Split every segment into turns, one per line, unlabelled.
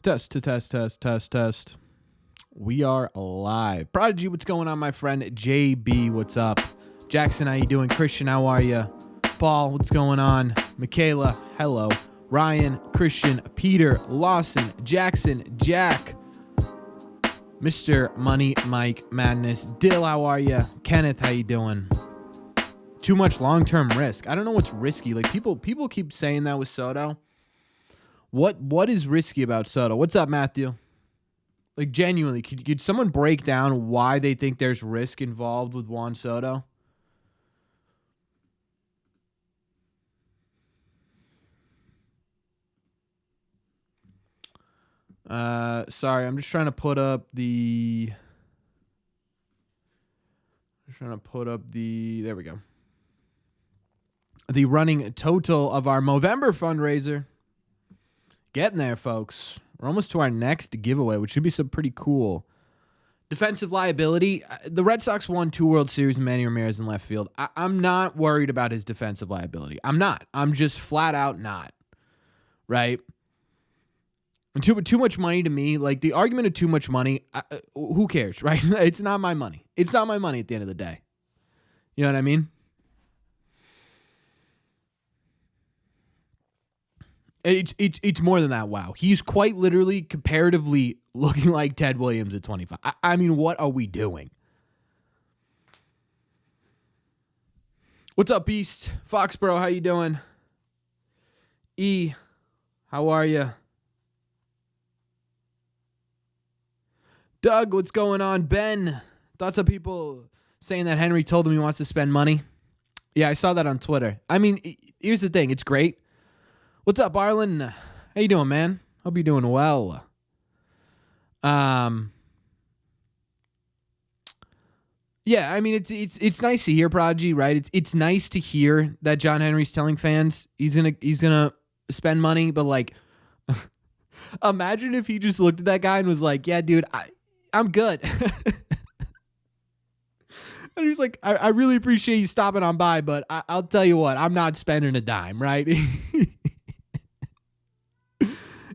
Test to test, test, test, test. We are live. Prodigy, what's going on, my friend? JB, what's up? Jackson, how you doing? Christian, how are you? Paul, what's going on? Michaela, hello. Ryan, Christian, Peter, Lawson, Jackson, Jack, Mr. Money, Mike, Madness, Dill, how are you? Kenneth, how you doing? Too much long-term risk. I don't know what's risky. Like people keep saying that with Soto. What is risky about Soto? What's up, Matthew? Like, genuinely, could someone break down why they think there's risk involved with Juan Soto? Sorry, I'm just trying to put up the... There we go. The running total of our Movember fundraiser. Getting there, folks. We're almost to our next giveaway, which should be some pretty cool. Defensive liability. The Red Sox won 2 World Series and Manny Ramirez in left field. I'm not worried about his defensive liability. I'm not. I'm just flat out not. Right? And too much money to me. Like, the argument of too much money, who cares, right? It's not my money. It's not my money at the end of the day. You know what I mean? It's more than that. Wow. He's quite literally comparatively looking like Ted Williams at 25. I mean, what are we doing? What's up, Beast? Foxborough, how you doing? E, how are you? Doug, what's going on? Ben, thoughts of people saying that Henry told him he wants to spend money? Yeah, I saw that on Twitter. I mean, here's the thing. It's great. What's up, Arlen? How you doing, man? Hope you're doing well. Yeah, I mean, it's nice to hear, Prodigy, right? It's nice to hear that John Henry's telling fans he's gonna spend money, but like, imagine if he just looked at that guy and was like, "Yeah, dude, I'm good." And he's like, I really appreciate you stopping on by, but I'll tell you what, I'm not spending a dime, right?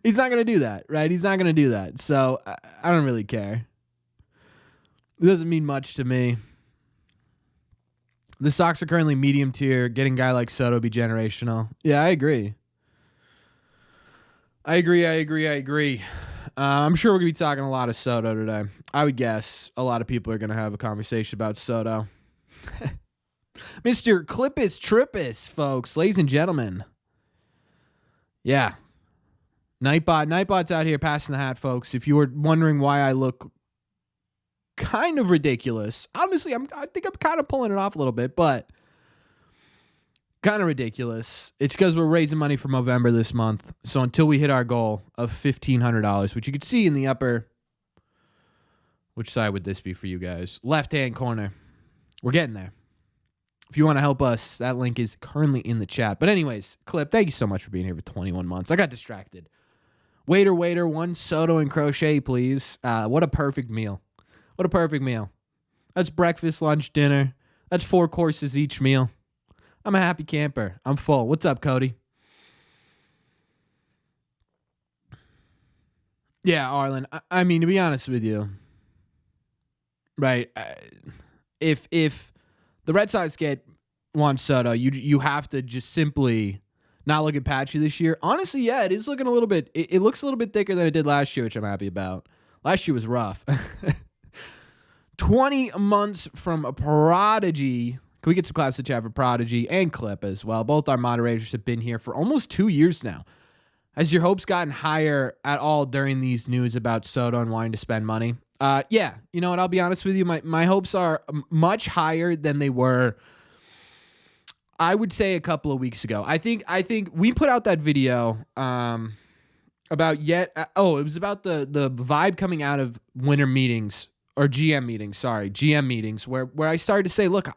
He's not going to do that, right? He's not going to do that. So I don't really care. It doesn't mean much to me. The Sox are currently medium tier. Getting a guy like Soto be generational. Yeah, I agree. I'm sure we're going to be talking a lot of Soto today. I would guess a lot of people are going to have a conversation about Soto. Mr. Clippus Trippus, folks, ladies and gentlemen. Yeah. Nightbot's out here passing the hat, folks. If you were wondering why I look kind of ridiculous, honestly, I think I'm kind of pulling it off a little bit, but kind of ridiculous. It's because we're raising money for Movember this month. So until we hit our goal of $1,500, which you can see in the upper, which side would this be for you guys? Left-hand corner. We're getting there. If you want to help us, that link is currently in the chat. But anyways, Clip, thank you so much for being here for 21 months. I got distracted. Waiter, 1 Soto and Crochet, please. What a perfect meal. What a perfect meal. That's breakfast, lunch, dinner. That's 4 courses each meal. I'm a happy camper. I'm full. What's up, Cody? Yeah, Arlen. I mean, to be honest with you, right, if the Red Sox get Juan Soto, you have to just simply not look at patchy this year. Honestly, yeah, it is looking a little bit... It looks a little bit thicker than it did last year, which I'm happy about. Last year was rough. 20 months from a Prodigy. Can we get some claps to chat for Prodigy and Clip as well? Both our moderators have been here for almost 2 years now. Has your hopes gotten higher at all during these news about Soto and wanting to spend money? Yeah, you know what? I'll be honest with you. My hopes are much higher than they were, I would say, a couple of weeks ago. I think we put out that video about it was about the vibe coming out of winter meetings or GM meetings where I started to say, look,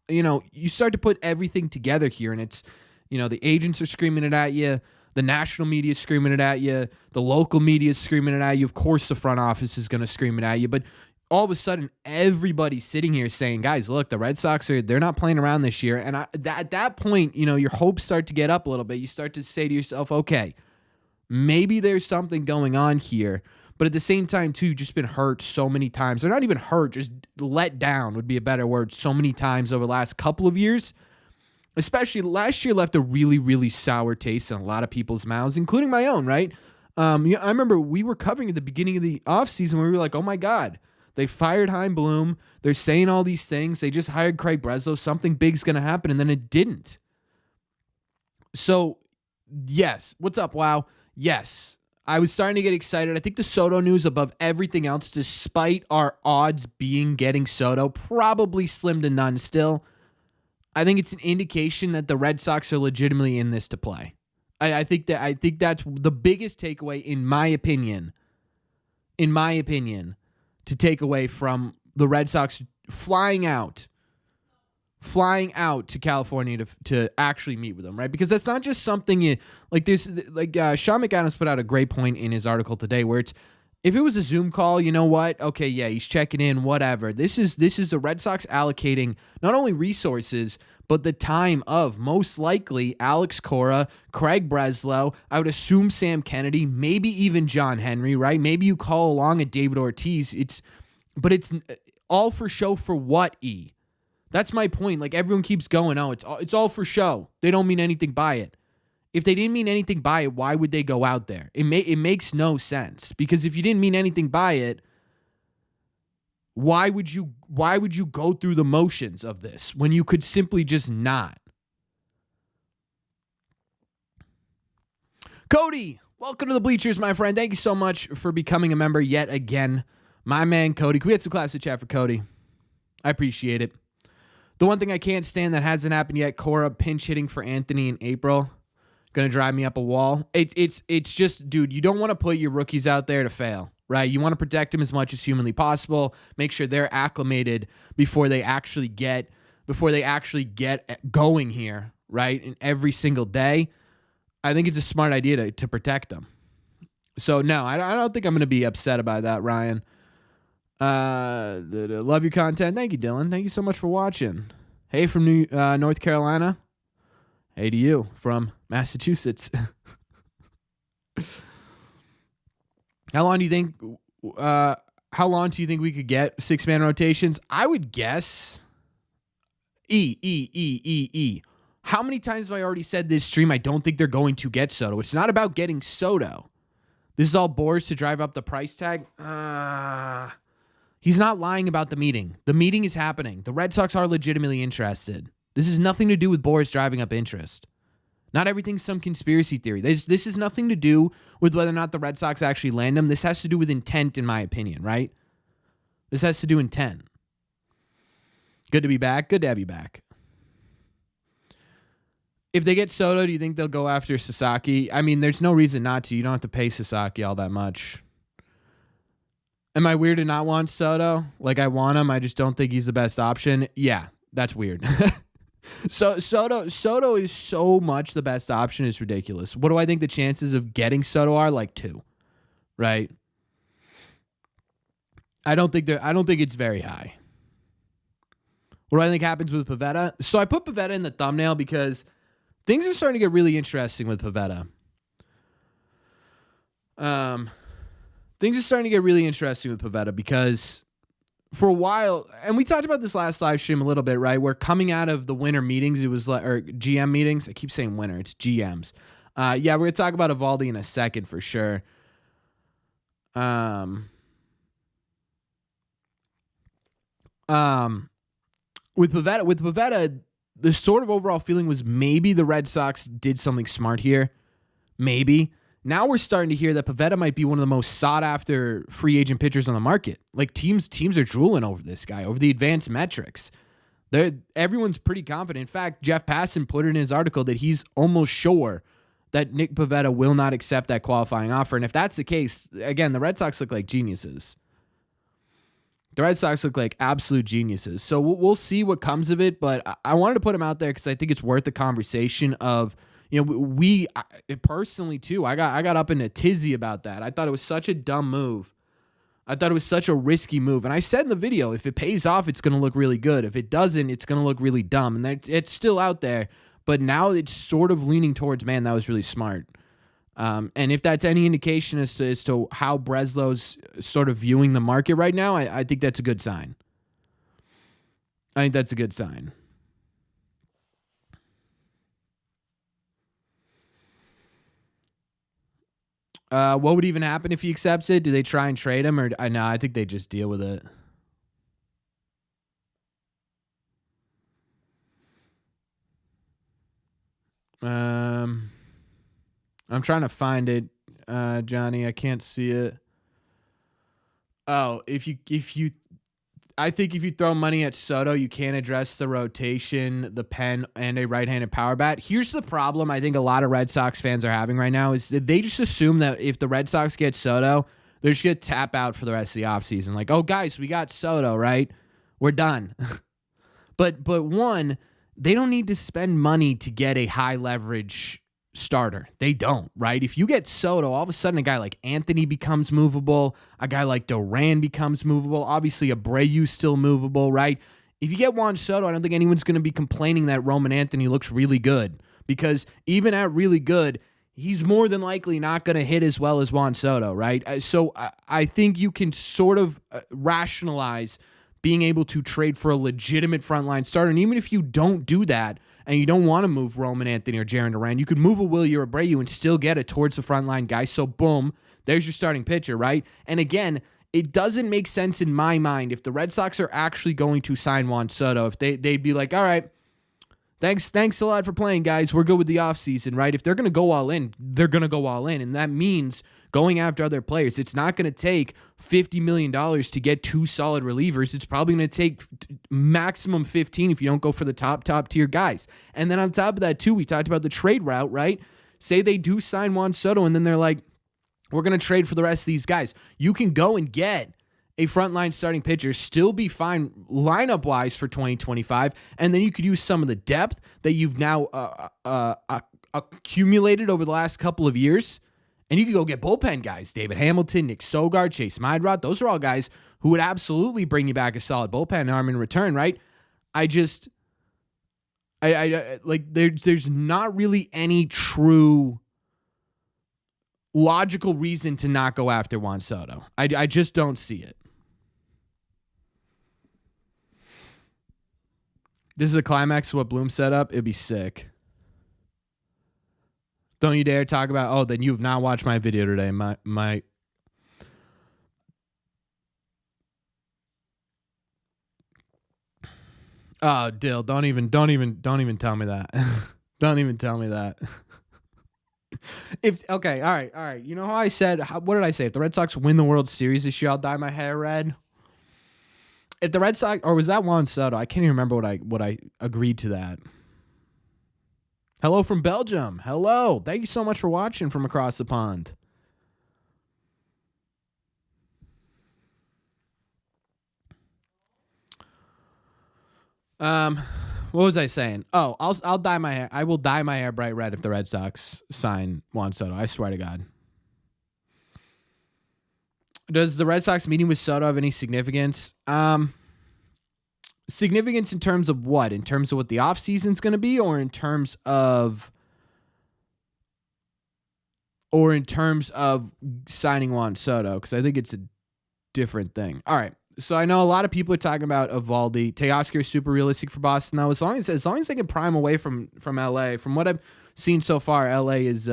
you start to put everything together here, and it's, the agents are screaming it at you. The national media is screaming it at you. The local media is screaming it at you. Of course, the front office is going to scream it at you. But all of a sudden, everybody's sitting here saying, guys, look, the Red Sox they're not playing around this year. And at that point, your hopes start to get up a little bit. You start to say to yourself, okay, Maybe there's something going on here. But at the same time, too, just been hurt so many times. They're not even hurt, just let down would be a better word. So many times over the last couple of years. Especially last year left a really, really sour taste in a lot of people's mouths, including my own, right? I remember we were covering at the beginning of the offseason where we were like, oh my God, they fired Chaim Bloom. They're saying all these things. They just hired Craig Breslow. Something big's going to happen. And then it didn't. So, yes. What's up, Wow? Yes. I was starting to get excited. I think the Soto news above everything else, despite our odds being getting Soto, probably slim to none still. I think it's an indication that the Red Sox are legitimately in this to play. I think that's the biggest takeaway, in my opinion, to take away from the Red Sox flying out to California to actually meet with them, right? Because that's not just something like this. Like Sean McAdams put out a great point in his article today, where it's, if it was a Zoom call, you know what? Okay, yeah, he's checking in, whatever. This is the Red Sox allocating not only resources, but the time of most likely Alex Cora, Craig Breslow, I would assume Sam Kennedy, maybe even John Henry, right? Maybe you call along a David Ortiz. But it's all for show for what, E? That's my point. Like, everyone keeps going, oh, it's all for show. They don't mean anything by it. If they didn't mean anything by it, why would they go out there? It makes no sense, because if you didn't mean anything by it, why would you go through the motions of this when you could simply just not? Cody, welcome to the bleachers, my friend. Thank you so much for becoming a member yet again. My man, Cody. Can we get some classic chat for Cody? I appreciate it. The one thing I can't stand that hasn't happened yet, Cora pinch hitting for Anthony in April. Going to drive me up a wall. It's just, dude, you don't want to put your rookies out there to fail, right? You want to protect them as much as humanly possible. Make sure they're acclimated before they actually get going here, right? And every single day. I think it's a smart idea to protect them. So, no, I don't think I'm going to be upset about that, Ryan. Love your content. Thank you, Dylan. Thank you so much for watching. Hey, from North Carolina. Hey to you from Massachusetts. How long do you think we could get 6-man rotations? I would guess E. How many times have I already said this stream? I don't think they're going to get Soto. It's not about getting Soto. This is all Boras to drive up the price tag. He's not lying about the meeting. The meeting is happening. The Red Sox are legitimately interested. This has nothing to do with Boras driving up interest. Not everything's some conspiracy theory. This has nothing to do with whether or not the Red Sox actually land him. This has to do with intent, in my opinion, right? This has to do with intent. Good to be back. Good to have you back. If they get Soto, do you think they'll go after Sasaki? I mean, there's no reason not to. You don't have to pay Sasaki all that much. Am I weird to not want Soto? Like, I want him. I just don't think he's the best option. Yeah, that's weird. So Soto is so much the best option. It's ridiculous. What do I think the chances of getting Soto are? Like 2, right? I don't think it's very high. What do I think happens with Pivetta? So I put Pivetta in the thumbnail because things are starting to get really interesting with Pivetta. Things are starting to get really interesting with Pivetta because for a while, and we talked about this last live stream a little bit, right? We're coming out of the winter meetings. It was like, or GM meetings. I keep saying winter. It's GMs. Yeah, we're going to talk about Eovaldi in a second for sure. With Pivetta, the sort of overall feeling was maybe the Red Sox did something smart here. Maybe. Now we're starting to hear that Pivetta might be one of the most sought-after free agent pitchers on the market. Like, teams are drooling over this guy, over the advanced metrics. Everyone's pretty confident. In fact, Jeff Passan put in his article that he's almost sure that Nick Pivetta will not accept that qualifying offer. And if that's the case, again, the Red Sox look like geniuses. The Red Sox look like absolute geniuses. So we'll see what comes of it, but I wanted to put him out there because I think it's worth the conversation of, you know, we personally too, I got up in a tizzy about that. I thought it was such a dumb move. I thought it was such a risky move. And I said in the video, if it pays off, it's going to look really good. If it doesn't, it's going to look really dumb. And it's still out there. But now it's sort of leaning towards, man, that was really smart. And if that's any indication as to how Breslow's sort of viewing the market right now, I think that's a good sign. I think that's a good sign. What would even happen if he accepts it? Do they try and trade him, or no? I think they just deal with it. I'm trying to find it, Johnny. I can't see it. Oh, I think if you throw money at Soto, you can't address the rotation, the pen, and a right-handed power bat. Here's the problem I think a lot of Red Sox fans are having right now is that they just assume that if the Red Sox get Soto, they're just going to tap out for the rest of the offseason. Like, oh, guys, we got Soto, right? We're done. But one, they don't need to spend money to get a high-leverage starter. They don't, right? If you get Soto, all of a sudden a guy like Anthony becomes movable. A guy like Duran becomes movable. Obviously, Abreu's still movable, right? If you get Juan Soto, I don't think anyone's going to be complaining that Roman Anthony looks really good, because even at really good, he's more than likely not going to hit as well as Juan Soto, right? So I think you can sort of rationalize being able to trade for a legitimate frontline starter. And even if you don't do that and you don't want to move Roman Anthony or Jarren Duran, you could move a Wilyer Abreu and still get it towards the frontline guy. So boom, there's your starting pitcher, right? And again, it doesn't make sense in my mind if the Red Sox are actually going to sign Juan Soto, if they'd be like, all right, thanks a lot for playing, guys. We're good with the offseason, right? If they're going to go all in, they're going to go all in. And that means going after other players. It's not going to take $50 million to get two solid relievers. It's probably going to take maximum 15 if you don't go for the top tier guys. And then on top of that, too, we talked about the trade route, right? Say they do sign Juan Soto, and then they're like, we're going to trade for the rest of these guys. You can go and get a frontline starting pitcher, still be fine lineup-wise for 2025, and then you could use some of the depth that you've now accumulated over the last couple of years, and you could go get bullpen guys, David Hamilton, Nick Sogard, Chase Maedrot. Those are all guys who would absolutely bring you back a solid bullpen arm in return, right? There's not really any true logical reason to not go after Juan Soto. I just don't see it. This is a climax of what Bloom set up. It'd be sick. Don't you dare talk about, oh, then you have not watched my video today. My Oh, Dill, don't even tell me that. Don't even tell me that. Okay, all right. You know how I said, what did I say? If the Red Sox win the World Series this year, I'll dye my hair red. If the Red Sox, or was that Juan Soto? I can't even remember what I agreed to that. Hello from Belgium. Hello. Thank you so much for watching from across the pond. What was I saying? Oh, I'll dye my hair. I will dye my hair bright red if the Red Sox sign Juan Soto. I swear to God. Does the Red Sox meeting with Soto have any significance? Significance in terms of what? In terms of what the offseason's going to be, or in terms of signing Juan Soto? Because I think it's a different thing. All right. So I know a lot of people are talking about Eovaldi. Teoscar is super realistic for Boston now. As long as they can prime away from LA. From what I've seen so far, LA is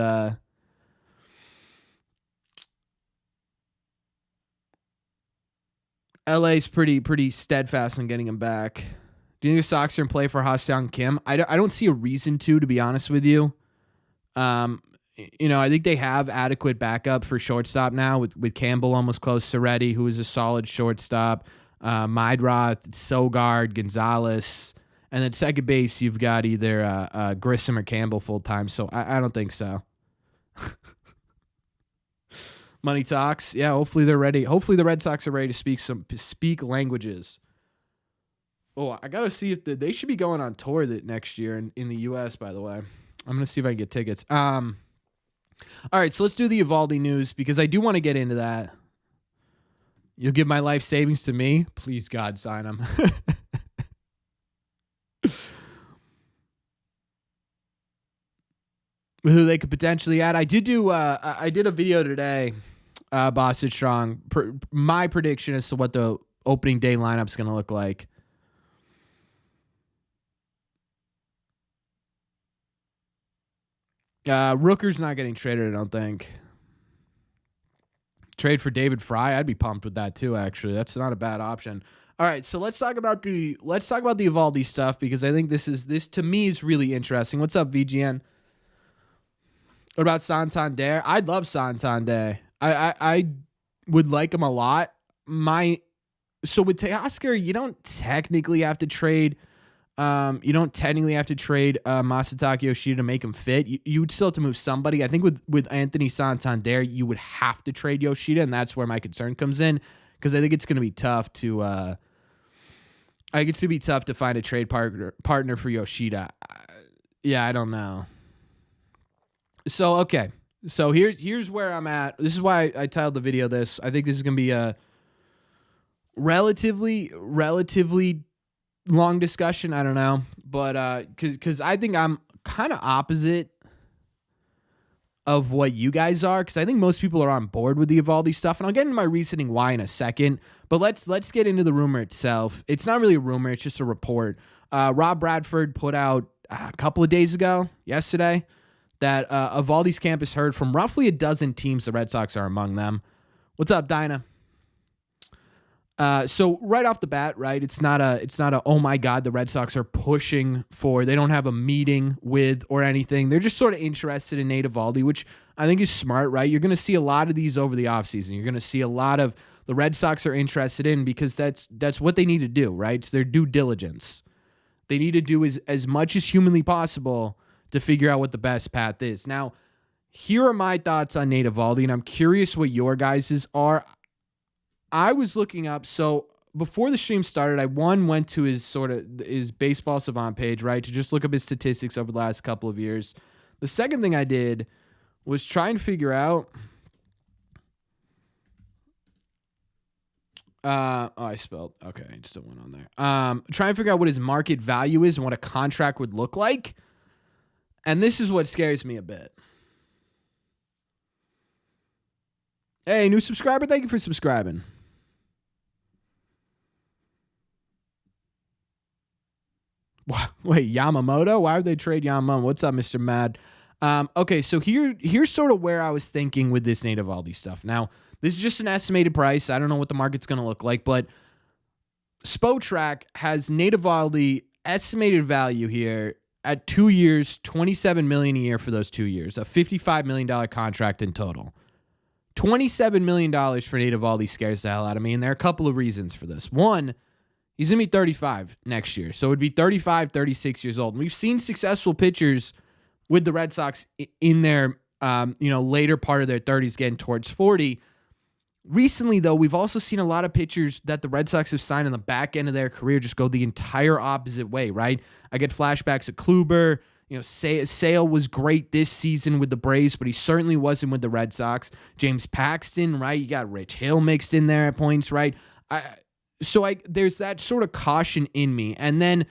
LA's pretty steadfast on getting him back. Do you think the Sox are in play for Ha-Seong Kim? I don't see a reason to be honest with you. I think they have adequate backup for shortstop now with Campbell almost close to ready, who is a solid shortstop. Maedrot, Sogard, Gonzalez, and then second base you've got either Grissom or Campbell full time. So I don't think so. Money talks. Yeah, hopefully they're ready. Hopefully the Red Sox are ready to speak languages. Oh, I got to see if they should be going on tour next year in the U.S., by the way. I'm going to see if I can get tickets. All right, so let's do the Eovaldi news because I do want to get into that. You'll give my life savings to me? Please, God, sign him. who they could potentially add. I did a video today, Boston Strong. My prediction as to what the opening day lineup's going to look like. Rooker's not getting traded, I don't think. Trade for David Fry, I'd be pumped with that too, actually. That's not a bad option. All right, so let's talk about the Eovaldi stuff, because I think this to me is really interesting. What's up, VGN? What about Santander? I'd love Santander. I would like him a lot. So with Teoscar, you don't technically have to trade. Masataka Yoshida to make him fit. You would still have to move somebody. I think with Anthony Santander, you would have to trade Yoshida, and that's where my concern comes in, because I think it's going to be tough to. I think it's going to be tough to find a trade partner for Yoshida. Yeah, I don't know. So okay, so here's where I'm at. This is why I titled the video this. I think this is going to be a relatively long discussion. I don't know, but because I think I'm kind of opposite of what you guys are, because I think most people are on board with the Eovaldi stuff, and I'll get into my reasoning why in a second. But let's get into the rumor itself. It's not really a rumor; it's just a report. Rob Bradford put out a couple of days ago, yesterday, that Eovaldi's camp has heard from roughly a dozen teams. The Red Sox are among them. What's up, Dinah? So right off the bat, right, it's not a oh my God, the Red Sox are pushing for, they don't have a meeting with or anything. They're just sort of interested in Nate Eovaldi, which I think is smart, right? You're going to see a lot of these over the offseason. You're going to see a lot of the Red Sox are interested in, because that's what they need to do, right? It's their due diligence. They need to do as much as humanly possible to figure out what the best path is. Now, here are my thoughts on Nate Eovaldi, and I'm curious what your guys' are. I was looking up, so before the stream started, I went to his Baseball Savant page, right, to just look up his statistics over the last couple of years. The second thing I did was try and figure out. I spelled. Okay, I just went on there. Try and figure out what his market value is and what a contract would look like. And this is what scares me a bit. Hey, new subscriber, thank you for subscribing. Wait, Yamamoto? Why would they trade Yamamoto? What's up, Mr. Mad? Okay, so here's sort of where I was thinking with this Nate Eovaldi stuff. Now, this is just an estimated price. I don't know what the market's going to look like, but Spotrac has Nate Eovaldi estimated value here at 2 years, $27 million a year for those 2 years, a $55 million contract in total. $27 million for Nate Eovaldi scares the hell out of me, and there are a couple of reasons for this. One, he's going to be 35 next year, so it would be 35, 36 years old. And we've seen successful pitchers with the Red Sox in their later part of their 30s getting towards 40. Recently, though, we've also seen a lot of pitchers that the Red Sox have signed in the back end of their career just go the entire opposite way, right? I get flashbacks of Kluber. Sale was great this season with the Braves, but he certainly wasn't with the Red Sox. James Paxton, right? You got Rich Hill mixed in there at points, right? There's that sort of caution in me. And then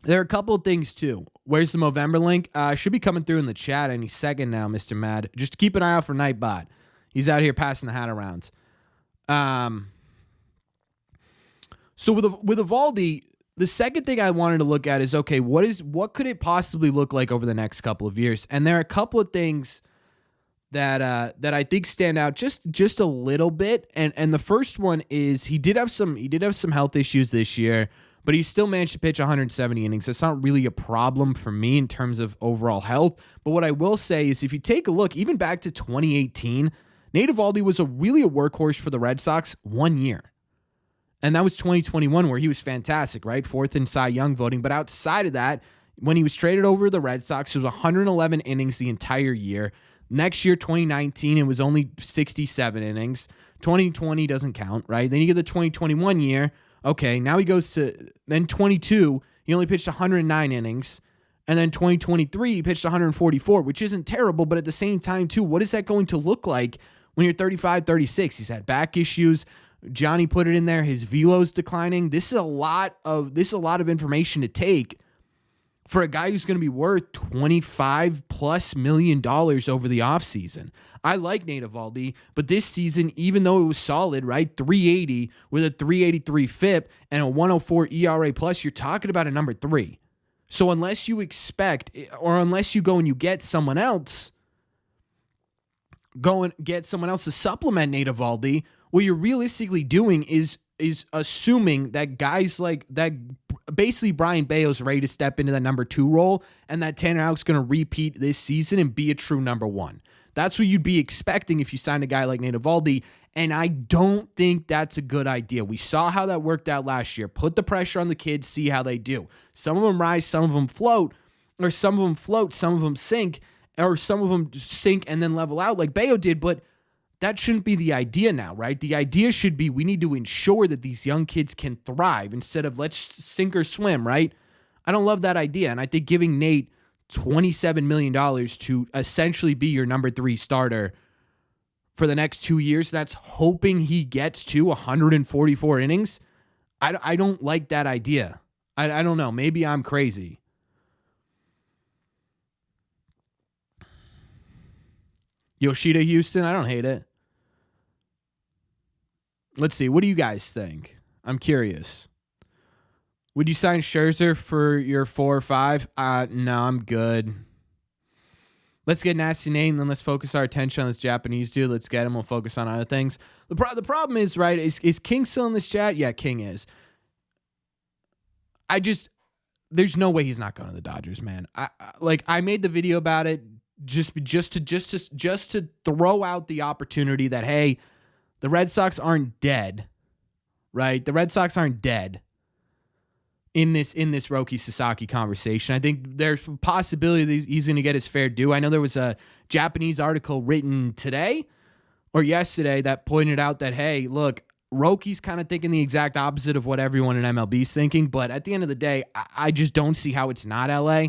there are a couple of things, too. Where's the Movember link? Should be coming through in the chat any second now, Mr. Mad. Just keep an eye out for Nightbot. He's out here passing the hat around. So with Eovaldi, the second thing I wanted to look at is, okay, what could it possibly look like over the next couple of years? And there are a couple of things that I think stand out just a little bit. And the first one is he did have some health issues this year, but he still managed to pitch 170 innings. That's not really a problem for me in terms of overall health. But what I will say is, if you take a look, even back to 2018, Nate Eovaldi was really a workhorse for the Red Sox 1 year. And that was 2021, where he was fantastic, right? Fourth in Cy Young voting. But outside of that, when he was traded over to the Red Sox, it was 111 innings the entire year. Next year, 2019, it was only 67 innings. 2020 doesn't count, right? Then you get the 2021 year. Okay, now he goes to, then 22, he only pitched 109 innings. And then 2023, he pitched 144, which isn't terrible. But at the same time, too, what is that going to look like when you're 35, 36? He's had back issues. Johnny put it in there. His velo's declining. This is a lot of information to take for a guy who's going to be worth $25+ million over the offseason. I like Nate Eovaldi, but this season, even though it was solid, right, 380 with a 383 FIP and a 104 ERA plus, you're talking about a number 3. So unless you expect, or unless you go and you get someone else, to supplement Nate Eovaldi, what you're realistically doing is assuming that guys like that, basically Brian Bayo's ready to step into that number 2 role, and that Tanner Houck's going to repeat this season and be a true number 1. That's what you'd be expecting if you signed a guy like Nate Eovaldi, and I don't think that's a good idea. We saw how that worked out last year. Put the pressure on the kids, see how they do. Some of them rise, some of them float, or some of them float, some of them sink, or some of them sink and then level out like Bayo did, but that shouldn't be the idea now, right? The idea should be we need to ensure that these young kids can thrive instead of let's sink or swim, right? I don't love that idea, and I think giving Nate $27 million to essentially be your number 3 starter for the next 2 years, that's hoping he gets to 144 innings. I don't like that idea. I don't know. Maybe I'm crazy. Yoshida Houston, I don't hate it. Let's see. What do you guys think? I'm curious. Would you sign Scherzer for your 4 or 5? No, I'm good. Let's get Nasty Nate, and then let's focus our attention on this Japanese dude. Let's get him. We'll focus on other things. The problem is, right, is King still in this chat? Yeah, King is. There's no way he's not going to the Dodgers, man. I made the video about it just to throw out the opportunity that, hey, the Red Sox aren't dead, right? The Red Sox aren't dead in this Roki Sasaki conversation. I think there's a possibility that he's going to get his fair due. I know there was a Japanese article written today or yesterday that pointed out that, hey, look, Roki's kind of thinking the exact opposite of what everyone in MLB is thinking, but at the end of the day, I just don't see how it's not LA.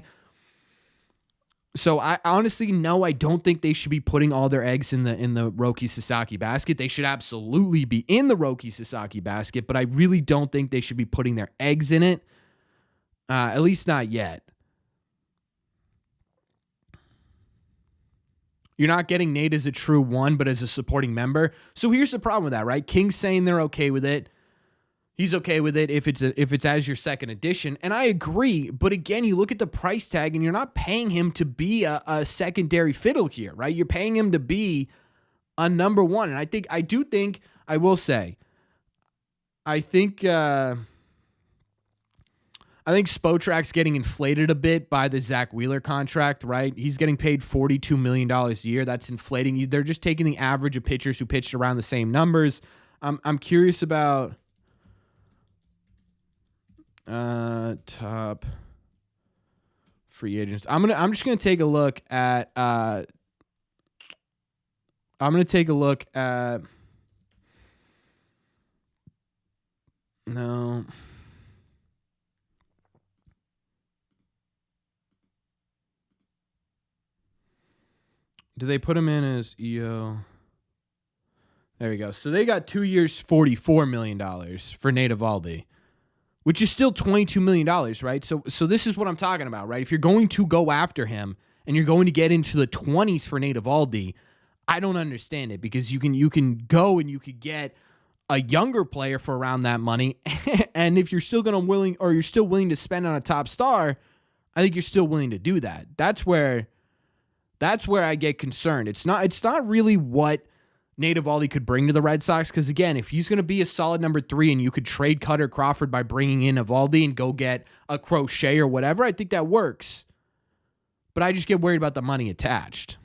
So I honestly, no, I don't think they should be putting all their eggs in the Roki Sasaki basket. They should absolutely be in the Roki Sasaki basket, but I really don't think they should be putting their eggs in it. At least not yet. You're not getting Nate as a true 1, but as a supporting member. So here's the problem with that, right? King's saying they're okay with it. He's okay with it if it's as your second edition. And I agree. But again, you look at the price tag and you're not paying him to be a secondary fiddle here, right? You're paying him to be a number 1. And I think Spotrak's getting inflated a bit by the Zach Wheeler contract, right? He's getting paid $42 million a year. That's inflating. They're just taking the average of pitchers who pitched around the same numbers. I'm curious about top free agents. I'm just gonna take a look at no. Do they put him in as EO? There we go. So they got 2 years, $44 million for Nate Eovaldi, which is still $22 million, right? So this is what I'm talking about, right? If you're going to go after him and you're going to get into the 20s for Nate Eovaldi, I don't understand it, because you can go and you could get a younger player for around that money, and if you're still willing to spend on a top star, I think you're still willing to do that. That's where I get concerned. It's not really what Nate Eovaldi could bring to the Red Sox, because again, if he's going to be a solid number 3 and you could trade Cutter Crawford by bringing in Eovaldi and go get a Crochet or whatever, I think that works. But I just get worried about the money attached.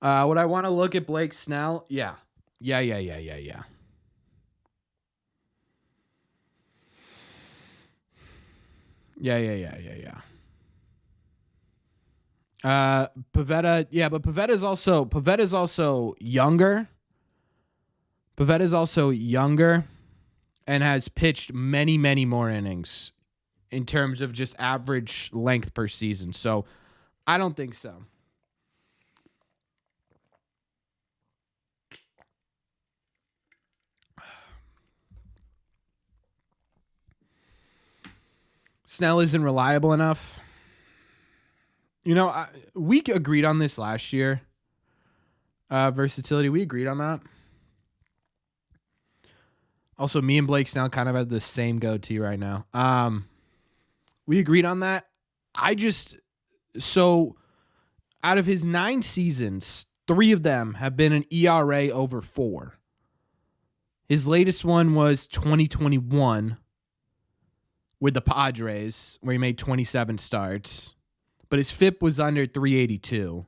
Would I want to look at Blake Snell? Yeah. Yeah. Pivetta, yeah, but Pivetta's also younger. Pivetta's also younger and has pitched many, many more innings in terms of just average length per season. So I don't think so. Snell isn't reliable enough. We agreed on this last year. Versatility, we agreed on that. Also, me and Blake Snell kind of have the same goatee right now. We agreed on that. So out of his 9 seasons, 3 of them have been an ERA over 4. His latest one was 2021 with the Padres, where he made 27 starts. But his FIP was under 382.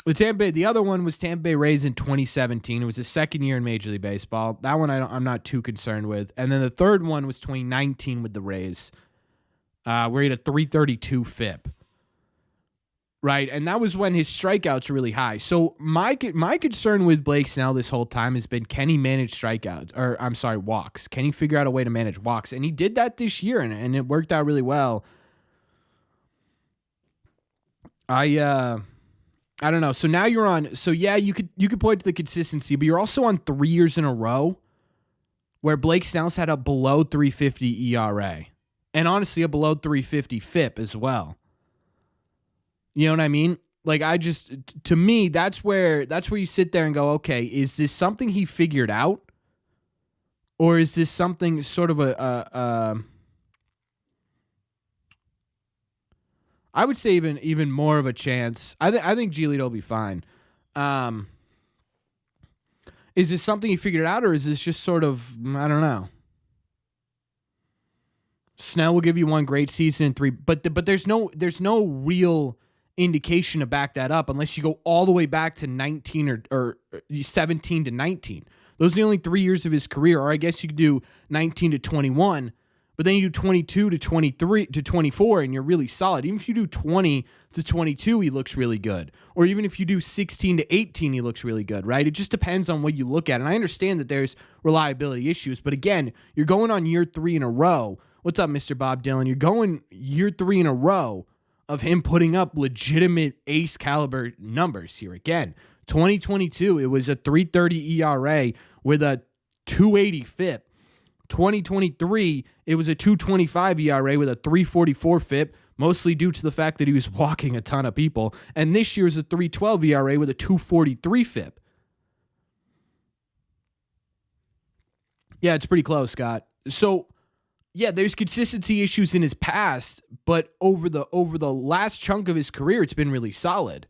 The other one was Tampa Bay Rays in 2017. It was his second year in Major League Baseball. That one I'm not too concerned with. And then the third one was 2019 with the Rays, where he had a 332 FIP. Right, and that was when his strikeouts were really high. So my concern with Blake Snell this whole time has been, can he manage walks? Can he figure out a way to manage walks? And he did that this year, and it worked out really well. I don't know. So now you're on. So yeah, you could point to the consistency, but you're also on 3 years in a row where Blake Snell's had a below 350 ERA, and honestly a below 350 FIP as well. You know what I mean? Like, to me, that's where you sit there and go, okay, is this something he figured out? Or is this something sort of I would say even more of a chance. I think Giolito will be fine. Is this something he figured out, or is this just sort of, I don't know. Snell will give you one great season in 3, but there's no real indication to back that up unless you go all the way back to 19 or 17 to 19. Those are the only 3 years of his career, or I guess you could do 19 to 21, but then you do 22 to 23 to 24 and you're really solid. Even if you do 20 to 22, he looks really good. Or even if you do 16 to 18, he looks really good, right? It just depends on what you look at. And I understand that there's reliability issues, but again, you're going on year 3 in a row. What's up, Mr. Bob Dylan? You're going year 3 in a row of him putting up legitimate ace caliber numbers here. Again, 2022, it was a 3.30 ERA with a 2.80 FIP. 2023, it was a 2.25 ERA with a 3.44 FIP, mostly due to the fact that he was walking a ton of people. And this year is a 3.12 ERA with a 2.43 FIP. Yeah, it's pretty close, Scott. So, yeah, there's consistency issues in his past, but over the last chunk of his career, it's been really solid.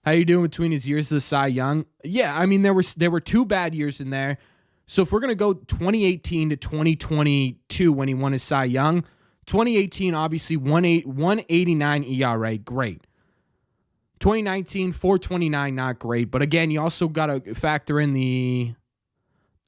How you doing between his years as Cy Young? Yeah, I mean, there were 2 bad years in there. So if we're going to go 2018 to 2022 when he won his Cy Young, 2018, obviously 189 ERA, great. 2019, 429, not great. But again, you also got to factor in the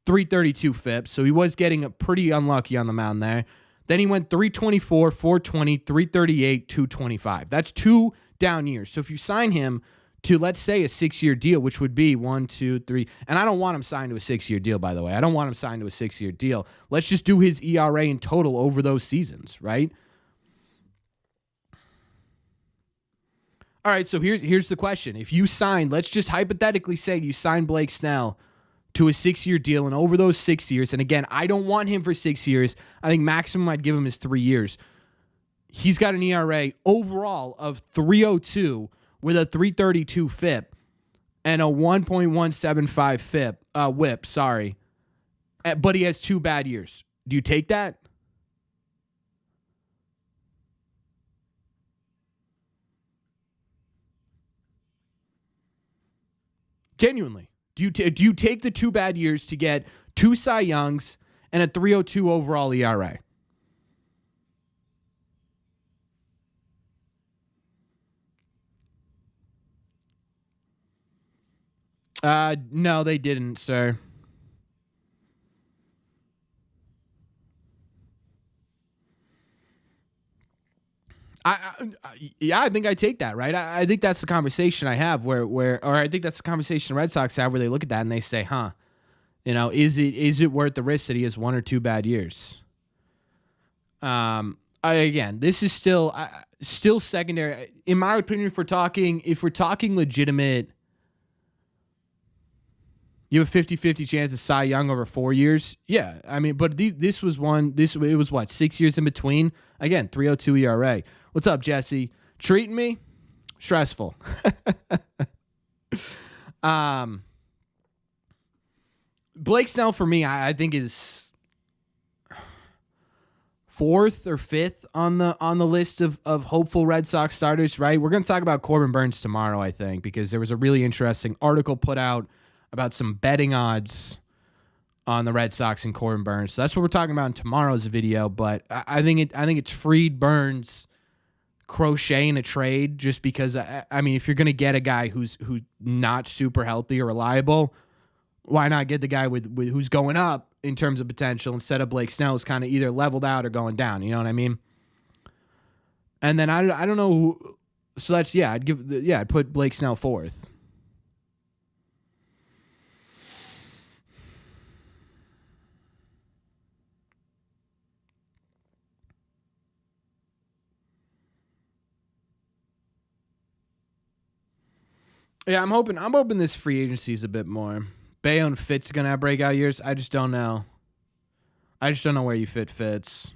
332 FIP, so he was getting pretty unlucky on the mound there. Then he went 324, 420, 338, 225. That's 2 down years. So if you sign him to, let's say, a 6-year deal, which would be 1, 2, 3, and I don't want him signed to a 6-year deal, by the way. I don't want him signed to a 6-year deal. Let's just do his ERA in total over those seasons, right? All right, so here's the question. If you sign, let's just hypothetically say you sign Blake Snell to a 6-year deal, and over those 6 years, and again, I don't want him for 6 years. I think maximum I'd give him is 3 years. He's got an ERA overall of 3.02 with a 3.32 FIP and a 1.175 FIP WHIP. Sorry, but he has 2 bad years. Do you take that? Genuinely. Do you take the 2 bad years to get 2 Cy Youngs and a 3.02 overall ERA? No, they didn't, sir. I think I take that, right? I think that's the conversation I have or I think that's the conversation the Red Sox have where they look at that and they say, is it worth the risk that he has 1 or 2 bad years? Again, this is still secondary. In my opinion, if we're talking legitimate, You have a 50-50 chance of Cy Young over 4 years. Yeah, I mean, but this was one. It was what, 6 years in between. Again, 3.02 ERA. What's up, Jesse? Treating me stressful. Blake Snell for me, I think is fourth or fifth on the list of hopeful Red Sox starters, right? We're going to talk about Corbin Burnes tomorrow, I think, because there was a really interesting article put out about some betting odds on the Red Sox and Corbin Burnes. So that's what we're talking about in tomorrow's video, but I think it's Fried, Burnes, Crochet in a trade, just because I mean, if you're going to get a guy who's not super healthy or reliable, why not get the guy with who's going up in terms of potential instead of Blake Snell, who's kind of either leveled out or going down? You know what I mean? And then I don't know who. So that's I'd put Blake Snell fourth. Yeah, I'm hoping this free agency is a bit more. Bayo and Fitz are gonna have breakout years. I just don't know. Where you fit Fitz.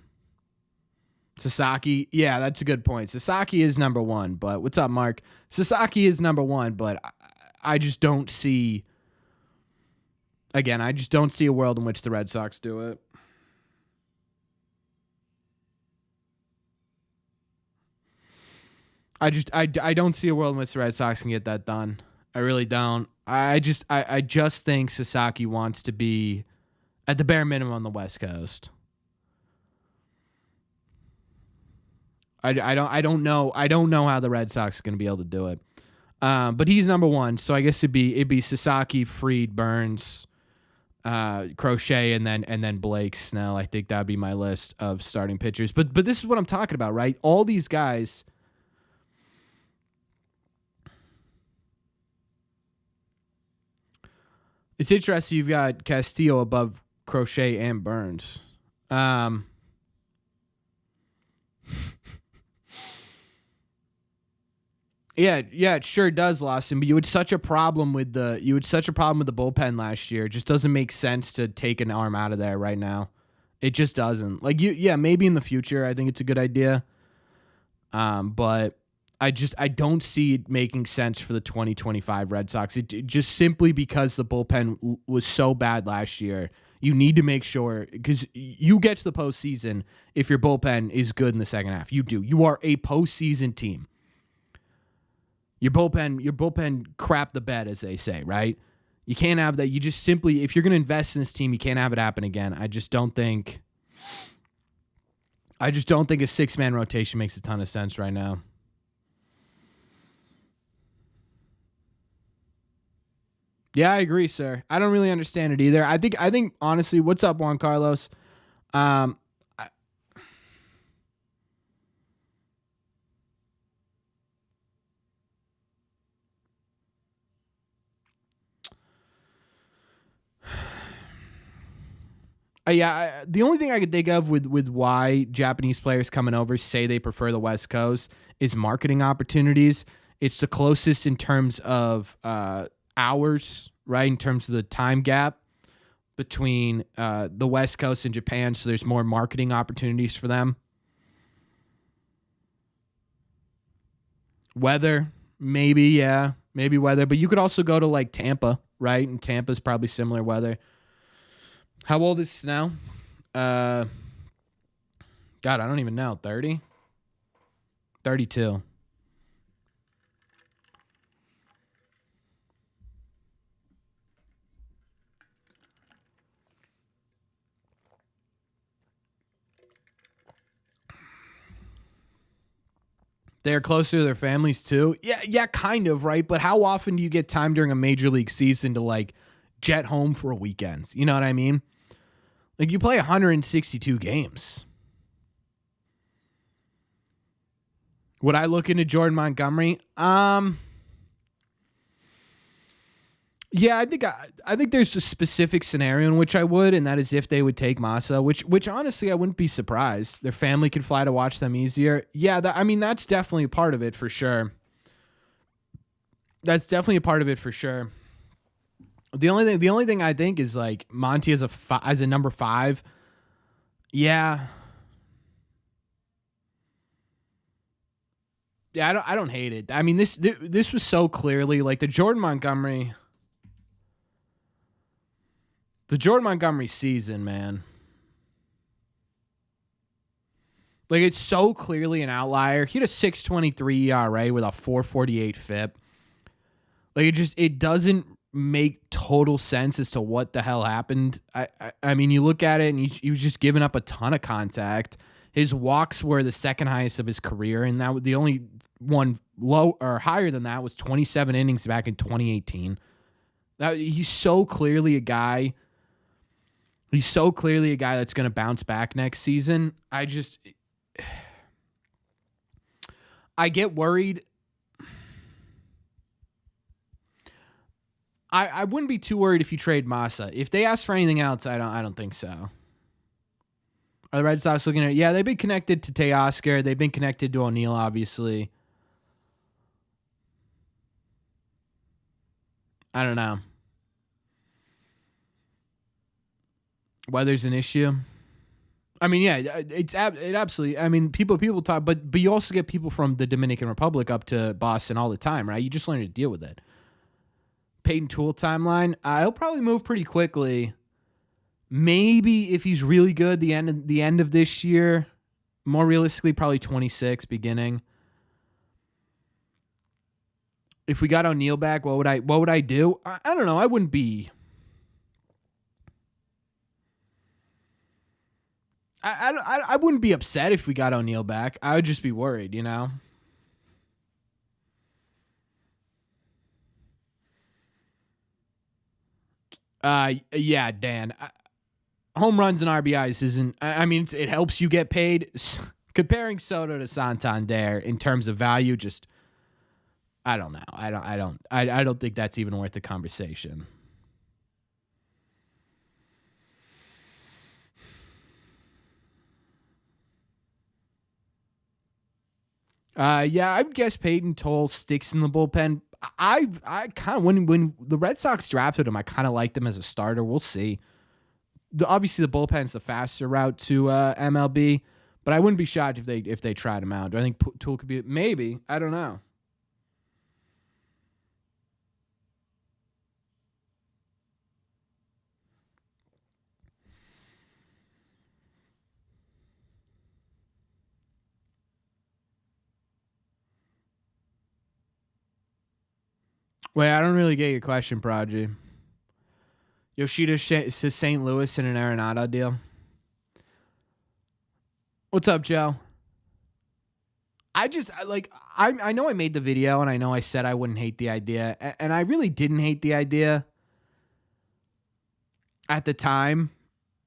Sasaki, yeah, that's a good point. Sasaki is number one, but what's up, Mark? Sasaki is number one, but I just don't see. Again, I just don't see a world in which the Red Sox do it. I don't see a world in which the Red Sox can get that done. I really don't. I just think Sasaki wants to be at the bare minimum on the West Coast. I don't know how the Red Sox are going to be able to do it. But he's number one, so I guess it'd be Sasaki, Fried, Burnes, Crochet, and then Blake Snell. I think that'd be my list of starting pitchers. But this is what I'm talking about, right? All these guys. It's interesting you've got Castillo above Crochet and Burnes. Yeah, it sure does, Lawson. But you had such a problem with the bullpen last year. It just doesn't make sense to take an arm out of there right now. It just doesn't. Maybe in the future I think it's a good idea. But I don't see it making sense for the 2025 Red Sox. It just simply because the bullpen was so bad last year. You need to make sure, because you get to the postseason if your bullpen is good in the second half. You do. You are a postseason team. Your bullpen crap the bed, as they say, right? You can't have that. You just simply, if you're going to invest in this team, you can't have it happen again. I just don't think a 6-man rotation makes a ton of sense right now. Yeah, I agree, sir. I don't really understand it either. I think honestly, what's up, Juan Carlos? The only thing I could think of with why Japanese players coming over say they prefer the West Coast is marketing opportunities. It's the closest in terms of hours, right? In terms of the time gap between the West Coast and Japan, so there's more marketing opportunities for them. Weather, maybe weather, but you could also go to like Tampa, right? And Tampa's probably similar weather. How old is Snell? God, I don't even know. 30? 32. They're closer to their families too. Yeah, kind of, right? But how often do you get time during a major league season to like jet home for a weekend? You know what I mean? Like you play 162 games. Would I look into Jordan Montgomery? Yeah, I think there's a specific scenario in which I would, and that is if they would take Masa, which honestly I wouldn't be surprised. Their family could fly to watch them easier. Yeah, that's definitely a part of it for sure. The only thing I think is like Monty as a number 5. Yeah. Yeah, I don't hate it. I mean, this was so clearly like the Jordan Montgomery season, man. Like, it's so clearly an outlier. He had a 6.23 ERA with a 4.48 FIP. Like, it doesn't make total sense as to what the hell happened. I mean, you look at it and he was just giving up a ton of contact. His walks were the second highest of his career, and that the only one low or higher than that was 27 innings back in 2018. He's so clearly a guy. He's so clearly a guy that's going to bounce back next season. I get worried. I wouldn't be too worried if you trade Massa. If they ask for anything else, I don't think so. Are the Red Sox looking at it? Yeah, they've been connected to Teoscar. They've been connected to O'Neill, obviously. I don't know. Weather's an issue. I mean, yeah, it absolutely. I mean, people talk, but you also get people from the Dominican Republic up to Boston all the time, right? You just learn to deal with it. Peyton Toole timeline. He'll probably move pretty quickly. Maybe if he's really good, the end of this year. More realistically, probably 26 beginning. If we got O'Neill back, what would I do? I don't know. I wouldn't be. I wouldn't be upset if we got O'Neill back. I would just be worried, you know. Yeah, Dan. Home runs and RBIs isn't. I mean, it helps you get paid. Comparing Soto to Santander in terms of value, just I don't know. I don't think that's even worth the conversation. Yeah, I guess Peyton Toll sticks in the bullpen. I kind of when the Red Sox drafted him, I kind of liked him as a starter. We'll see. Obviously, the bullpen's the faster route to MLB, but I wouldn't be shocked if they tried him out. Do I think Tool could be? Maybe. I don't know. Wait, I don't really get your question, Prodigy. Yoshida says St. Louis in an Arenado deal. What's up, Joe? I know I made the video and I know I said I wouldn't hate the idea, and I really didn't hate the idea at the time.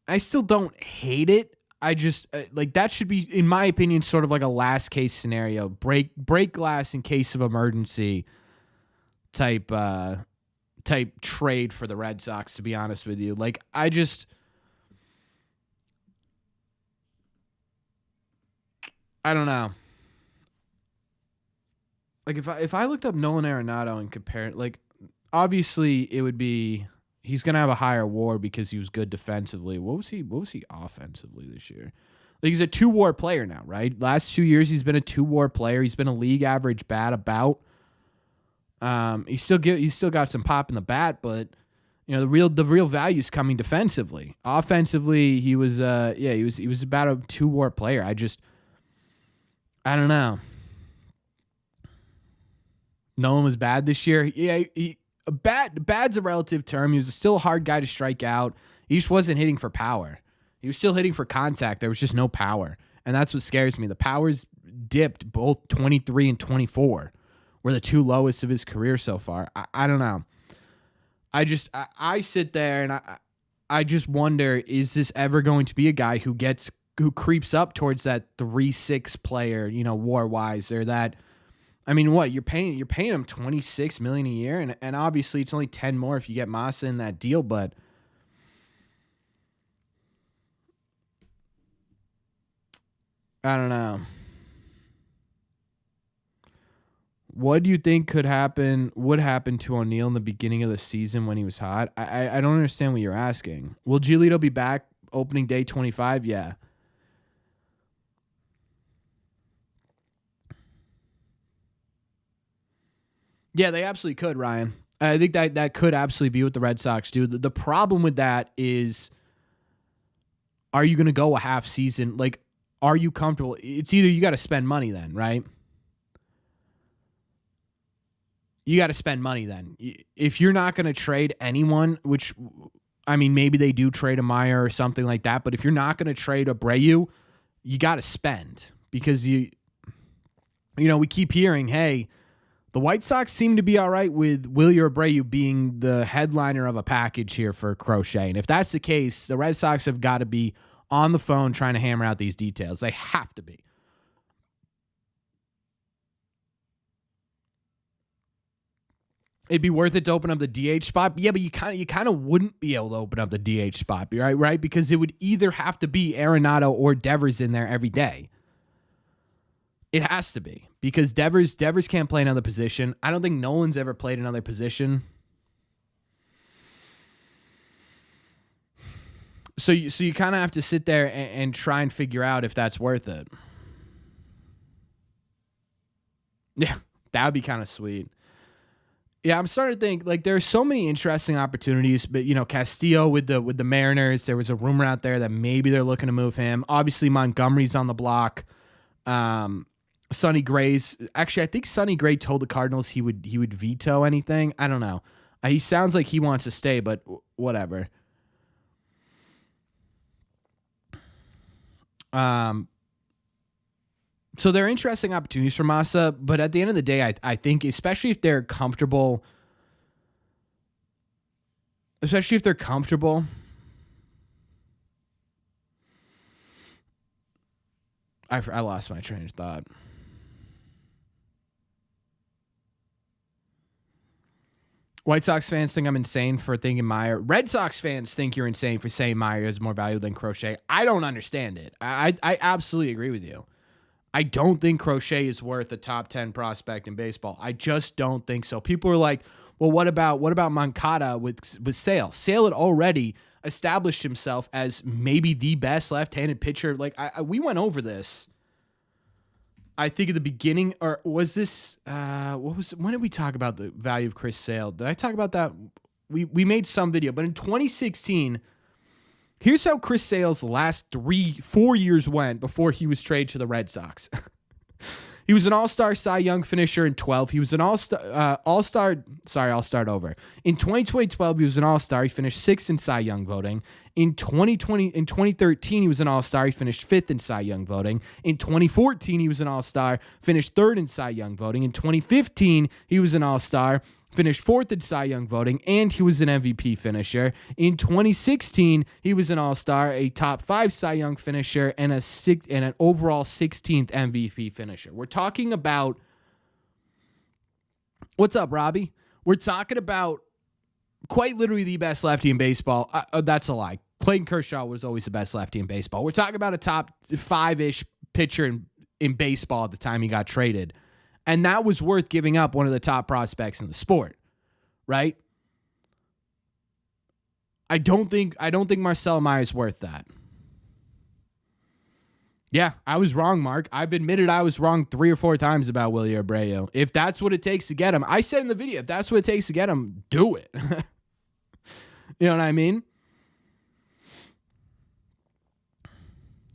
I still don't hate it. I just like that should be, in my opinion, sort of like a last case scenario. Break glass in case of emergency type trade for the Red Sox, to be honest with you. Like, I don't know. Like, if I looked up Nolan Arenado and compared, like, obviously it would be he's gonna have a higher WAR because he was good defensively. What was he offensively this year? Like, he's a 2-WAR player now, right? Last 2 years he's been a 2-WAR player. He's been a league average bat about. He's still got some pop in the bat, but you know, the real value is coming defensively. Offensively, he was he was about a 2-WAR player. I don't know. No one was bad this year. Yeah, bad's a relative term. He was still a hard guy to strike out. He just wasn't hitting for power. He was still hitting for contact. There was just no power. And that's what scares me. The power's dipped. Both 23 and 24 were the 2 lowest of his career so far. I don't know. I sit there and I just wonder, is this ever going to be a guy who creeps up towards that 3-6 player, you know, WAR wise, or that, I mean, what you're paying him $26 million a year, and obviously it's only 10 more if you get Massa in that deal, but I don't know. What do you think would happen to O'Neal in the beginning of the season when he was hot? I don't understand what you're asking. Will Giolito be back opening day 25? Yeah. Yeah, they absolutely could, Ryan. I think that could absolutely be what the Red Sox do. The problem with that is, are you going to go a half season? Like, are you comfortable? It's either you got to spend money then, right? You got to spend money then. If you're not going to trade anyone, which, I mean, maybe they do trade a Meyer or something like that, but if you're not going to trade Abreu, you got to spend because we keep hearing, hey, the White Sox seem to be all right with Willie Abreu being the headliner of a package here for Crochet. And if that's the case, the Red Sox have got to be on the phone trying to hammer out these details. They have to be. It'd be worth it to open up the DH spot. Yeah, but you kind of wouldn't be able to open up the DH spot, right? Because it would either have to be Arenado or Devers in there every day. It has to be because Devers can't play another position. I don't think Nolan's ever played another position. So you kind of have to sit there and try and figure out if that's worth it. Yeah, that would be kind of sweet. Yeah, I'm starting to think like there's so many interesting opportunities, but Castillo with the Mariners, there was a rumor out there that maybe they're looking to move him. Obviously, Montgomery's on the block. Sonny Gray's actually, I think Sonny Gray told the Cardinals he would veto anything. I don't know. He sounds like he wants to stay, but whatever. So they're interesting opportunities for Massa, but at the end of the day, I think especially if they're comfortable, I lost my train of thought. White Sox fans think I'm insane for thinking Meyer. Red Sox fans think you're insane for saying Meyer is more valuable than Crochet. I don't understand it. I absolutely agree with you. I don't think Crochet is worth a top 10 prospect in baseball. I just don't think so. People are like, well, what about Moncada with Sale? Sale had already established himself as maybe the best left-handed pitcher. Like we went over this. I think at the beginning, or was this, when did we talk about the value of Chris Sale? Did I talk about that? We made some video, but in 2016, here's how Chris Sale's last 3-4 years went before he was traded to the Red Sox. He was an all-star Cy Young finisher in 12. He was an all-star. Sorry, I'll start over. In 2012, he was an all-star. He finished 6th in Cy Young voting. In 2013, he was an all-star. He finished 5th in Cy Young voting. In 2014, he was an all-star. Finished 3rd in Cy Young voting. In 2015, he was an all-star. Finished 4th in Cy Young voting, and he was an MVP finisher. In 2016, he was an all-star, a top 5 Cy Young finisher, and an overall 16th MVP finisher. We're talking about... What's up, Robbie? We're talking about quite literally the best lefty in baseball. That's a lie. Clayton Kershaw was always the best lefty in baseball. We're talking about a top 5-ish pitcher in baseball at the time he got traded. And that was worth giving up one of the top prospects in the sport, right? I don't think Marcelo Meyer is worth that. Yeah, I was wrong, Mark. I've admitted I was wrong 3 or 4 times about Willie Abreu. If that's what it takes to get him, I said in the video, if that's what it takes to get him, do it. You know what I mean?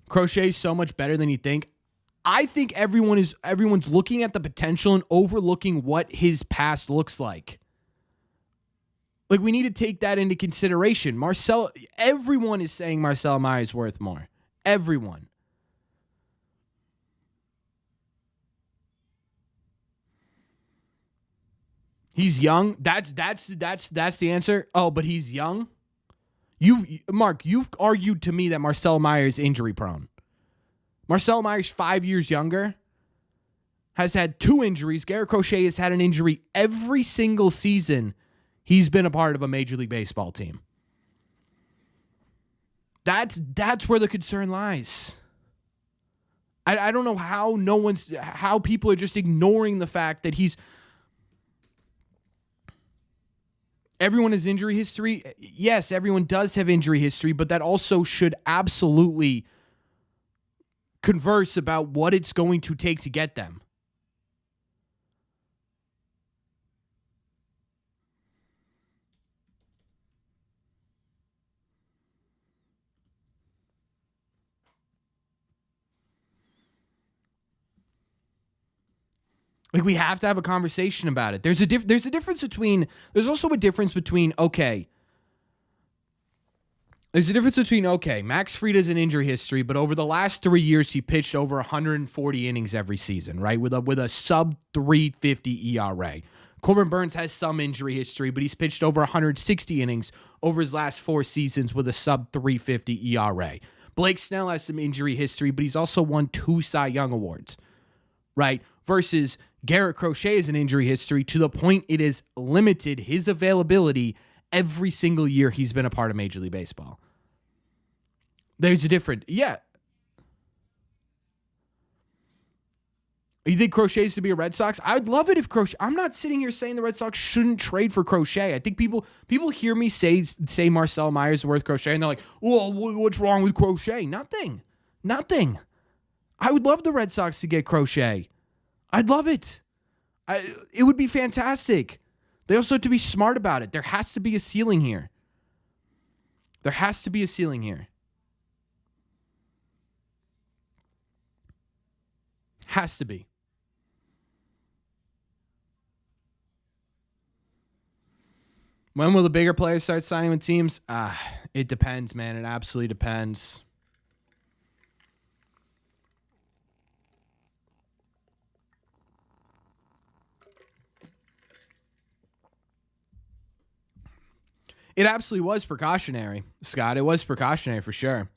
Crochet is so much better than you think. I think everyone's looking at the potential and overlooking what his past looks like. Like, we need to take that into consideration. Everyone is saying Marcelo Meyer is worth more. Everyone. He's young. That's the answer. Oh, but he's young. Mark, you've argued to me that Marcelo Meyer is injury prone. Marcelo Meyer's 5 years younger, has had 2 injuries. Garrett Crochet has had an injury every single season he's been a part of a Major League Baseball team. That's where the concern lies. I don't know how people are just ignoring the fact that everyone has injury history. Yes, everyone does have injury history, but that also should absolutely converse about what it's going to take to get them. Like, we have to have a conversation about it. There's also a difference between, okay, Max Fried has an injury history, but over the last 3 years, he pitched over 140 innings every season, right? With a sub 350 ERA. Corbin Burns has some injury history, but he's pitched over 160 innings over his last 4 seasons with a sub 350 ERA. Blake Snell has some injury history, but he's also won 2 Cy Young Awards, right? Versus Garrett Crochet has an injury history to the point it has limited his availability every single year he's been a part of Major League Baseball. There's a different, yeah. You think Crochet's to be a Red Sox? I'd love it if Crochet. I'm not sitting here saying the Red Sox shouldn't trade for Crochet. I think people hear me say Marcel Myers is worth Crochet, and they're like, "Well, what's wrong with Crochet?" Nothing. I would love the Red Sox to get Crochet. I'd love it. It would be fantastic. They also have to be smart about it. There has to be a ceiling here. Has to be. When will the bigger players start signing with teams? It depends, man. It absolutely depends. It absolutely was precautionary, Scott. It was precautionary for sure.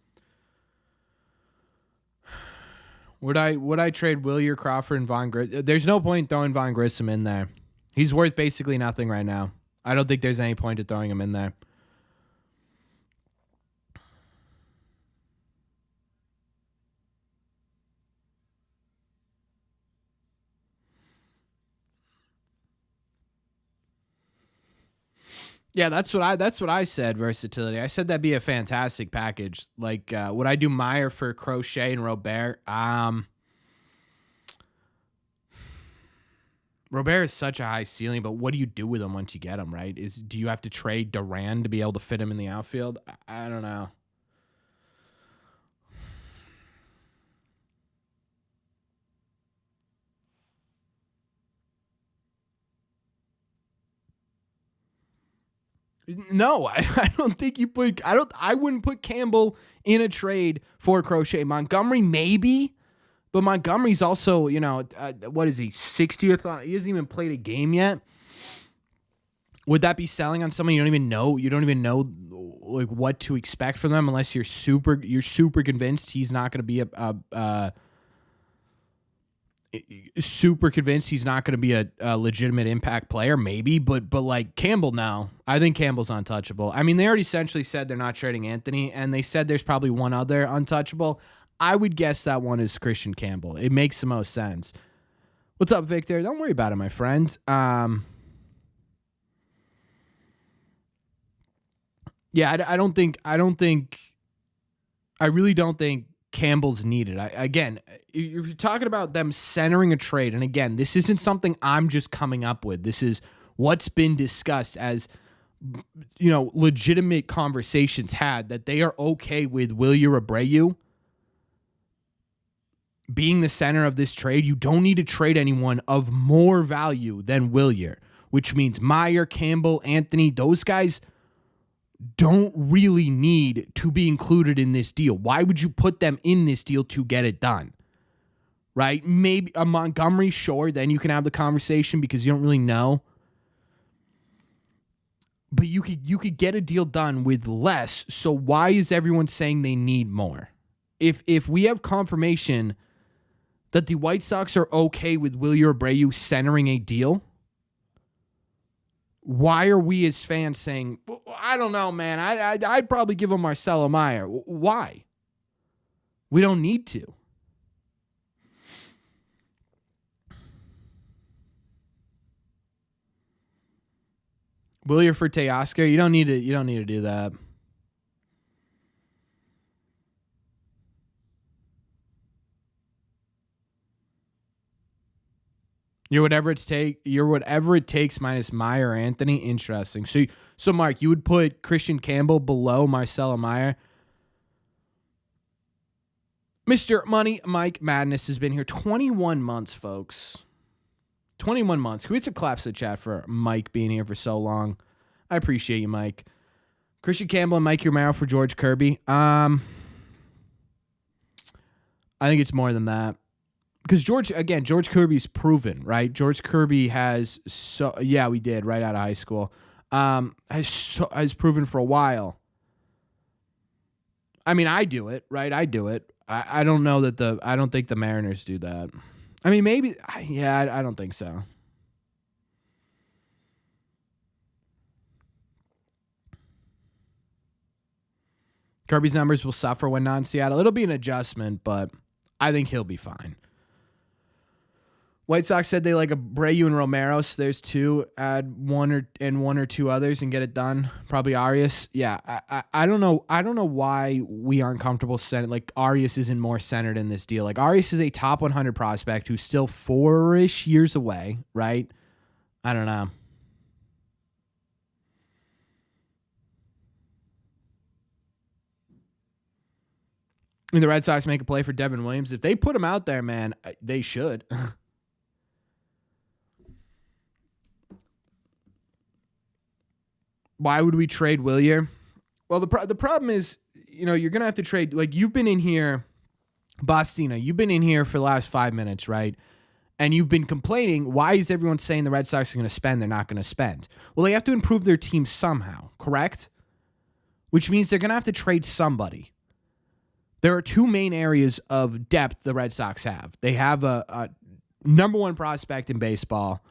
Would I trade Wilyer, Crawford, and Von Grissom? There's no point throwing Von Grissom in there. He's worth basically nothing right now. I don't think there's any point to throwing him in there. Yeah, that's what I said, versatility. I said that'd be a fantastic package. Like, would I do Meyer for Crochet and Robert? Robert is such a high ceiling, but what do you do with him once you get him, right? Do you have to trade Duran to be able to fit him in the outfield? I don't know. No, I don't think you put. I wouldn't put Campbell in a trade for Crochet. Montgomery maybe, but Montgomery's also, what is he, 60th? He hasn't even played a game yet. Would that be selling on someone you don't even know? You don't even know like what to expect from them unless you're super convinced he's not going to be a legitimate impact player, maybe, but like Campbell, no. I think Campbell's untouchable. I mean, they already essentially said they're not trading Anthony, and they said there's probably one other untouchable. I would guess that one is Christian Campbell. It makes the most sense. What's up, Victor? Don't worry about it, my friend. Yeah, I really don't think Campbell's needed. Again, if you're talking about them centering a trade, and again, this isn't something I'm just coming up with. This is what's been discussed as, legitimate conversations had, that they are okay with Wilyer Abreu being the center of this trade. You don't need to trade anyone of more value than Wilyer, which means Meyer, Campbell, Anthony, those guys don't really need to be included in this deal. Why would you put them in this deal to get it done? Right? Maybe a Montgomery, sure, then you can have the conversation because you don't really know. But you could get a deal done with less. So why is everyone saying they need more? If we have confirmation that the White Sox are okay with Wilyer Abreu centering a deal, why are we as fans saying, I don't know, man, I'd probably give him Marcelo Meyer? Why? We don't need to. Willier for Teoscar. You don't need to do that. You're whatever it takes minus Meyer or Anthony. Interesting. So Mark, you would put Christian Campbell below Marcelo Meyer. Mr. Money Mike Madness has been here 21 months, folks. 21 months. Can we get some claps in the chat for Mike being here for so long? I appreciate you, Mike. Christian Campbell and Mike Romero for George Kirby. I think it's more than that. Because George Kirby's proven, right? George Kirby has we did right out of high school. Has proven for a while. I mean, I do it, right? I do it. I don't know that I don't think the Mariners do that. I mean, maybe, I don't think so. Kirby's numbers will suffer when not in Seattle. It'll be an adjustment, but I think he'll be fine. White Sox said they like Abreu and Romero, so there's two. Add one or two others and get it done. Probably Arias. Yeah, I don't know. I don't know why we aren't comfortable centered. Like Arias isn't more centered in this deal. Like Arias is a top 100 prospect who's still 4-ish years away, right? I don't know. I mean, the Red Sox make a play for Devin Williams. If they put him out there, man, they should. Why would we trade Willier? Well, the problem is, you're going to have to trade. Like, you've been in here, Bastina, you've been in here for the last 5 minutes, right? And you've been complaining, why is everyone saying the Red Sox are going to spend? They're not going to spend. Well, they have to improve their team somehow, correct? Which means they're going to have to trade somebody. There are two main areas of depth the Red Sox have. They have a number one prospect in baseball,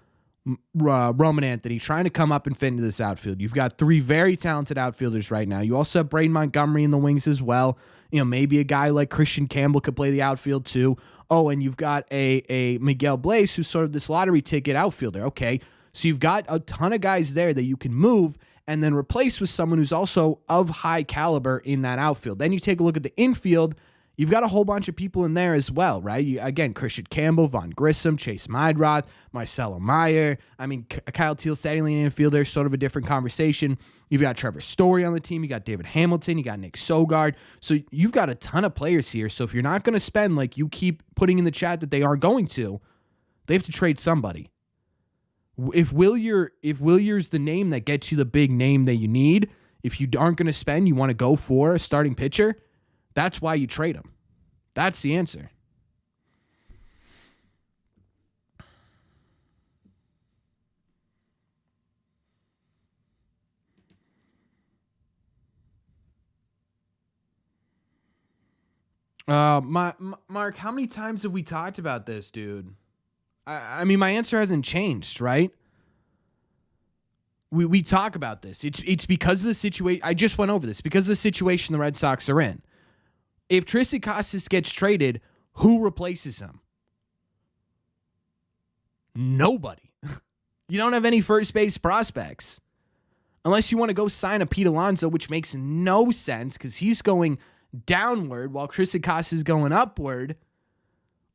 Roman Anthony, trying to come up and fit into this outfield. You've got three very talented outfielders right now. You also have Braden Montgomery in the wings as well. Maybe a guy like Christian Campbell could play the outfield too. Oh, and you've got a Miguel Blaze who's sort of this lottery ticket outfielder. Okay, so you've got a ton of guys there that you can move and then replace with someone who's also of high caliber in that outfield. Then you take a look at the infield. You've got a whole bunch of people in there as well, right? Again, Christian Campbell, Von Grissom, Chase Meidroth, Marcelo Meyer. I mean, Kyle Teel, Stanley Lane infielder, sort of a different conversation. You've got Trevor Story on the team. You got David Hamilton. You got Nick Sogard. So you've got a ton of players here. So if you're not going to spend, like you keep putting in the chat that they aren't going to, they have to trade somebody. If Willier's the name that gets you the big name that you need, if you aren't going to spend, you want to go for a starting pitcher, that's why you trade him. That's the answer. Mark, how many times have we talked about this, dude? I mean, my answer hasn't changed, right? We talk about this. It's because of the situation. I just went over this. Because of the situation the Red Sox are in. If Tristan Casas gets traded, who replaces him? Nobody. You don't have any first base prospects. Unless you want to go sign a Pete Alonso, which makes no sense because he's going downward while Tristan Casas is going upward.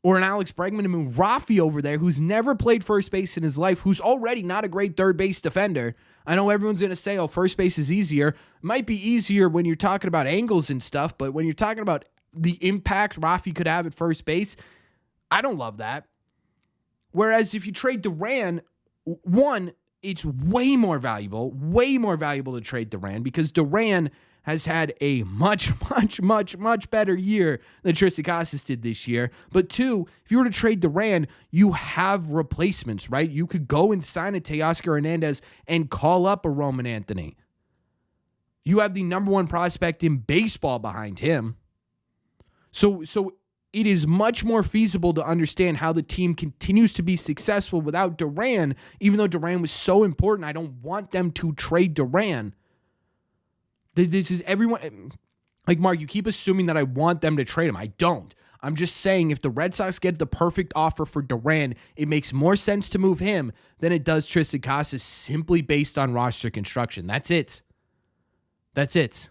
Or an Alex Bregman to move Rafi over there, who's never played first base in his life, who's already not a great third base defender. I know everyone's going to say, oh, first base is easier. It might be easier when you're talking about angles and stuff, but when you're talking about the impact Rafi could have at first base, I don't love that. Whereas if you trade Duran, one, it's way more valuable to trade Duran because Duran has had a much better year than Tristan Casas did this year. But two, if you were to trade Duran, you have replacements, right? You could go and sign a Teoscar Hernandez and call up a Roman Anthony. You have the number one prospect in baseball behind him. So it is much more feasible to understand how the team continues to be successful without Duran, even though Duran was so important. I don't want them to trade Duran. This is everyone. Like, Mark, you keep assuming that I want them to trade him. I don't. I'm just saying if the Red Sox get the perfect offer for Duran, it makes more sense to move him than it does Tristan Casas simply based on roster construction. That's it. That's it.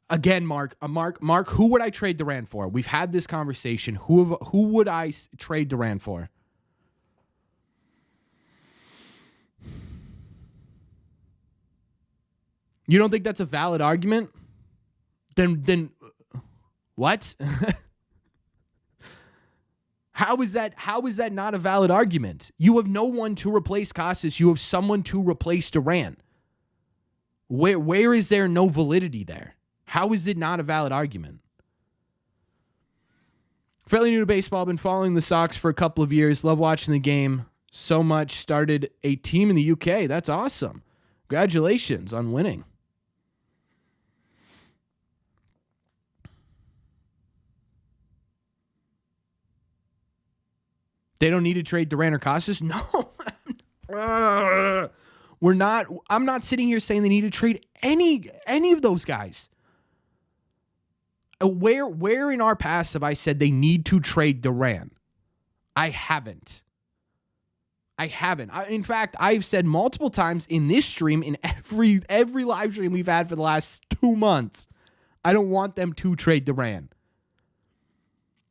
Again, Mark, who would I trade Duran for? We've had this conversation. Who would I trade Duran for? You don't think that's a valid argument? Then what? How is that not a valid argument? You have no one to replace Casas. You have someone to replace Duran. Where is there no validity there? How is it not a valid argument? Fairly new to baseball. Been following the Sox for a couple of years. Love watching the game so much. Started a team in the UK. That's awesome. Congratulations on winning. They don't need to trade Duran or Casas? No. We're not. I'm not sitting here saying they need to trade any of those guys. Where in our past have I said they need to trade Duran? I haven't. In fact, I've said multiple times in this stream, in every live stream we've had for the last 2 months, I don't want them to trade Duran.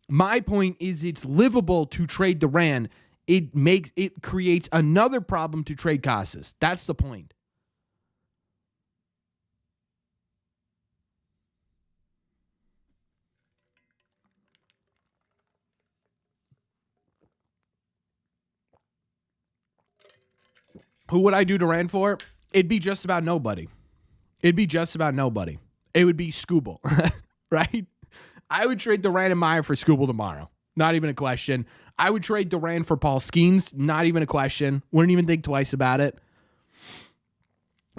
My point is it's livable to trade Duran. It creates another problem to trade Casas. That's the point. Who would I do Duran for? It'd be just about nobody. It would be Skubal, right? I would trade Duran and Meyer for Skubal tomorrow. Not even a question. I would trade Duran for Paul Skeens. Not even a question. Wouldn't even think twice about it.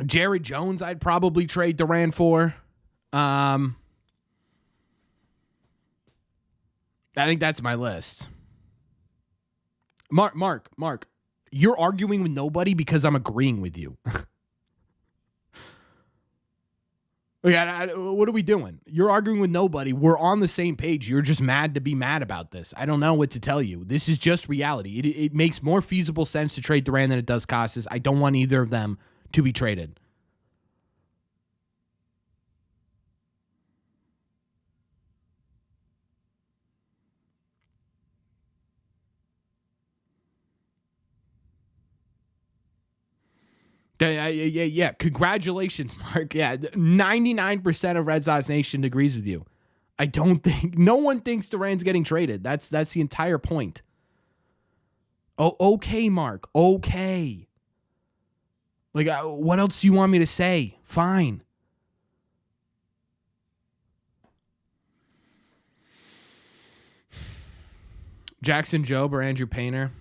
Jared Jones, I'd probably trade Duran for. I think that's my list. Mark, you're arguing with nobody because I'm agreeing with you. Yeah, what are we doing? You're arguing with nobody. We're on the same page. You're just mad to be mad about this. I don't know what to tell you. This is just reality. It makes more feasible sense to trade Duran than it does Casas. I don't want either of them to be traded. Yeah. Congratulations, Mark. Yeah, 99% of Red Sox Nation agrees with you. No one thinks Duran's getting traded. That's the entire point. Oh, okay, Mark. Okay. Like, what else do you want me to say? Fine. Jackson Jobe or Andrew Painter?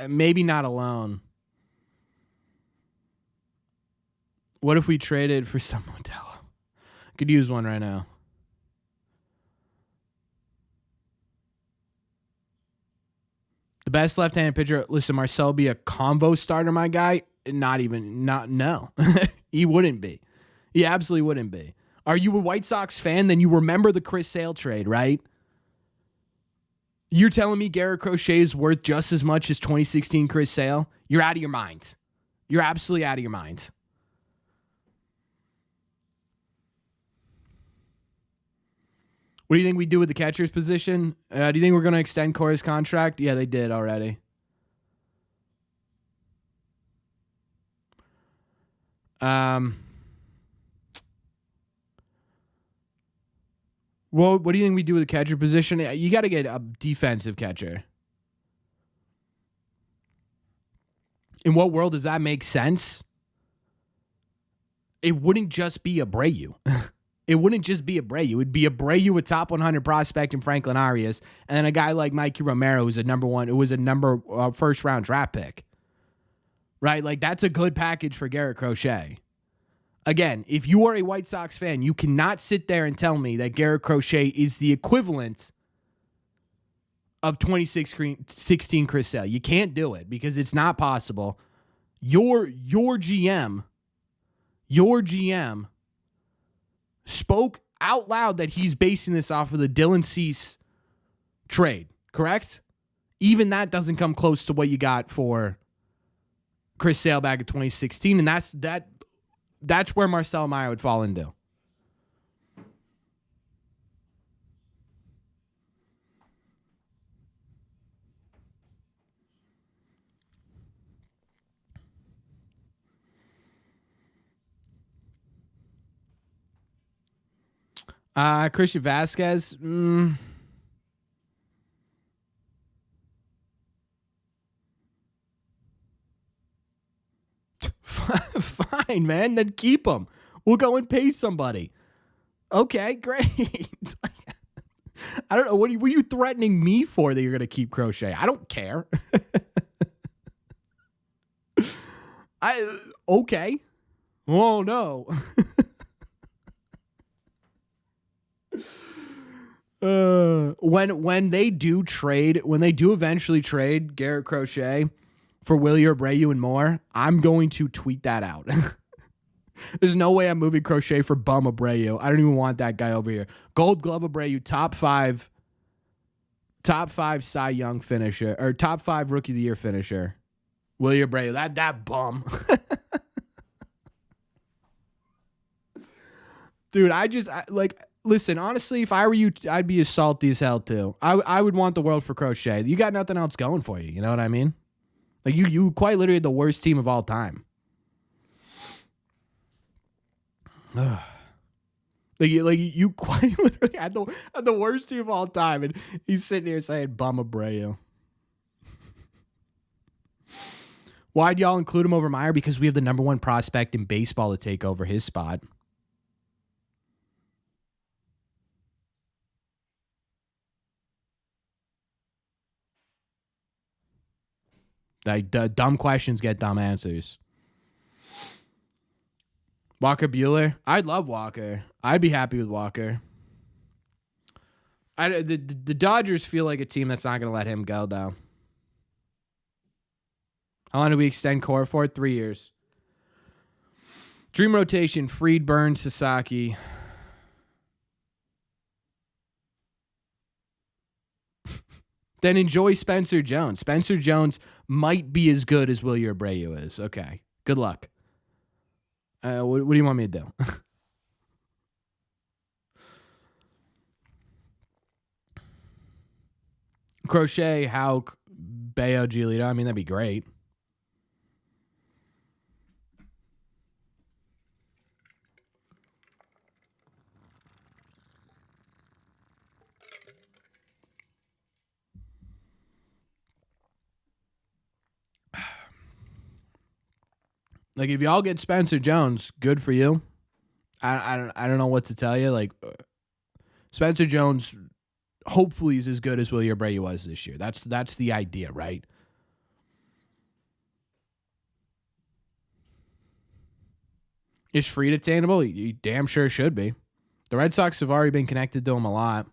Maybe not alone. What if we traded for some Modelo? Could use one right now. The best left-handed pitcher. Listen, Marcel be a convo starter, my guy. No. He wouldn't be. He absolutely wouldn't be. Are you a White Sox fan? Then you remember the Chris Sale trade, right? You're telling me Garrett Crochet is worth just as much as 2016 Chris Sale? You're out of your mind. You're absolutely out of your mind. What do you think we do with the catcher's position? Do you think we're going to extend Corey's contract? Yeah, they did already. Well, what do you think we do with the catcher position? You got to get a defensive catcher. In what world does that make sense? It wouldn't just be Abreu. It wouldn't just be Abreu. It would be Abreu, a top 100 prospect in Franklin Arias, and then a guy like Mikey Romero, who's a first round draft pick. Right? Like, that's a good package for Garrett Crochet. Again, if you are a White Sox fan, you cannot sit there and tell me that Garrett Crochet is the equivalent of 2016 Chris Sale. You can't do it because it's not possible. Your GM spoke out loud that he's basing this off of the Dylan Cease trade, correct? Even that doesn't come close to what you got for Chris Sale back in 2016, and that's where Marcelo Meyer would fall into. Christian Vasquez. Fine, man. Then keep him. We'll go and pay somebody. Okay, great. I don't know. What were you threatening me for that you're going to keep Crochet? I don't care. Okay. Oh, no. When they do eventually trade Garrett Crochet for Willie Abreu and more, I'm going to tweet that out. There's no way I'm moving Crochet for bum Abreu. I don't even want that guy over here. Gold Glove Abreu, top five Cy Young finisher, or top 5 Rookie of the Year finisher. Willie Abreu, that bum. Dude, listen, honestly, if I were you, I'd be as salty as hell too. I would want the world for Crochet. You got nothing else going for you. You know what I mean? Like you quite literally had the worst team of all time. Like you quite literally had the worst team of all time, and he's sitting here saying bum Abreu. Why'd y'all include him over Meyer? Because we have the number 1 prospect in baseball to take over his spot. Dumb questions get dumb answers. Walker Buehler. I'd love Walker. I'd be happy with Walker. The Dodgers feel like a team that's not going to let him go, though. How long do we extend Cora for? 3 years. Dream rotation, Fried, Burns, Sasaki. Then enjoy Spencer Jones. Spencer Jones might be as good as Willie Abreu is. Okay. Good luck. What do you want me to do? Crochet, Houck, Bayo, Giolito. I mean, that'd be great. Like, if y'all get Spencer Jones, good for you. I don't know what to tell you. Like, Spencer Jones hopefully is as good as Willie Abreu was this year. That's the idea, right? Is Fried attainable? He damn sure should be. The Red Sox have already been connected to him a lot.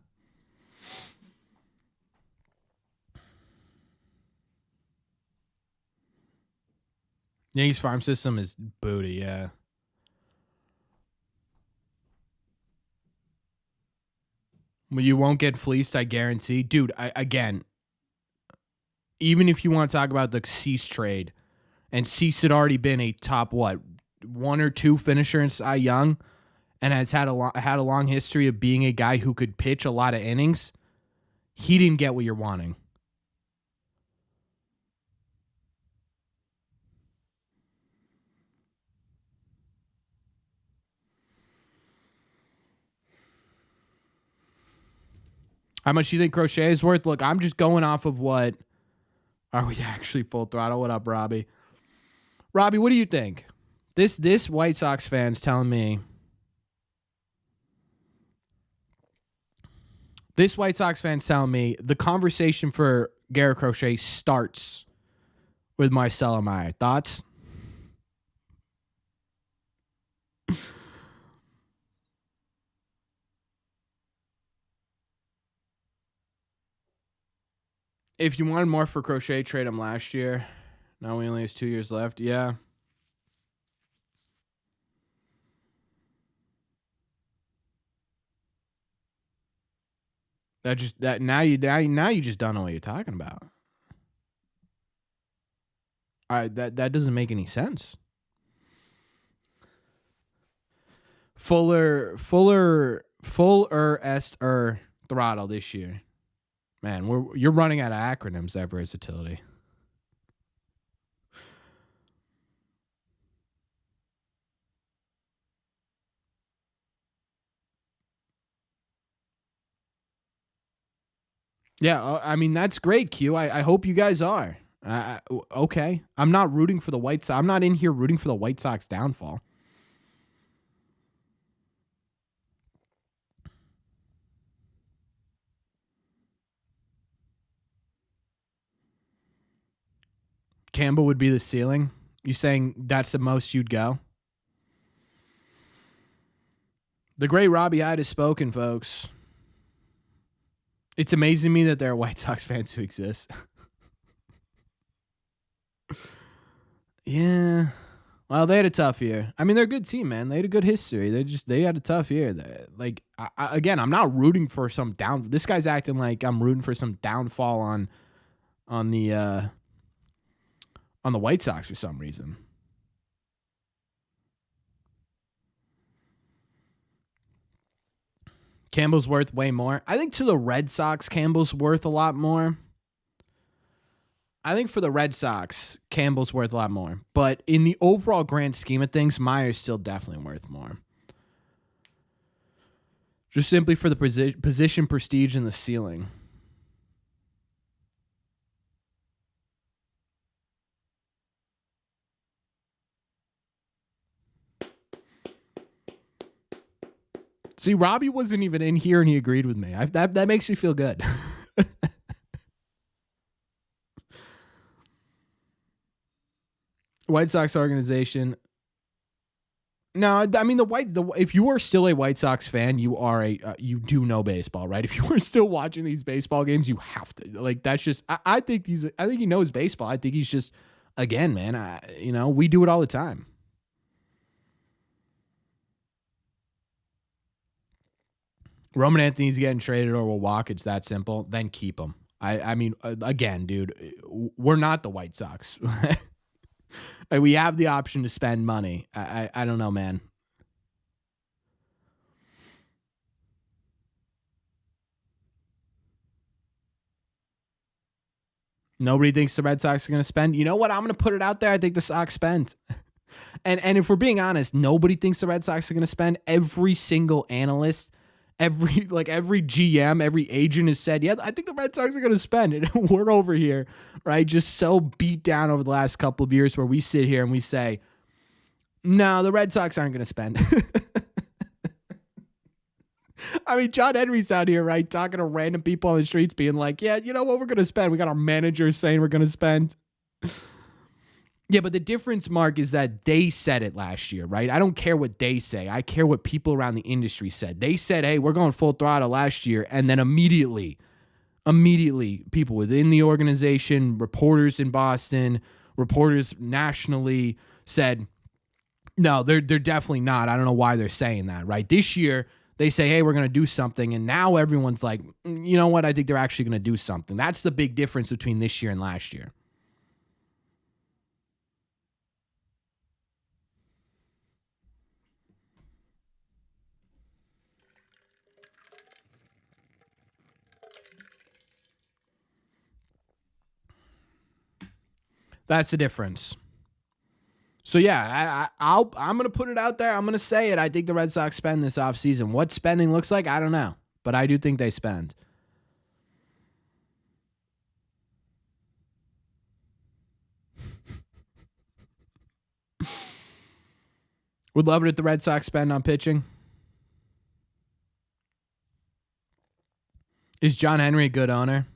Yankees farm system is booty, yeah. Well, you won't get fleeced, I guarantee. Dude, again, even if you want to talk about the Cease trade, and Cease had already been a top, 1 or 2 finisher in Cy Young, and has had a long history of being a guy who could pitch a lot of innings, he didn't get what you're wanting. How much do you think Crochet is worth? Look, I'm just going off of what... Are we actually full throttle? What up, Robbie? Robbie, what do you think? This White Sox fan's telling me... This White Sox fan's telling me the conversation for Garrett Crochet starts with Marcelo Meyer. Thoughts? If you wanted more for Crochet, trade him last year. Now he only has 2 years left. Yeah. Now you just don't know what you're talking about. That doesn't make any sense. Fuller est throttle this year. Man, you're running out of acronyms there, versatility. Yeah, I mean, that's great, Q. I hope you guys are. Okay. I'm not rooting for the White Sox. I'm not in here rooting for the White Sox downfall. Campbell would be the ceiling. You saying that's the most you'd go? The great Robbie Hyde has spoken, folks. It's amazing me that there are White Sox fans who exist. Yeah. Well, they had a tough year. I mean, they're a good team, man. They had a good history. They had a tough year. Like, again, I'm not rooting for some down. This guy's acting like I'm rooting for some downfall on the White Sox for some reason. Campbell's worth way more. I think to the Red Sox, Campbell's worth a lot more. I think for the Red Sox, Campbell's worth a lot more. But in the overall grand scheme of things, Meyer's still definitely worth more. Just simply for the position, prestige, and the ceiling. See, Robbie wasn't even in here and he agreed with me. That makes me feel good. White Sox organization. No, I mean if you are still a White Sox fan, you are you do know baseball, right? If you are still watching these baseball games, you have to that's just. I think he knows baseball. I think he's just, again, man. We do it all the time. Roman Anthony's getting traded or will walk. It's that simple. Then keep him. I mean, again, dude, we're not the White Sox. Like, we have the option to spend money. I don't know, man. Nobody thinks the Red Sox are going to spend. You know what? I'm going to put it out there. I think the Sox spent. And if we're being honest, nobody thinks the Red Sox are going to spend. Every single analyst, every GM, every agent has said, yeah, I think the Red Sox are going to spend. And we're over here, right, just so beat down over the last couple of years where we sit here and we say, no, the Red Sox aren't going to spend. I mean, John Henry's out here, right, talking to random people on the streets being like, yeah, you know what we're going to spend? We got our managers saying we're going to spend. Yeah, but the difference, Mark, is that they said it last year, right? I don't care what they say. I care what people around the industry said. They said, hey, we're going full throttle last year. And then immediately, people within the organization, reporters in Boston, reporters nationally said, no, they're definitely not. I don't know why they're saying that, right? This year, they say, hey, we're going to do something. And now everyone's like, you know what? I think they're actually going to do something. That's the big difference between this year and last year. That's the difference. So, yeah, I'm going to put it out there. I'm going to say it. I think the Red Sox spend this offseason. What spending looks like, I don't know. But I do think they spend. Would love it if the Red Sox spend on pitching. Is John Henry a good owner?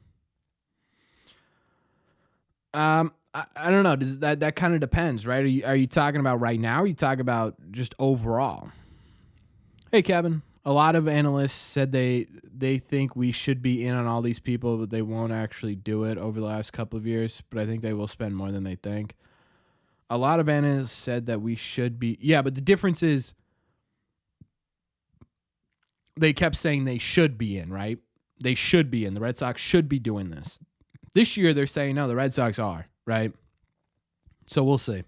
I don't know. Does that kind of depends, right? Are you talking about right now? Or are you talking about just overall? Hey, Kevin. A lot of analysts said they think we should be in on all these people, but they won't actually do it over the last couple of years. But I think they will spend more than they think. A lot of analysts said that we should be. Yeah, but the difference is they kept saying they should be in, right? they should be, and the Red Sox should be doing this. This year, they're saying, no, the Red Sox are, right? So we'll see.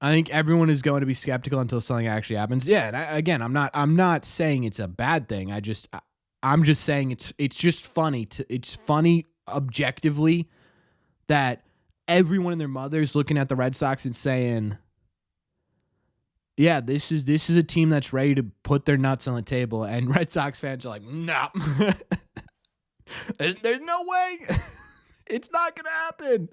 I think everyone is going to be skeptical until something actually happens. Yeah, and I'm not saying it's a bad thing. I'm just saying it's just funny. It's funny objectively that everyone and their mother's looking at the Red Sox and saying, yeah, this is a team that's ready to put their nuts on the table, and Red Sox fans are like, nah, there's no way, it's not gonna happen.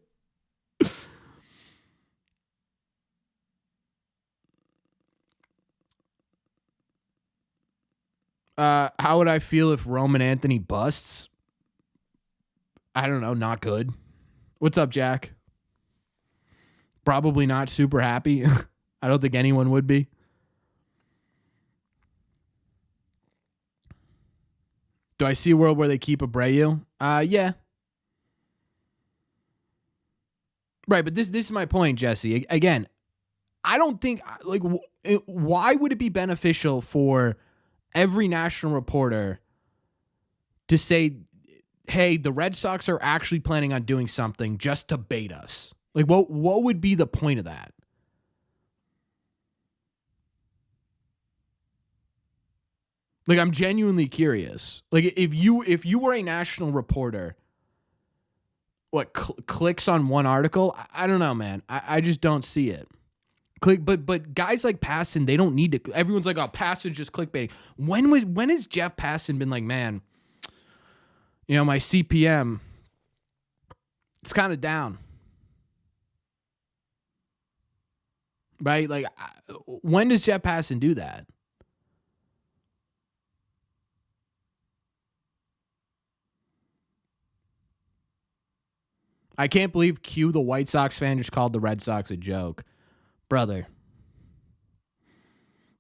How would I feel if Roman Anthony busts? I don't know, not good. What's up, Jack? Probably not super happy. I don't think anyone would be. Do I see a world where they keep Abreu? Yeah. Right, but this is my point, Jesse. Again, I don't think, like, why would it be beneficial for every national reporter to say, hey, the Red Sox are actually planning on doing something just to bait us? Like, what would be the point of that? Like, I'm genuinely curious. Like, if you were a national reporter, what clicks on one article? I don't know, man. I just don't see it. But guys like Passan, they don't need to. Everyone's like, oh, Passan's just clickbaiting. When has Jeff Passan been like, man, you know, my CPM, it's kind of down, right? Like, when does Jeff Passan do that? I can't believe Q, the White Sox fan, just called the Red Sox a joke. Brother,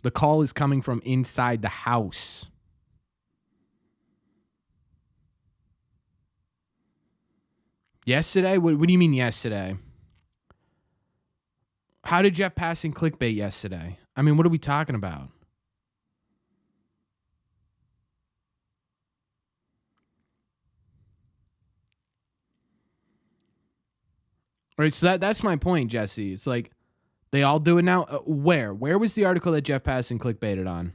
the call is coming from inside the house. Yesterday? What do you mean yesterday? How did Jeff Passan clickbait yesterday? I mean, what are we talking about? Right, so that's my point, Jesse. It's like they all do it now. Where was the article that Jeff Passan clickbaited on?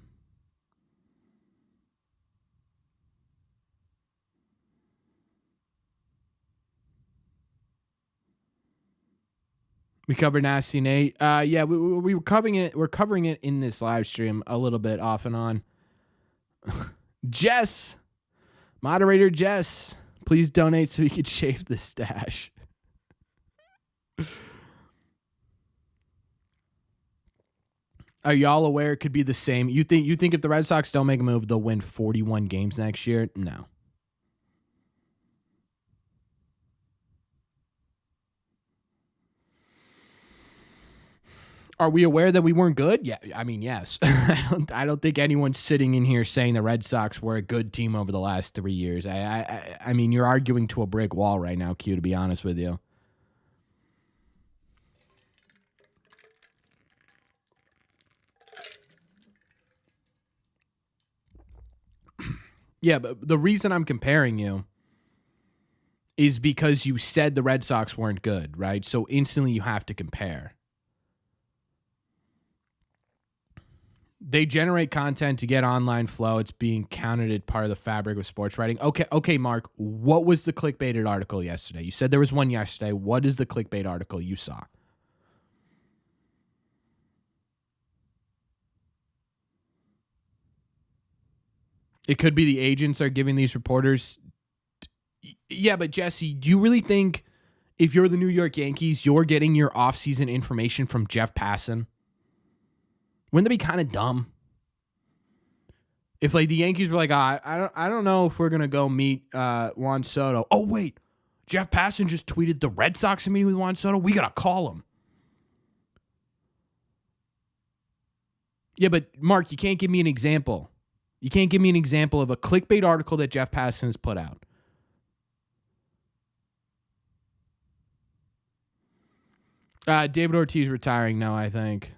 We covered Nasty Nate. Yeah, we were covering it. We're covering it in this live stream a little bit off and on. Jess, moderator Jess, please donate so we could shave the stash. Are y'all aware it could be the same? You think if the Red Sox don't make a move, they'll win 41 games next year? No. Are we aware that we weren't good? Yeah, I mean, yes. I don't think anyone's sitting in here saying the Red Sox were a good team over the last 3 years. I mean, you're arguing to a brick wall right now, Q, to be honest with you. Yeah, but the reason I'm comparing you is because you said the Red Sox weren't good, right? So instantly you have to compare. They generate content to get online flow. It's being counted as part of the fabric of sports writing. Okay, Mark, what was the clickbaited article yesterday? You said there was one yesterday. What is the clickbait article you saw? It could be the agents are giving these reporters. Yeah, but Jesse, do you really think if you're the New York Yankees, you're getting your offseason information from Jeff Passan? Wouldn't that be kind of dumb? If like the Yankees were like, I don't know if we're gonna go meet Juan Soto. Oh wait, Jeff Passan just tweeted the Red Sox are meeting with Juan Soto. We gotta call him. Yeah, but Mark, you can't give me an example. You can't give me an example of a clickbait article that Jeff Passan has put out. David Ortiz retiring now, I think.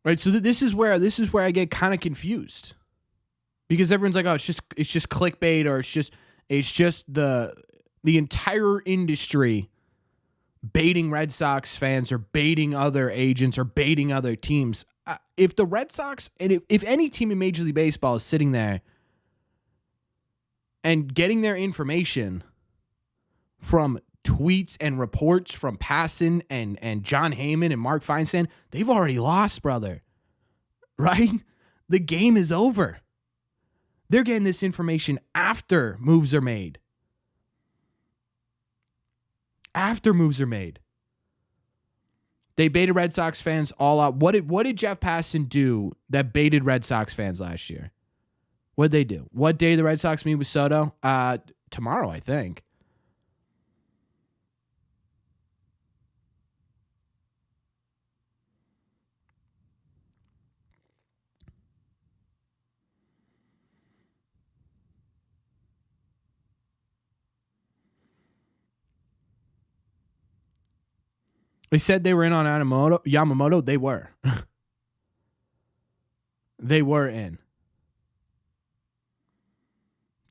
Right? So this is where I get kind of confused. Because everyone's like, "Oh, it's just clickbait, or it's just the entire industry baiting Red Sox fans or baiting other agents or baiting other teams." If the Red Sox, and if any team in Major League Baseball is sitting there and getting their information from tweets and reports from Passan and John Heyman and Mark Feinstein, they've already lost, brother. Right? The game is over. They're getting this information after moves are made. After moves are made. They baited Red Sox fans all out. What did Jeff Passan do that baited Red Sox fans last year? What'd they do? What day did the Red Sox meet with Soto? Tomorrow, I think. They said they were in on Yamamoto. They were. They were in.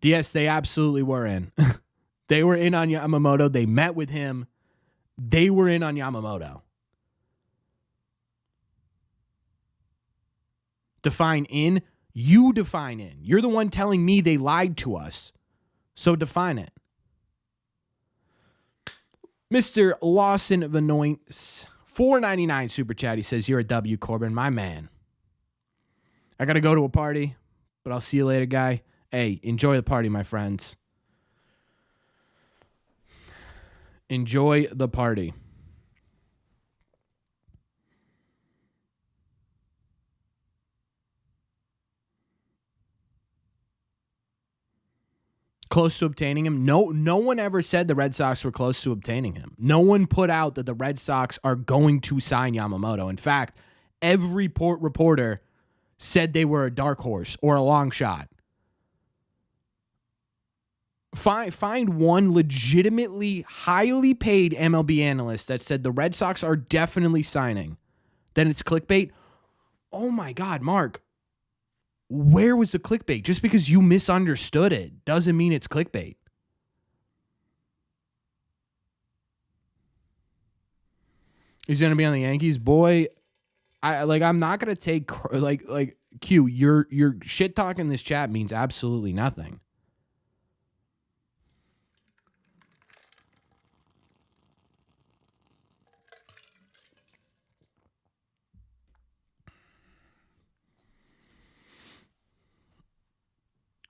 Yes, they absolutely were in. They were in on Yamamoto. They met with him. They were in on Yamamoto. Define in. You define in. You're the one telling me they lied to us. So define it. Mr. Lawson Vanoints, $4.99 super chat. He says, "You're a W, Corbin, my man. I got to go to a party, but I'll see you later, guy. Hey, enjoy the party, my friends. Enjoy the party." Close to obtaining him. No one ever said the Red Sox were close to obtaining him. No one put out that the Red Sox are going to sign Yamamoto. In fact, every reporter said they were a dark horse or a long shot. Find one legitimately highly paid MLB analyst that said the Red Sox are definitely signing. Then it's clickbait. Oh my God, Mark. Where was the clickbait? Just because you misunderstood it doesn't mean it's clickbait. He's going to be on the Yankees. Boy, I'm not going to take like Q, your shit talk in this chat means absolutely nothing.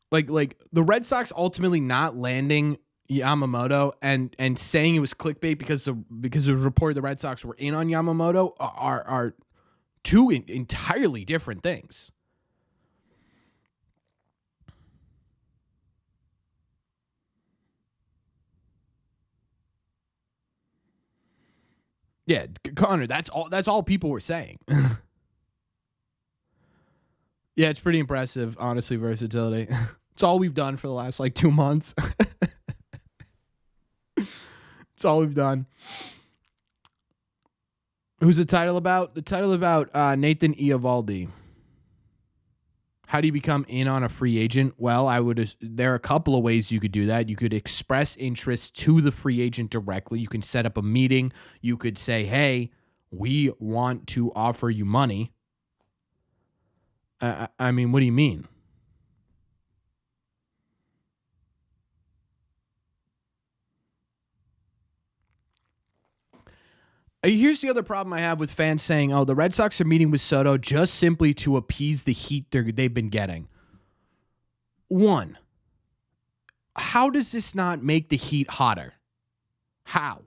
Like the Red Sox ultimately not landing Yamamoto and saying it was clickbait because it was reported the Red Sox were in on Yamamoto are two entirely different things. Yeah, Connor, that's all people were saying. Yeah, it's pretty impressive, honestly, versatility. It's all we've done for the last 2 months. It's all we've done. Who's the title about? The title about Nathan Eovaldi. How do you become in on a free agent? Well, there are a couple of ways you could do that. You could express interest to the free agent directly. You can set up a meeting. You could say, "Hey, we want to offer you money." I mean, what do you mean? Here's the other problem I have with fans saying, "Oh, the Red Sox are meeting with Soto just simply to appease the heat they've been getting." One, how does this not make the heat hotter? How?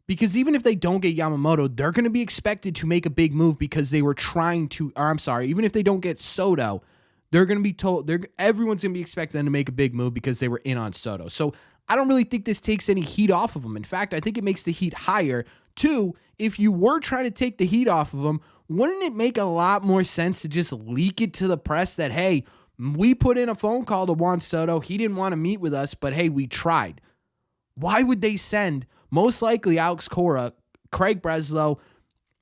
Because even if they don't get Yamamoto, they're going to be expected to make a big move because they were trying to, or I'm sorry, even if they don't get Soto, they're going to be told, everyone's going to be expecting them to make a big move because they were in on Soto. So I don't really think this takes any heat off of them. In fact, I think it makes the heat higher. Two, if you were trying to take the heat off of them, wouldn't it make a lot more sense to just leak it to the press that, hey, we put in a phone call to Juan Soto. He didn't want to meet with us, but hey, we tried. Why would they send most likely Alex Cora, Craig Breslow,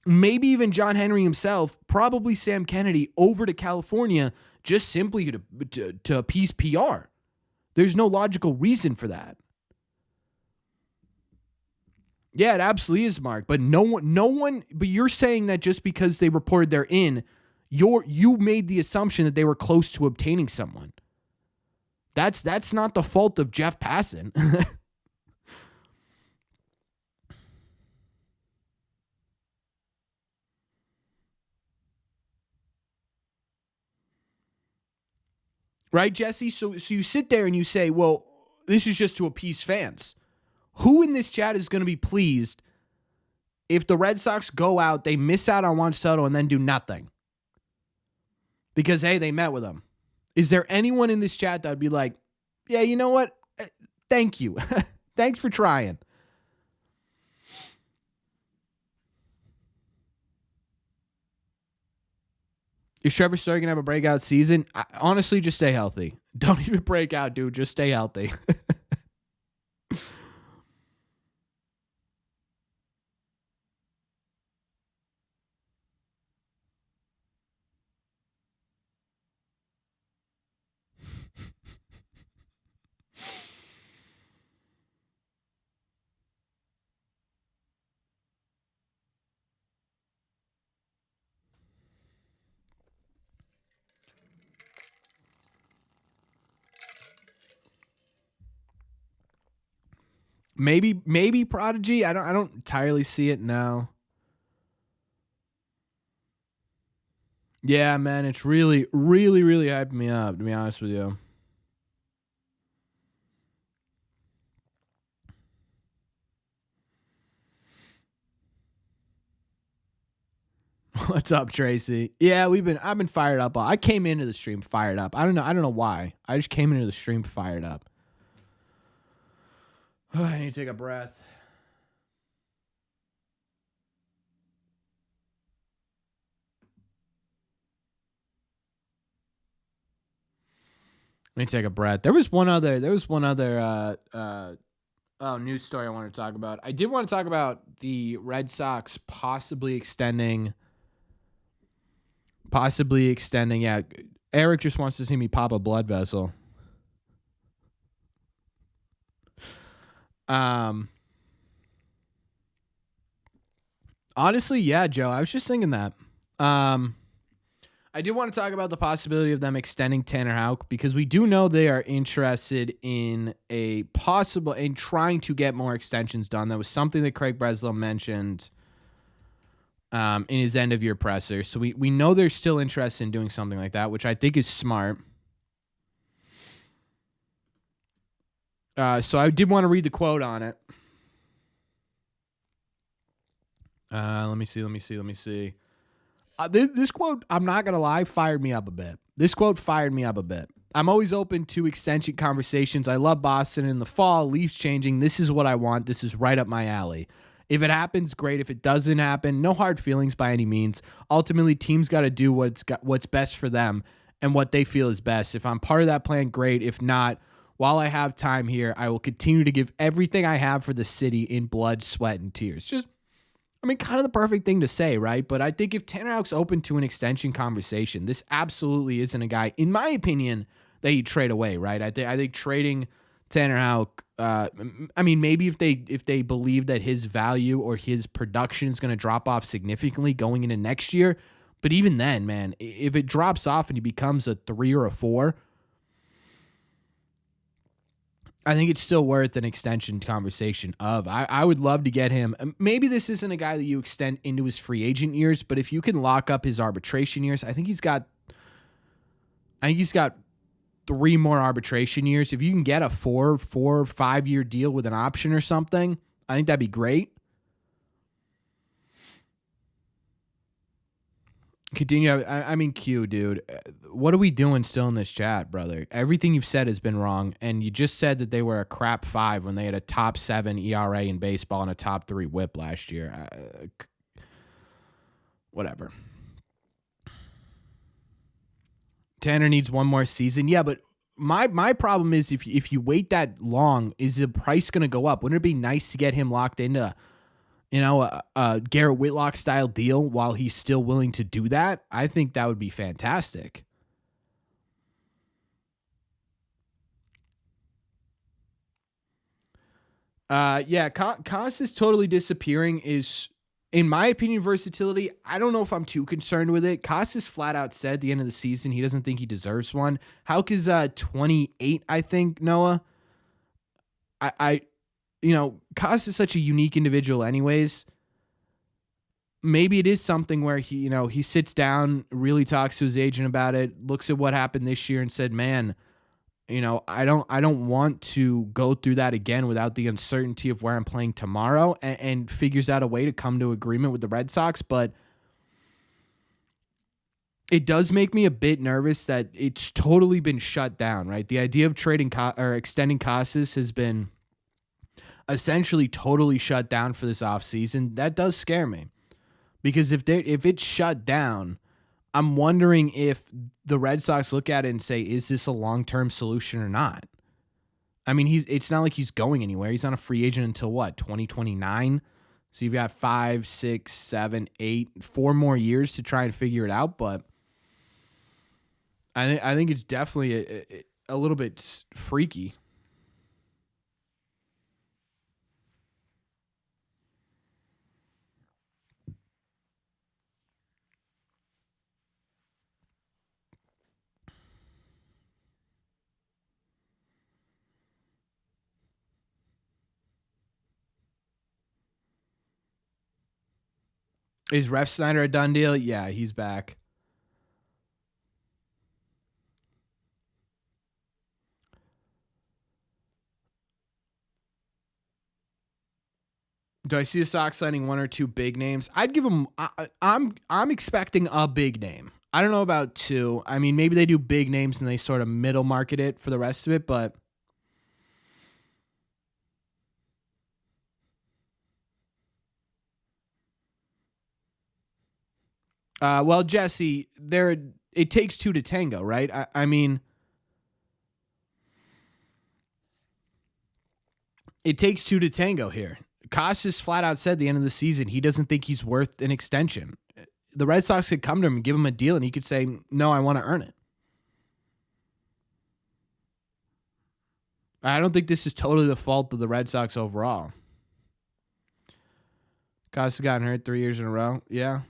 maybe even John Henry himself, probably Sam Kennedy, over to California just simply to appease PR. There's no logical reason for that. Yeah, it absolutely is, Mark. But no one. But you're saying that just because they reported they're in, you made the assumption that they were close to obtaining someone. That's not the fault of Jeff Passan. Right, Jesse? So you sit there and you say, well, this is just to appease fans. Who in this chat is going to be pleased if the Red Sox go out, they miss out on Juan Soto, and then do nothing? Because, hey, they met with him. Is there anyone in this chat that would be like, yeah, you know what? Thank you. Thanks for trying. Is Trevor Story going to have a breakout season? Honestly, just stay healthy. Don't even break out, dude. Just stay healthy. Maybe Prodigy. I don't entirely see it now. Yeah, man, it's really, really, really hyping me up, to be honest with you. What's up, Tracy? Yeah, I've been fired up. I came into the stream fired up. I don't know why. I just came into the stream fired up. I need to take a breath. Let me take a breath. There was one other news story I wanted to talk about. I did want to talk about the Red Sox possibly extending. Yeah, Eric just wants to see me pop a blood vessel. Honestly, yeah, Joe. I was just thinking that. I do want to talk about the possibility of them extending Tanner Houck, because we do know they are interested in trying to get more extensions done. That was something that Craig Breslow mentioned in his end of year presser. So we know they're still interested in doing something like that, which I think is smart. So I did want to read the quote on it. Let me see. This quote, I'm not going to lie, fired me up a bit. I'm always open to extension conversations. I love Boston in the fall, Leafs changing. This is what I want. This is right up my alley. If it happens, great. If it doesn't happen, no hard feelings by any means. Ultimately, teams got to do what's best for them and what they feel is best. If I'm part of that plan, great. If not, while I have time here, I will continue to give everything I have for the city in blood, sweat, and tears. Just, kind of the perfect thing to say, right? But I think if Tanner Houck's open to an extension conversation, this absolutely isn't a guy, in my opinion, that you trade away, right? I think trading Tanner Houck, maybe if they believe that his value or his production is going to drop off significantly going into next year, but even then, man, if it drops off and he becomes a 3 or a 4, I think it's still worth an extension conversation of. I would love to get him. Maybe this isn't a guy that you extend into his free agent years, but if you can lock up his arbitration years, I think he's got 3 more arbitration years. If you can get a 4 or 5 year deal with an option or something, I think that'd be great. Continue. Q, dude. What are we doing still in this chat, brother? Everything you've said has been wrong, and you just said that they were a crap 5 when they had a top 7 ERA in baseball and a top 3 WHIP last year. Whatever. Tanner needs one more season. Yeah, but my problem is if you wait that long, is the price going to go up? Wouldn't it be nice to get him locked into a Garrett Whitlock style deal while he's still willing to do that, I think that would be fantastic. Casas totally disappearing is, in my opinion, versatility. I don't know if I'm too concerned with it. Casas flat out said at the end of the season he doesn't think he deserves one. Houck is 28, I think, Noah. Casas is such a unique individual anyways. Maybe it is something where he sits down, really talks to his agent about it, looks at what happened this year and said, man, I don't want to go through that again without the uncertainty of where I'm playing tomorrow, and figures out a way to come to agreement with the Red Sox. But it does make me a bit nervous that it's totally been shut down, right? The idea of trading or extending Casas has been essentially totally shut down for this offseason. That does scare me, because if it's shut down, I'm wondering if the Red Sox look at it and say, is this a long-term solution or not? I mean, it's not like he's going anywhere. He's not a free agent until what, 2029? So you've got 5, 6, 7, 8, 4 more years to try and figure it out. But I think it's definitely a little bit freaky. Is Ref Snyder a done deal? Yeah, he's back. Do I see the Sox signing 1 or 2 big names? I'd give them. I'm expecting a big name. I don't know about 2. I mean, maybe they do big names and they sort of middle market it for the rest of it, but. Well, Jesse, it takes 2 to tango, right? I mean, it takes 2 to tango here. Casas flat out said at the end of the season he doesn't think he's worth an extension. The Red Sox could come to him and give him a deal, and he could say, no, I want to earn it. I don't think this is totally the fault of the Red Sox overall. Casas gotten hurt 3 years in a row. Yeah.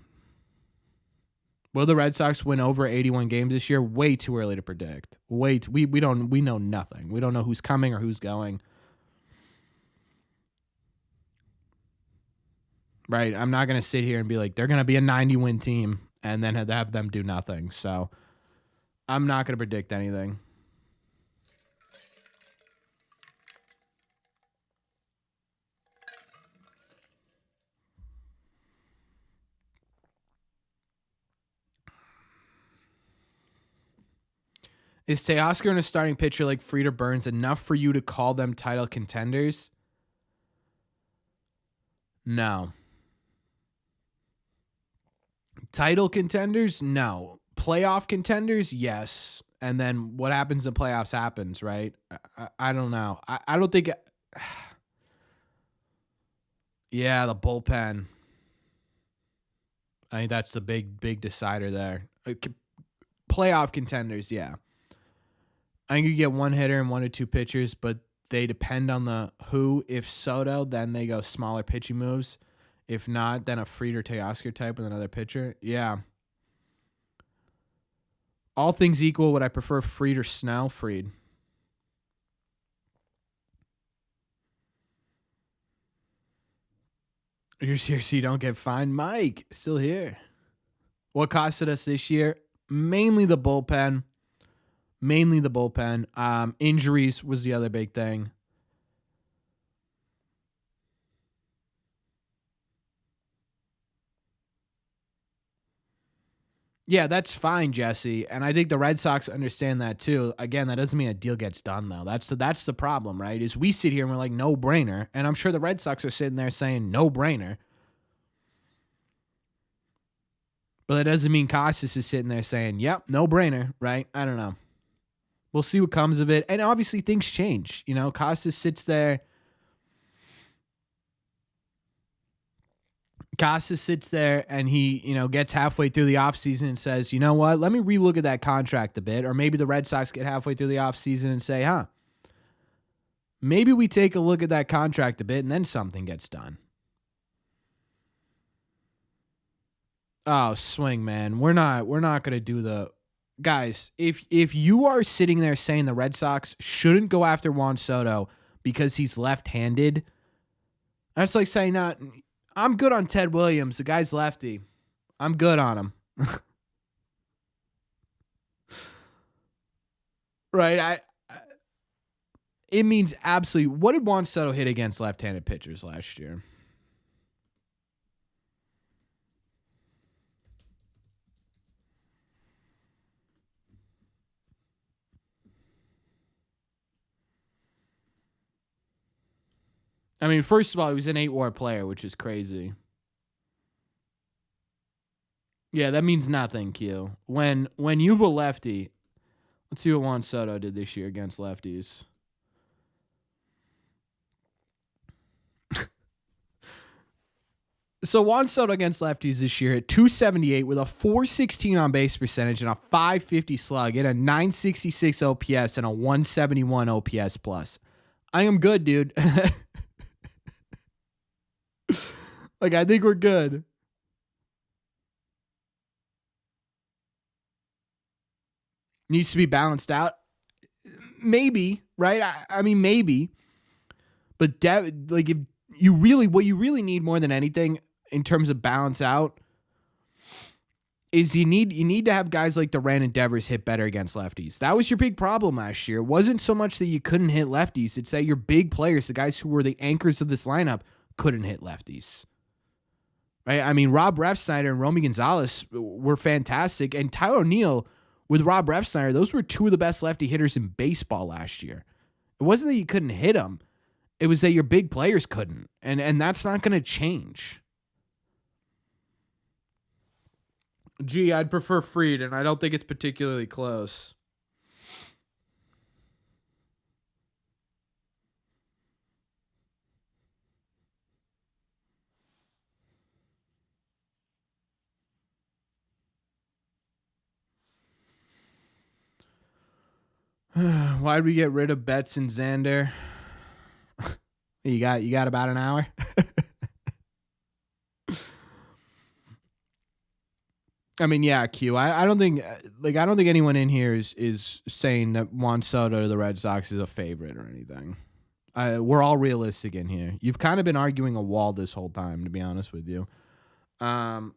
Will the Red Sox win over 81 games this year? Way too early to predict. We know nothing. We don't know who's coming or who's going. Right? I'm not going to sit here and be like, they're going to be a 90-win team and then have them do nothing. So I'm not going to predict anything. Is Teoscar and a starting pitcher like Fried Burns enough for you to call them title contenders? No. Title contenders? No. Playoff contenders? Yes. And then what happens in playoffs happens, right? I don't know. I don't think. Yeah, the bullpen. I think that's the big decider there. Playoff contenders, yeah. I think you get 1 hitter and 1 or 2 pitchers, but they depend on the who. If Soto, then they go smaller pitching moves. If not, then a Fried or Teoscar type with another pitcher. Yeah. All things equal, would I prefer Fried or Snell? Fried. You're serious? You don't get fined? Mike, still here. What costed us this year? Mainly the bullpen. Injuries was the other big thing. Yeah, that's fine, Jesse. And I think the Red Sox understand that too. Again, that doesn't mean a deal gets done though. That's the problem, right? Is we sit here and we're like, no brainer. And I'm sure the Red Sox are sitting there saying no brainer. But that doesn't mean Casas is sitting there saying, yep, no brainer, right? I don't know. We'll see what comes of it. And obviously things change. Casas sits there. Casas sits there and he, gets halfway through the offseason and says, you know what, let me relook at that contract a bit. Or maybe the Red Sox get halfway through the offseason and say, maybe we take a look at that contract a bit and then something gets done. Oh, swing, man. We're not going to do the guys. If you are sitting there saying the Red Sox shouldn't go after Juan Soto because he's left-handed, that's like saying, I'm good on Ted Williams. The guy's lefty. I'm good on him. Right? It means absolutely. What did Juan Soto hit against left-handed pitchers last year? I mean, first of all, he was an 8-WAR player, which is crazy. Yeah, that means nothing, Q. When you have a lefty, let's see what Juan Soto did this year against lefties. So Juan Soto against lefties this year at 278 with a 416 on base percentage and a 550 slug and a 966 OPS and a 171 OPS plus. I am good, dude. Like, I think we're good. Needs to be balanced out. Maybe, right? I mean, maybe. But if you really, what you really need more than anything in terms of balance out is you need to have guys like Duran and Devers hit better against lefties. That was your big problem last year. It wasn't so much that you couldn't hit lefties. It's that your big players, the guys who were the anchors of this lineup, couldn't hit lefties. Right? I mean, Rob Refsnyder and Romy Gonzalez were fantastic. And Tyler O'Neill with Rob Refsnyder, those were two of the best lefty hitters in baseball last year. It wasn't that you couldn't hit them. It was that your big players couldn't. And that's not going to change. Gee, I'd prefer Fried, and I don't think it's particularly close. Why'd we get rid of Betts and Xander? You got about an hour? I mean, yeah, Q. I don't think anyone in here is saying that Juan Soto to the Red Sox is a favorite or anything. We're all realistic in here. You've kind of been arguing a wall this whole time, to be honest with you. Why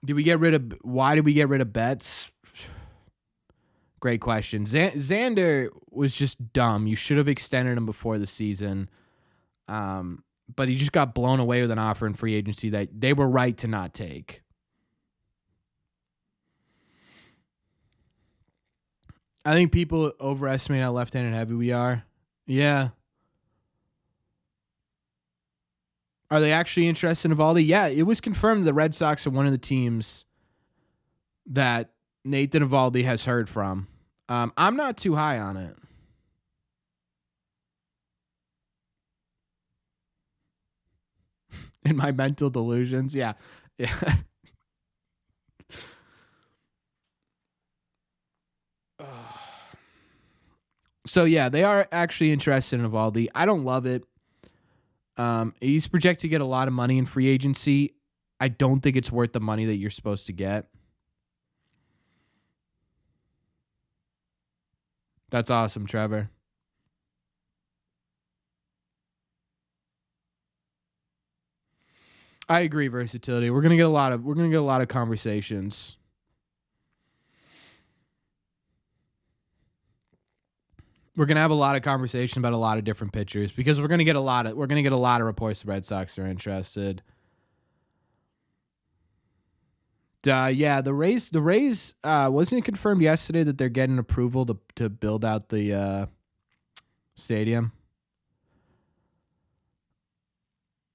did we get rid of Betts? Great question. Xander was just dumb. You should have extended him before the season. But he just got blown away with an offer in free agency that they were right to not take. I think people overestimate how left-handed heavy we are. Yeah. Are they actually interested in Eovaldi? Yeah, it was confirmed the Red Sox are one of the teams that Nathan Eovaldi has heard from. I'm not too high on it. In my mental delusions, yeah. So, yeah, they are actually interested in Eovaldi. I don't love it. He's projected to get a lot of money in free agency. I don't think it's worth the money that you're supposed to get. That's awesome, Trevor. I agree, versatility. We're gonna get a lot of conversations. We're gonna have a lot of conversation about a lot of different pitchers because we're gonna get a lot of reports the Red Sox are interested. Yeah, the Rays wasn't it confirmed yesterday that they're getting approval to build out the stadium?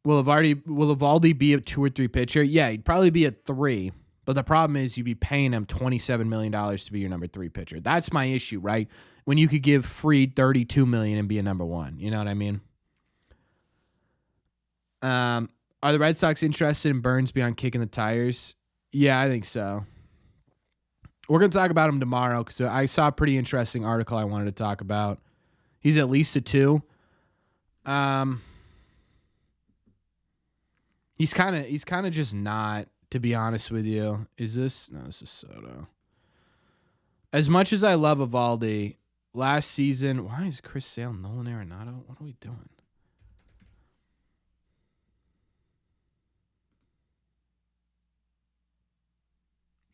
Will Eovaldi be a 2 or 3 pitcher? Yeah, he'd probably be a 3. But the problem is you'd be paying him $27 million to be your number 3 pitcher. That's my issue, right? When you could give Fried $32 million and be a number 1. You know what I mean? Are the Red Sox interested in Burns beyond kicking the tires? Yeah, I think so. We're going to talk about him tomorrow because I saw a pretty interesting article I wanted to talk about. He's at least a 2. He's kind of just not, to be honest with you. Is this? No, this is Soto. As much as I love Eovaldi, last season, why is Chris Sale Nolan Arenado? What are we doing?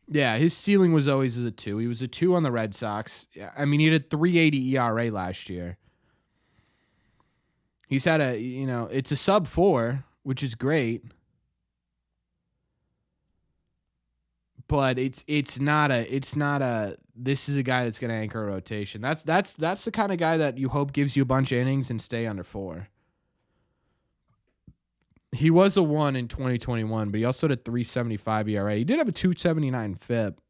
Yeah, his ceiling was always as a 2. He was a 2 on the Red Sox. I mean, he had a 3.80 ERA last year. He's had it's a sub 4, which is great. But it's not a this is a guy that's going to anchor a rotation. That's the kind of guy that you hope gives you a bunch of innings and stay under 4. He was a 1 in 2021, but he also had a 3.75 ERA. He did have a 2.79 FIP.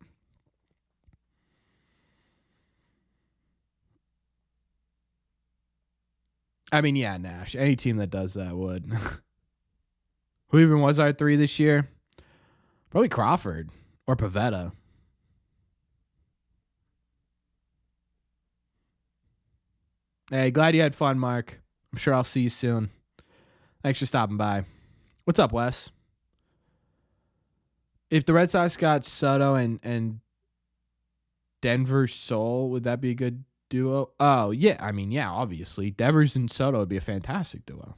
I mean, yeah, Nash. Any team that does that would. Who even was our 3 this year? Probably Crawford or Pivetta. Hey, glad you had fun, Mark. I'm sure I'll see you soon. Thanks for stopping by. What's up, Wes? If the Red Sox got Soto and Denver Soul, would that be a good duo? Oh, yeah. I mean, yeah, obviously. Devers and Soto would be a fantastic duo.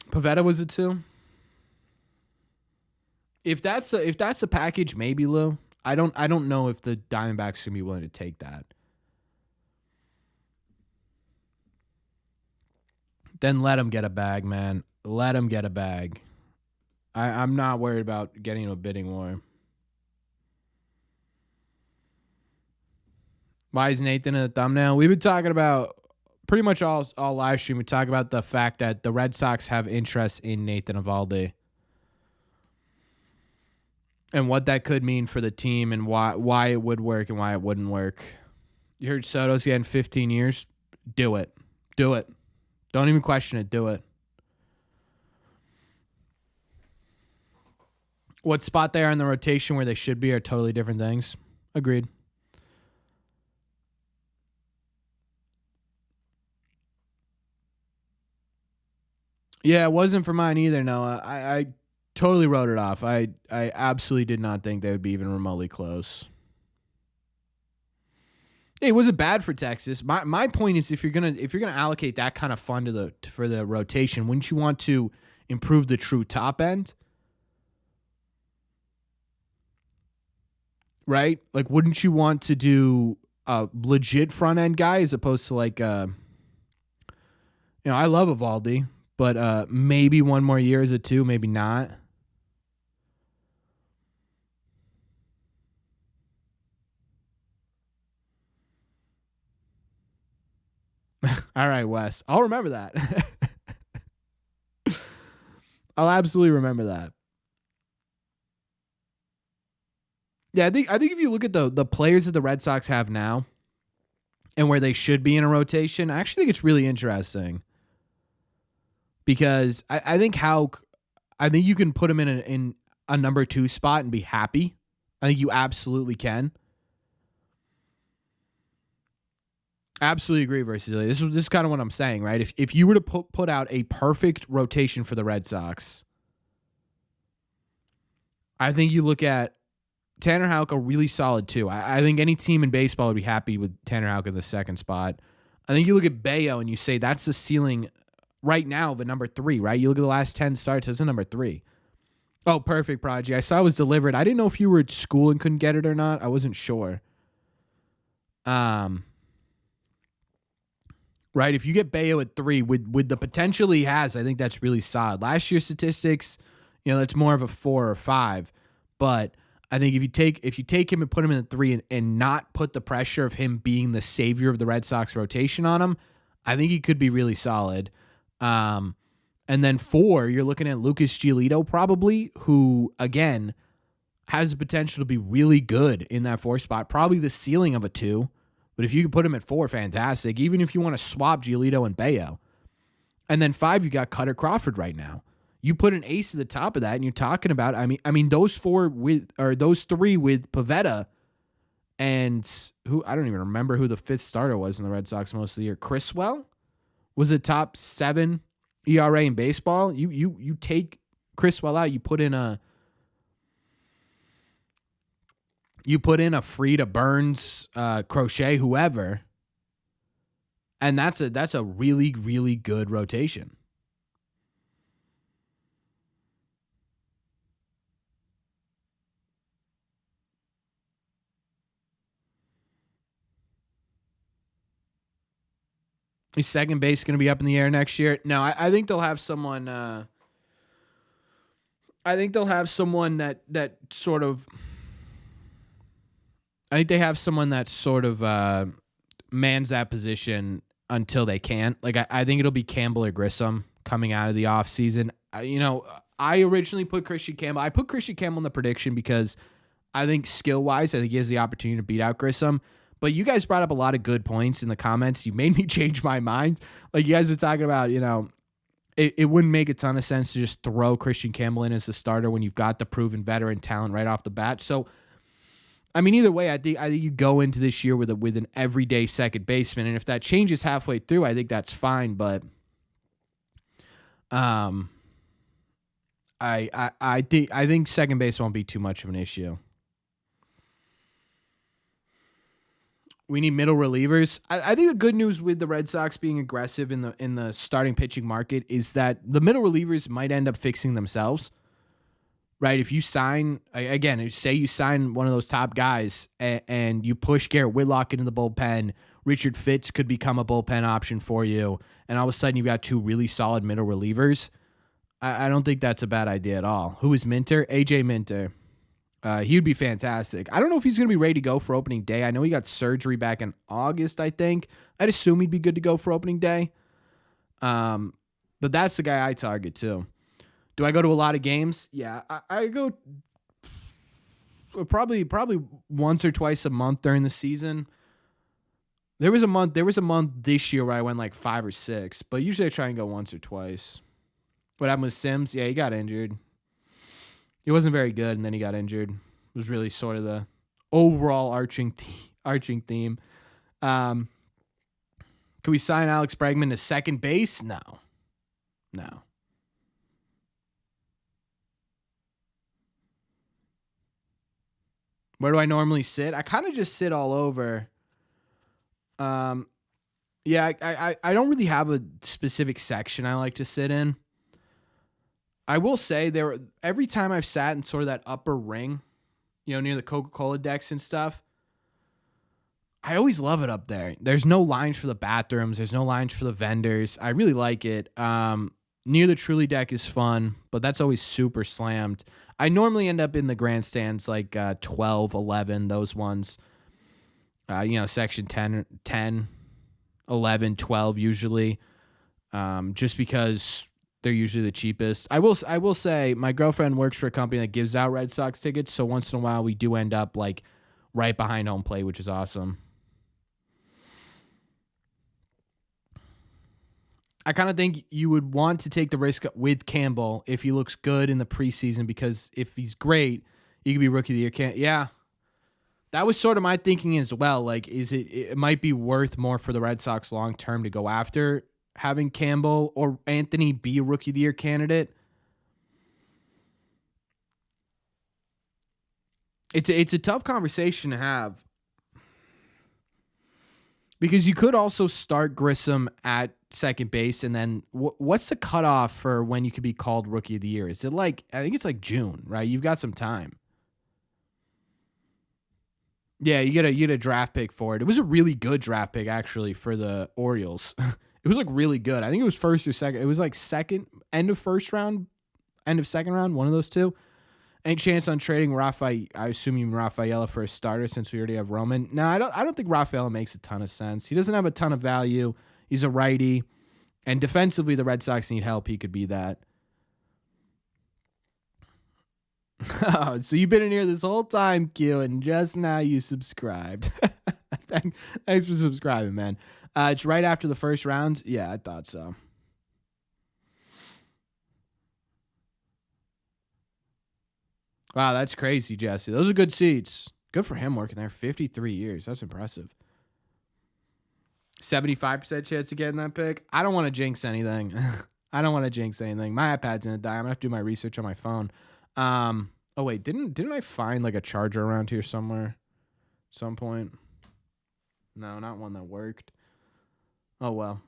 Pivetta was a 2. If that's a package, maybe Lou. I don't know if the Diamondbacks gonna be willing to take that. Then let him get a bag, man. Let him get a bag. I'm not worried about getting into a bidding war. Why is Nathan in the thumbnail? We've been talking about pretty much all live stream. We talk about the fact that the Red Sox have interest in Nathan Eovaldi. And what that could mean for the team and why it would work and why it wouldn't work. You heard Soto's getting 15 years? Do it. Do it. Don't even question it. Do it. What spot they are in the rotation where they should be are totally different things. Agreed. Yeah, it wasn't for mine either, Noah. I totally wrote it off. I absolutely did not think they would be even remotely close. It wasn't bad for Texas. My point is, if you're gonna allocate that kind of fund for the rotation, wouldn't you want to improve the true top end? Right? Like, wouldn't you want to do a legit front end guy as opposed to like, I love Eovaldi, but maybe one more year as a 2, maybe not. All right, Wes. I'll remember that. I'll absolutely remember that. Yeah, I think if you look at the players that the Red Sox have now and where they should be in a rotation, I actually think it's really interesting. Because I think Houck, I think you can put him in a number 2 spot and be happy. I think you absolutely can. Absolutely agree, versus this is kind of what I'm saying, right? If you were to put out a perfect rotation for the Red Sox, I think you look at Tanner Houck, a really solid 2. I think any team in baseball would be happy with Tanner Houck in the 2nd spot. I think you look at Bayo and you say that's the ceiling right now of a number 3, right? You look at the last 10 starts as a number 3. Oh, perfect, Prodigy. I saw it was delivered. I didn't know if you were at school and couldn't get it or not. I wasn't sure. Right, if you get Bayo at 3 with the potential he has, I think that's really solid. Last year's statistics, that's more of a 4 or 5. But I think if you take him and put him in the 3 and not put the pressure of him being the savior of the Red Sox rotation on him, I think he could be really solid. And then 4, you're looking at Lucas Giolito probably, who, again, has the potential to be really good in that 4 spot, probably the ceiling of a 2. But if you can put him at 4, fantastic. Even if you want to swap Giolito and Bayo. And then 5, you got Cutter Crawford right now. You put an ace at the top of that, and you're talking about, I mean, those 3 with Pivetta and who, I don't even remember who the 5th starter was in the Red Sox most of the year. Criswell was a top 7 ERA in baseball. You take Criswell out, you put in a Frieda, Burns, Crochet, whoever, and that's a really, really good rotation. Is second base going to be up in the air next year? No, I think they'll have someone. I think they'll have someone that sort of. I think they have someone that sort of mans that position until they can't. Like I think it'll be Campbell or Grissom coming out of the offseason. I originally put Christian Campbell. I put Christian Campbell in the prediction because I think skill-wise, I think he has the opportunity to beat out Grissom. But you guys brought up a lot of good points in the comments. You made me change my mind. Like you guys were talking about, it wouldn't make a ton of sense to just throw Christian Campbell in as a starter when you've got the proven veteran talent right off the bat. So, I mean, either way, I think you go into this year with an everyday second baseman, and if that changes halfway through, I think that's fine. But, I think second base won't be too much of an issue. We need middle relievers. I think the good news with the Red Sox being aggressive in the starting pitching market is that the middle relievers might end up fixing themselves. Right? If you sign, again, say you sign one of those top guys and you push Garrett Whitlock into the bullpen, Richard Fitz could become a bullpen option for you, and all of a sudden you've got 2 really solid middle relievers. I don't think that's a bad idea at all. Who is Minter? AJ Minter. He would be fantastic. I don't know if he's going to be ready to go for opening day. I know he got surgery back in August, I think. I'd assume he'd be good to go for opening day. But that's the guy I target too. Do I go to a lot of games? Yeah, I go probably once or twice a month during the season. There was a month this year where I went like 5 or 6, but usually I try and go once or twice. What happened with Sims? Yeah, he got injured. He wasn't very good, and then he got injured. It was really sort of the overall arching theme. Can we sign Alex Bregman to second base? No. Where do I normally sit? I kind of just sit all over. Yeah, I don't really have a specific section I like to sit in. I will say every time I've sat in sort of that upper ring, near the Coca-Cola decks and stuff, I always love it up there. There's no lines for the bathrooms. There's no lines for the vendors. I really like it. Near the Truly deck is fun, but that's always super slammed. I normally end up in the grandstands like 12, 11, those ones. Section 10, 11, 12 usually, just because they're usually the cheapest. I will say my girlfriend works for a company that gives out Red Sox tickets, so once in a while we do end up like right behind home plate, which is awesome. I kind of think you would want to take the risk with Campbell if he looks good in the preseason, because if he's great, he could be rookie of the year. Yeah. That was sort of my thinking as well. Like, it might be worth more for the Red Sox long term to go after having Campbell or Anthony be a rookie of the year candidate. It's a tough conversation to have, because you could also start Grissom at second base, and then what's the cutoff for when you could be called rookie of the year? Is it like, I think it's like June, right? You've got some time. Yeah, you get a draft pick for it. It was a really good draft pick actually for the Orioles. It was like really good. I think it was first or second. It was like end of first round, end of second round, one of those two. Any chance on trading Rafael? I assume you mean Rafaela for a starter, since we already have Roman. No, I don't think Rafaela makes a ton of sense. He doesn't have a ton of value. He's a righty, and defensively the Red Sox need help. He could be that. Oh, so you've been in here this whole time, Q, and just now you subscribed. Thanks for subscribing, man. It's right after the first round. Yeah, I thought so. Wow, that's crazy, Jesse. Those are good seats. Good for him working there. 53 years. That's impressive. 75% chance to get in that pick. I don't want to jinx anything. I don't want to jinx anything. My iPad's gonna die. I'm gonna have to do my research on my phone. Oh wait, didn't I find like a charger around here somewhere? Some point. No, not one that worked. Oh well.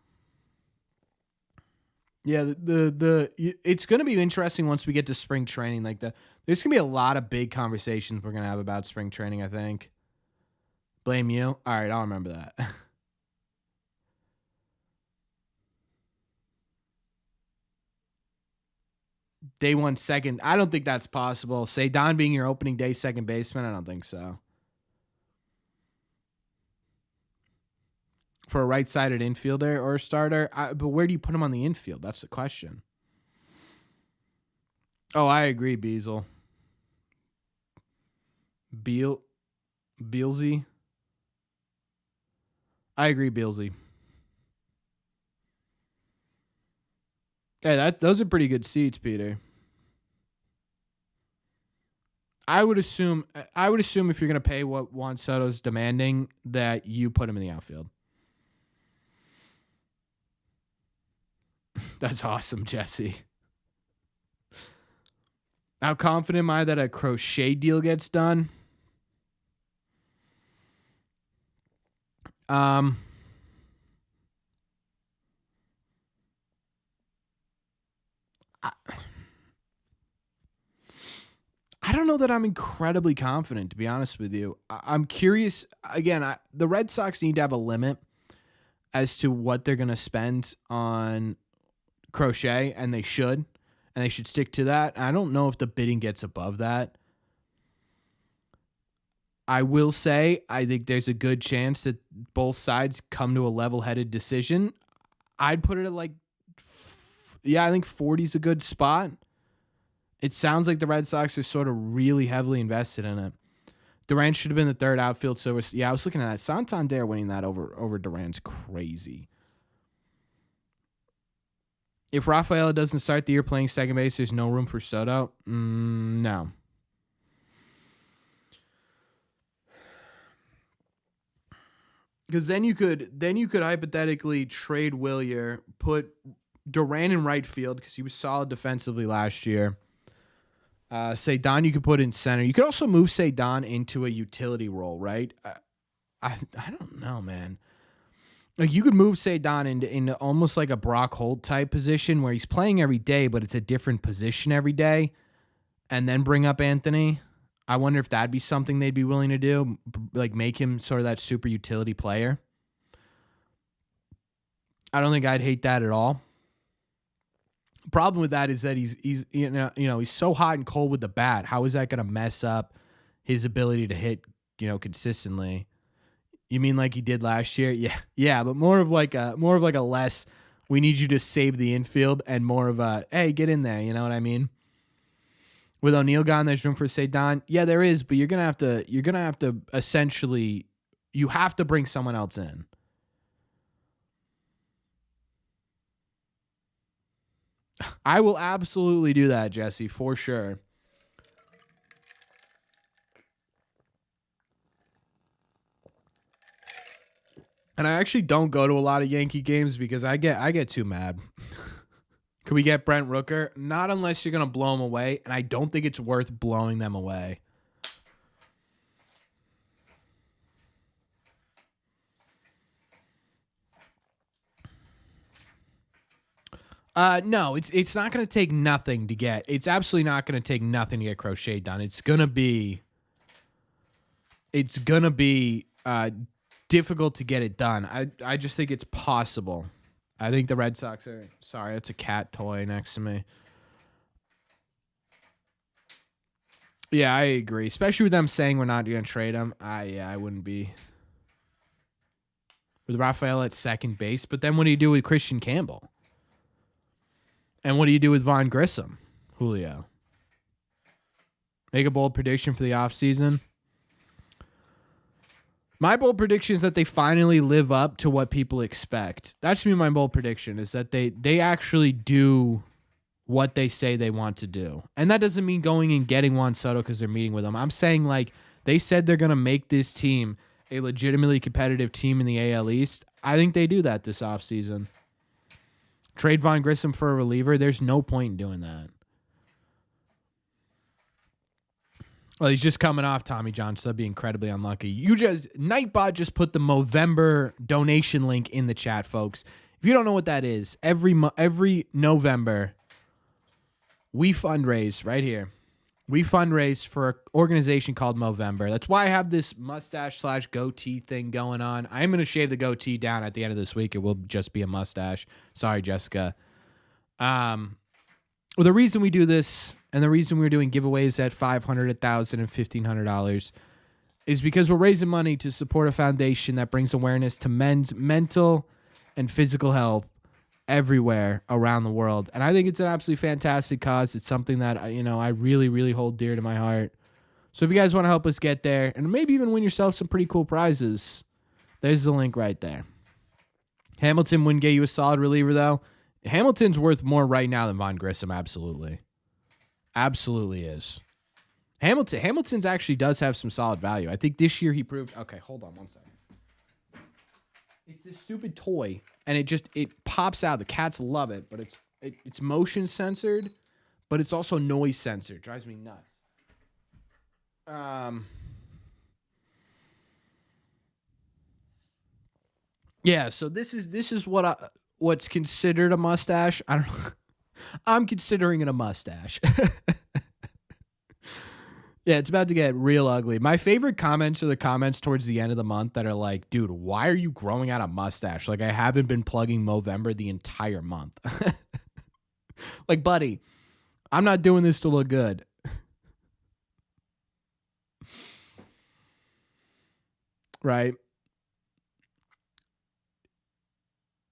Yeah, it's gonna be interesting once we get to spring training. There's gonna be a lot of big conversations we're gonna have about spring training. I think. Blame you. All right, I'll remember that. Day one, second. I don't think that's possible. Say Don being your opening day second baseman. I don't think so. For a right-sided infielder or a starter, but where do you put him on the infield? That's the question. Oh, I agree, Beazle. Bealsy. I agree, Bealsy. Yeah, those are pretty good seats, Peter. I would assume if you're gonna pay what Juan Soto's demanding, that you put him in the outfield. That's awesome, Jesse. How confident am I that a Crochet deal gets done? I don't know that I'm incredibly confident, to be honest with you. I'm curious. Again, the Red Sox need to have a limit as to what they're going to spend on Crochet, and they should stick to that. I don't know if the bidding gets above that. I will say I think there's a good chance that both sides come to a level-headed decision. I'd put it at I think 40 is a good spot. It sounds like the Red Sox are sort of really heavily invested in it. Durant should have been the third outfield. So I was looking at that. Santander winning that over Durant's crazy. If Rafaela doesn't start the year playing second base, there's no room for Soto. No. Because then you could hypothetically trade Willier, put Durant in right field because he was solid defensively last year. Cedon you could put in center. You could also move Cedon into a utility role, right? I don't know, man. Like you could move Cedon into almost like a Brock Holt type position where he's playing every day, but it's a different position every day, and then bring up Anthony. I wonder if that'd be something they'd be willing to do, like make him sort of that super utility player. I don't think I'd hate that at all. Problem with that is that he's so hot and cold with the bat. How is that going to mess up his ability to hit, consistently? You mean like he did last year? Yeah, but more of like a less. We need you to save the infield, and more of a hey, get in there. You know what I mean? With O'Neal gone, there's room for Cedon. Yeah, there is, but you're gonna have to essentially, you have to bring someone else in. I will absolutely do that, Jesse, for sure. And I actually don't go to a lot of Yankee games because I get too mad. Could we get Brent Rooker? Not unless you're going to blow them away, and I don't think it's worth blowing them away. No, it's not going to take nothing to get. It's absolutely not going to take nothing to get Crochet done. It's going to be difficult to get it done. I just think it's possible. I think the Red Sox are... Sorry, that's a cat toy next to me. Yeah, I agree. Especially with them saying we're not going to trade him. I wouldn't be. With Rafael at second base. But then what do you do with Christian Campbell? And what do you do with Von Grissom? Julio. Make a bold prediction for the offseason. My bold prediction is that they finally live up to what people expect. That should be my bold prediction, is that they actually do what they say they want to do. And that doesn't mean going and getting Juan Soto because they're meeting with him. I'm saying, like, they said they're going to make this team a legitimately competitive team in the AL East. I think they do that this offseason. Trade Von Grissom for a reliever. There's no point in doing that. Well, he's just coming off Tommy John, so that'd be incredibly unlucky. Nightbot just put the Movember donation link in the chat, folks. If you don't know what that is, every November, we fundraise right here. We fundraise for an organization called Movember. That's why I have this mustache/goatee thing going on. I'm going to shave the goatee down at the end of this week. It will just be a mustache. Sorry, Jessica. Well, the reason we do this and the reason we're doing giveaways at $500, $1,000, and $1,500 is because we're raising money to support a foundation that brings awareness to men's mental and physical health everywhere around the world. And I think it's an absolutely fantastic cause. It's something that I really, really hold dear to my heart. So if you guys want to help us get there and maybe even win yourself some pretty cool prizes, there's the link right there. Hamilton wouldn't get you a solid reliever, though. Hamilton's worth more right now than Von Grissom, absolutely. Absolutely is. Hamilton's actually does have some solid value. I think this year he proved... Okay, hold on one second. It's this stupid toy, and it pops out. The cats love it, but it's motion censored, but it's also noise censored. Drives me nuts. Yeah, so this is what's considered a mustache. I don't know. I'm considering it a mustache. Yeah, it's about to get real ugly. My favorite comments are the comments towards the end of the month that are like, dude, why are you growing out a mustache? Like, I haven't been plugging Movember the entire month. Like, buddy, I'm not doing this to look good. Right?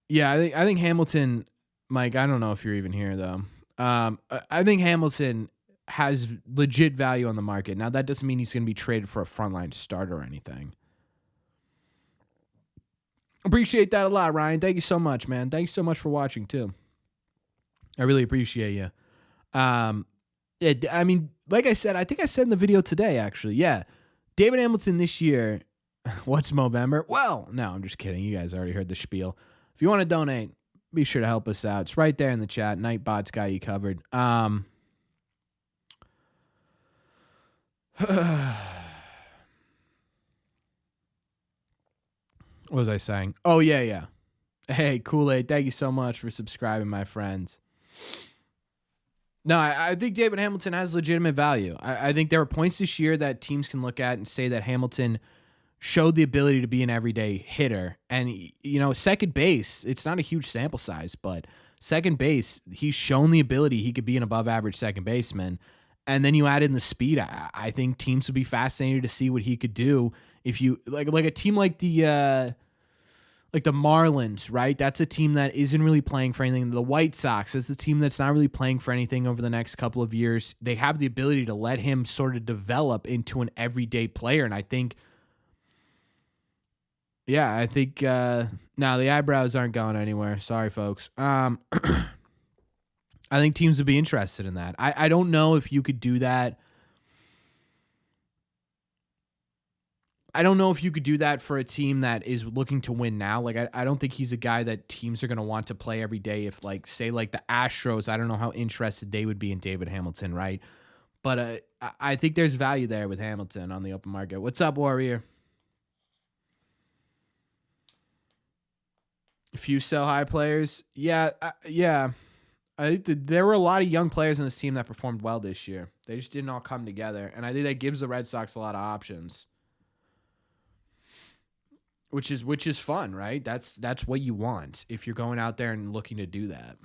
Yeah, I think Hamilton, Mike, I don't know if you're even here, though. I think Hamilton has legit value on the market. Now, that doesn't mean he's going to be traded for a frontline starter or anything. Appreciate that a lot, Ryan. Thank you so much, man. Thanks so much for watching, too. I really appreciate you. Yeah, I mean, like I said, I think I said in the video today, actually. Yeah, David Hamilton this year. What's Movember? Well, no, I'm just kidding. You guys already heard the spiel. If you want to donate, be sure to help us out. It's right there in the chat. Nightbot's got you covered. What was I saying? Oh, yeah. Hey, Kool-Aid, thank you so much for subscribing, my friends. No, I think David Hamilton has legitimate value. I think there are points this year that teams can look at and say that Hamilton showed the ability to be an everyday hitter. And, second base, it's not a huge sample size, but second base, he's shown the ability he could be an above-average second baseman. And then you add in the speed. I think teams would be fascinated to see what he could do if you like a team like the Marlins, right? That's a team that isn't really playing for anything. The White Sox is a team that's not really playing for anything over the next couple of years. They have the ability to let him sort of develop into an everyday player, and I think, now the eyebrows aren't going anywhere. Sorry, folks. I think teams would be interested in that. I don't know if you could do that. I don't know if you could do that for a team that is looking to win now. Like, I don't think he's a guy that teams are going to want to play every day. If, like, say, like the Astros, I don't know how interested they would be in David Hamilton, right? But I think there's value there with Hamilton on the open market. What's up, Warrior? A few sell-high players. Yeah. I think there were a lot of young players in this team that performed well this year. They just didn't all come together, and I think that gives the Red Sox a lot of options, which is fun, right? That's what you want if you're going out there and looking to do that.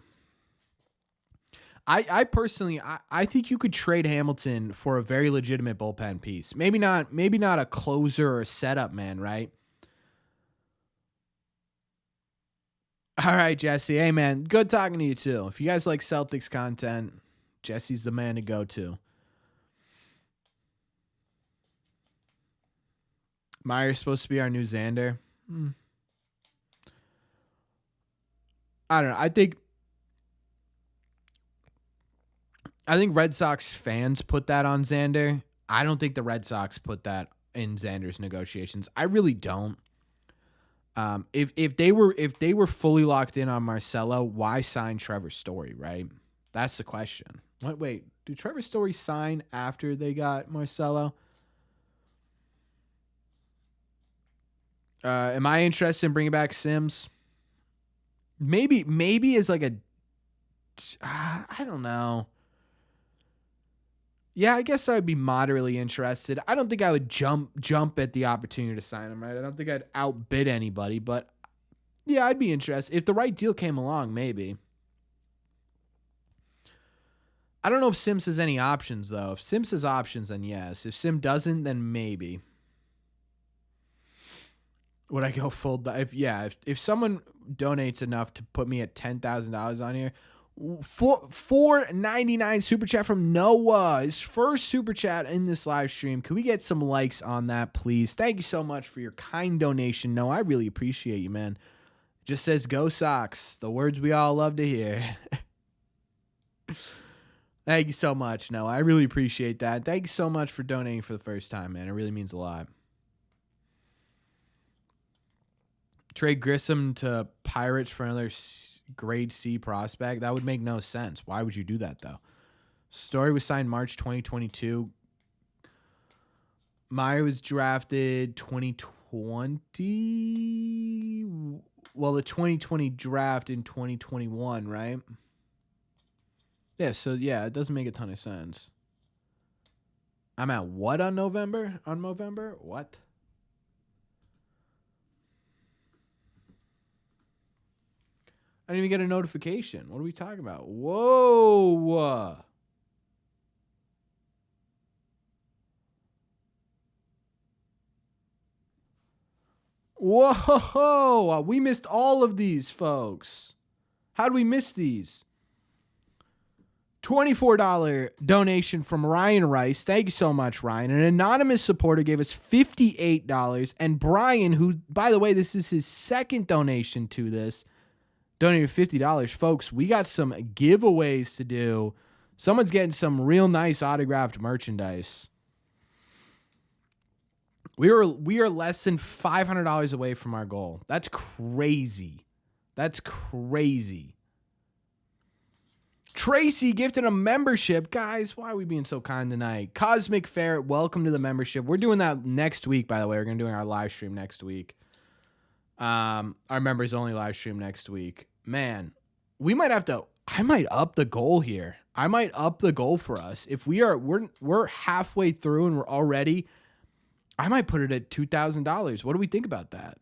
I personally, I think you could trade Hamilton for a very legitimate bullpen piece. Maybe not a closer or a setup man, right? All right, Jesse. Hey, man, good talking to you, too. If you guys like Celtics content, Jesse's the man to go to. Meyer's supposed to be our new Xander. I don't know. I think Red Sox fans put that on Xander. I don't think the Red Sox put that in Xander's negotiations. I really don't. If they were fully locked in on Marcelo, why sign Trevor Story, right? That's the question. Wait, did Trevor Story sign after they got Marcelo? Am I interested in bringing back Sims? Maybe as like a, I don't know. Yeah, I guess I'd be moderately interested. I don't think I would jump at the opportunity to sign him, right? I don't think I'd outbid anybody, but yeah, I'd be interested. If the right deal came along, maybe. I don't know if Sims has any options, though. If Sims has options, then yes. If Sim doesn't, then maybe. Would I go full? If someone donates enough to put me at $10,000 on here, $4.99 super chat from Noah, his first super chat in this live stream. Can we get some likes on that, please? Thank you so much for your kind donation, Noah. I really appreciate you, man. Just says go Sox, the words we all love to hear. Thank you so much, Noah. I really appreciate that. Thank you so much for donating for the first time, man. It really means a lot. Trade Grissom to Pirates for another grade C prospect. That would make no sense. Why would you do that, though? Story was signed March 2022. Meyer was drafted 2020. Well, the 2020 draft in 2021, right? Yeah, so yeah, it doesn't make a ton of sense. I'm at what on Movember? On Movember? What? I didn't even get a notification. What are we talking about? Whoa. Whoa. We missed all of these, folks. How did we miss these? $24 donation from Ryan Rice. Thank you so much, Ryan. An anonymous supporter gave us $58. And Brian, who, by the way, this is his second donation to this, donated $50. Folks, we got some giveaways to do. Someone's getting some real nice autographed merchandise. We are less than $500 away from our goal. That's crazy. Tracy gifted a membership. Guys, why are we being so kind tonight? Cosmic Ferret, welcome to the membership. We're doing that next week, by the way. We're going to do our live stream next week. Our members only live stream next week. Man, we might have to, I might up the goal here. I might up the goal for us. If we're halfway through and we're already, I might put it at $2,000. What do we think about that?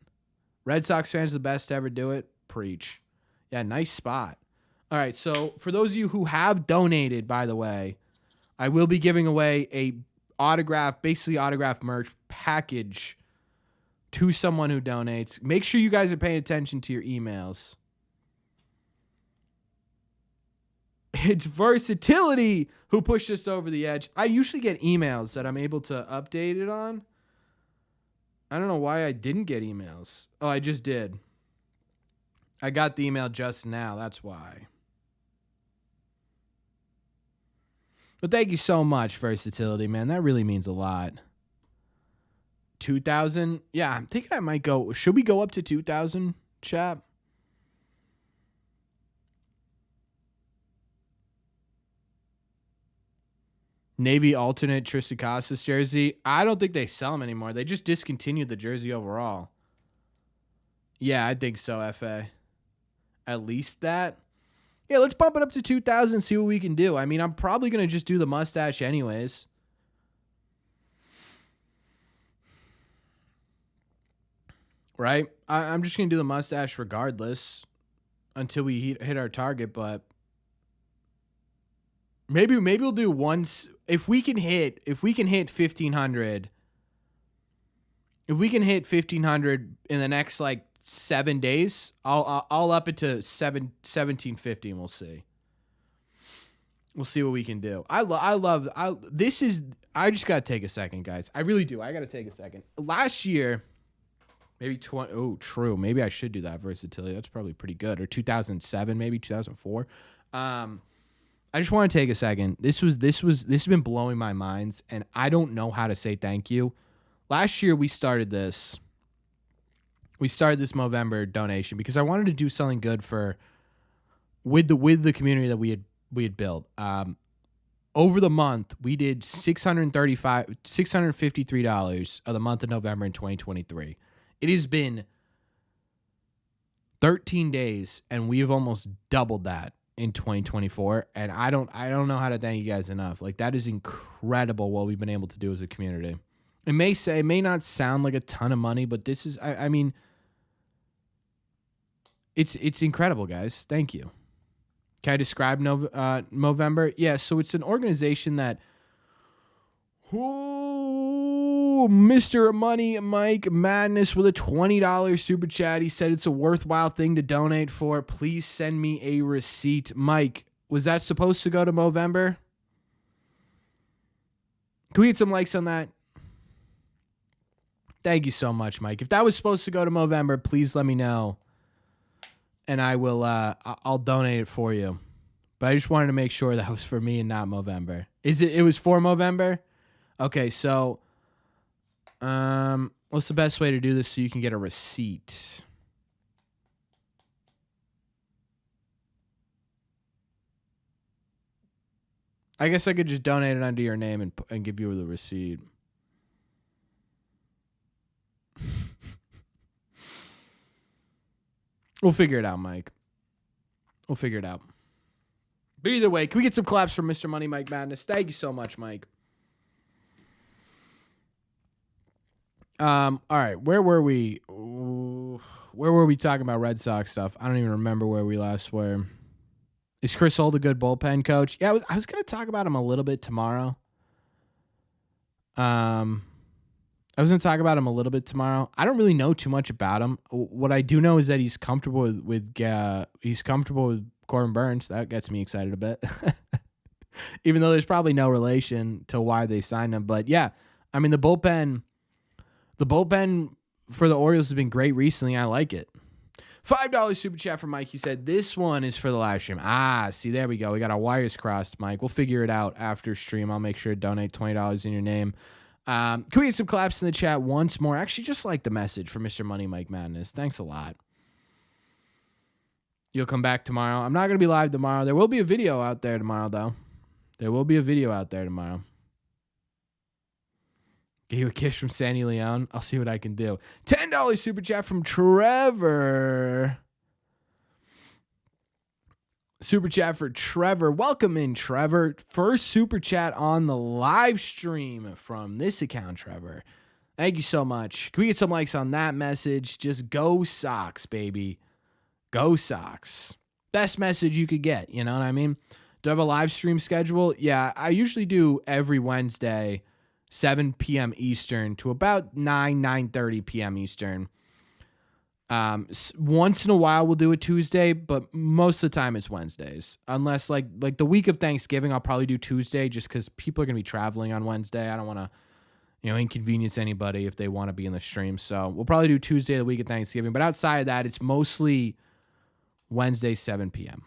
Red Sox fans are the best to ever do it. Preach. Yeah, nice spot. All right, so for those of you who have donated, by the way, I will be giving away a basically autographed merch package to someone who donates. Make sure you guys are paying attention to your emails. It's Versatility who pushed us over the edge. I usually get emails that I'm able to update it on. I don't know why I didn't get emails. Oh, I just did. I got the email just now. That's why. But thank you so much, Versatility, man. That really means a lot. 2,000? Yeah, I'm thinking I might go. Should we go up to 2,000, chap? Navy alternate Tristan Casas jersey. I don't think they sell them anymore. They just discontinued the jersey overall. Yeah, I think so, FA. At least that. Yeah, let's bump it up to 2,000 and see what we can do. I mean, I'm probably going to just do the mustache anyways. Right? I'm just going to do the mustache regardless until we hit our target, but maybe we'll do once. If we can hit 1,500, if we can hit 1,500 in the next, 7 days, I'll up it to 1,750 and we'll see. We'll see what we can do. I just got to take a second, guys. I really do. I got to take a second. Last year, maybe 20. Oh, true. Maybe I should do that versatility. That's probably pretty good. Or 2007, maybe 2004. I just want to take a second. This has been blowing my minds, and I don't know how to say thank you. Last year we started this Movember donation because I wanted to do something good with the community that we had built. Over the month, we did $653 of the month of November in 2023. It has been 13 days, and we have almost doubled that in 2024. And I don't know how to thank you guys enough. Like, that is incredible what we've been able to do as a community. It may not sound like a ton of money, but this is, I mean, it's incredible, guys. Thank you. Can I describe Movember? Yeah, so it's an organization that, Mr. Money Mike Madness with a $20 super chat. He said it's a worthwhile thing to donate for. Please send me a receipt. Mike, was that supposed to go to Movember? Can we get some likes on that? Thank you so much, Mike. If that was supposed to go to Movember, please let me know. And I will, I'll donate it for you. But I just wanted to make sure that was for me and not Movember. It was for Movember? Okay, so, what's the best way to do this so you can get a receipt? I guess I could just donate it under your name and give you the receipt. We'll figure it out, Mike. We'll figure it out. But either way, can we get some claps for Mr. Money Mike Madness? Thank you so much, Mike. All right, where were we? Where were we talking about Red Sox stuff? I don't even remember where we last were. Is Chris Holt a good bullpen coach? Yeah, I was going to talk about him a little bit tomorrow. I was going to talk about him a little bit tomorrow. I don't really know too much about him. What I do know is that he's comfortable with Corbin Burns. That gets me excited a bit. Even though there's probably no relation to why they signed him. But yeah, I mean, the bullpen for the Orioles has been great recently. I like it. $5 super chat from Mike. He said, this one is for the live stream. See, there we go. We got our wires crossed, Mike. We'll figure it out after stream. I'll make sure to donate $20 in your name. Can we get some claps in the chat once more? Actually, just like the message for Mr. Money Mike Madness. Thanks a lot. You'll come back tomorrow. I'm not going to be live tomorrow. There will be a video out there tomorrow, though. There will be a video out there tomorrow. Get you a kiss from Sandy Leon. I'll see what I can do. $10 super chat from Trevor. Super chat for Trevor. Welcome in, Trevor. First super chat on the live stream from this account, Trevor. Thank you so much. Can we get some likes on that message? Just go Sox, baby. Go Sox. Best message you could get. You know what I mean? Do I have a live stream schedule? Yeah, I usually do every Wednesday, 7 p.m. Eastern to about 9:30 p.m. Eastern. Once in a while we'll do a Tuesday, but most of the time it's Wednesdays. Unless like the week of Thanksgiving, I'll probably do Tuesday just because people are going to be traveling on Wednesday. I don't want to, inconvenience anybody if they want to be in the stream. So we'll probably do Tuesday the week of Thanksgiving. But outside of that, it's mostly Wednesday, 7 p.m.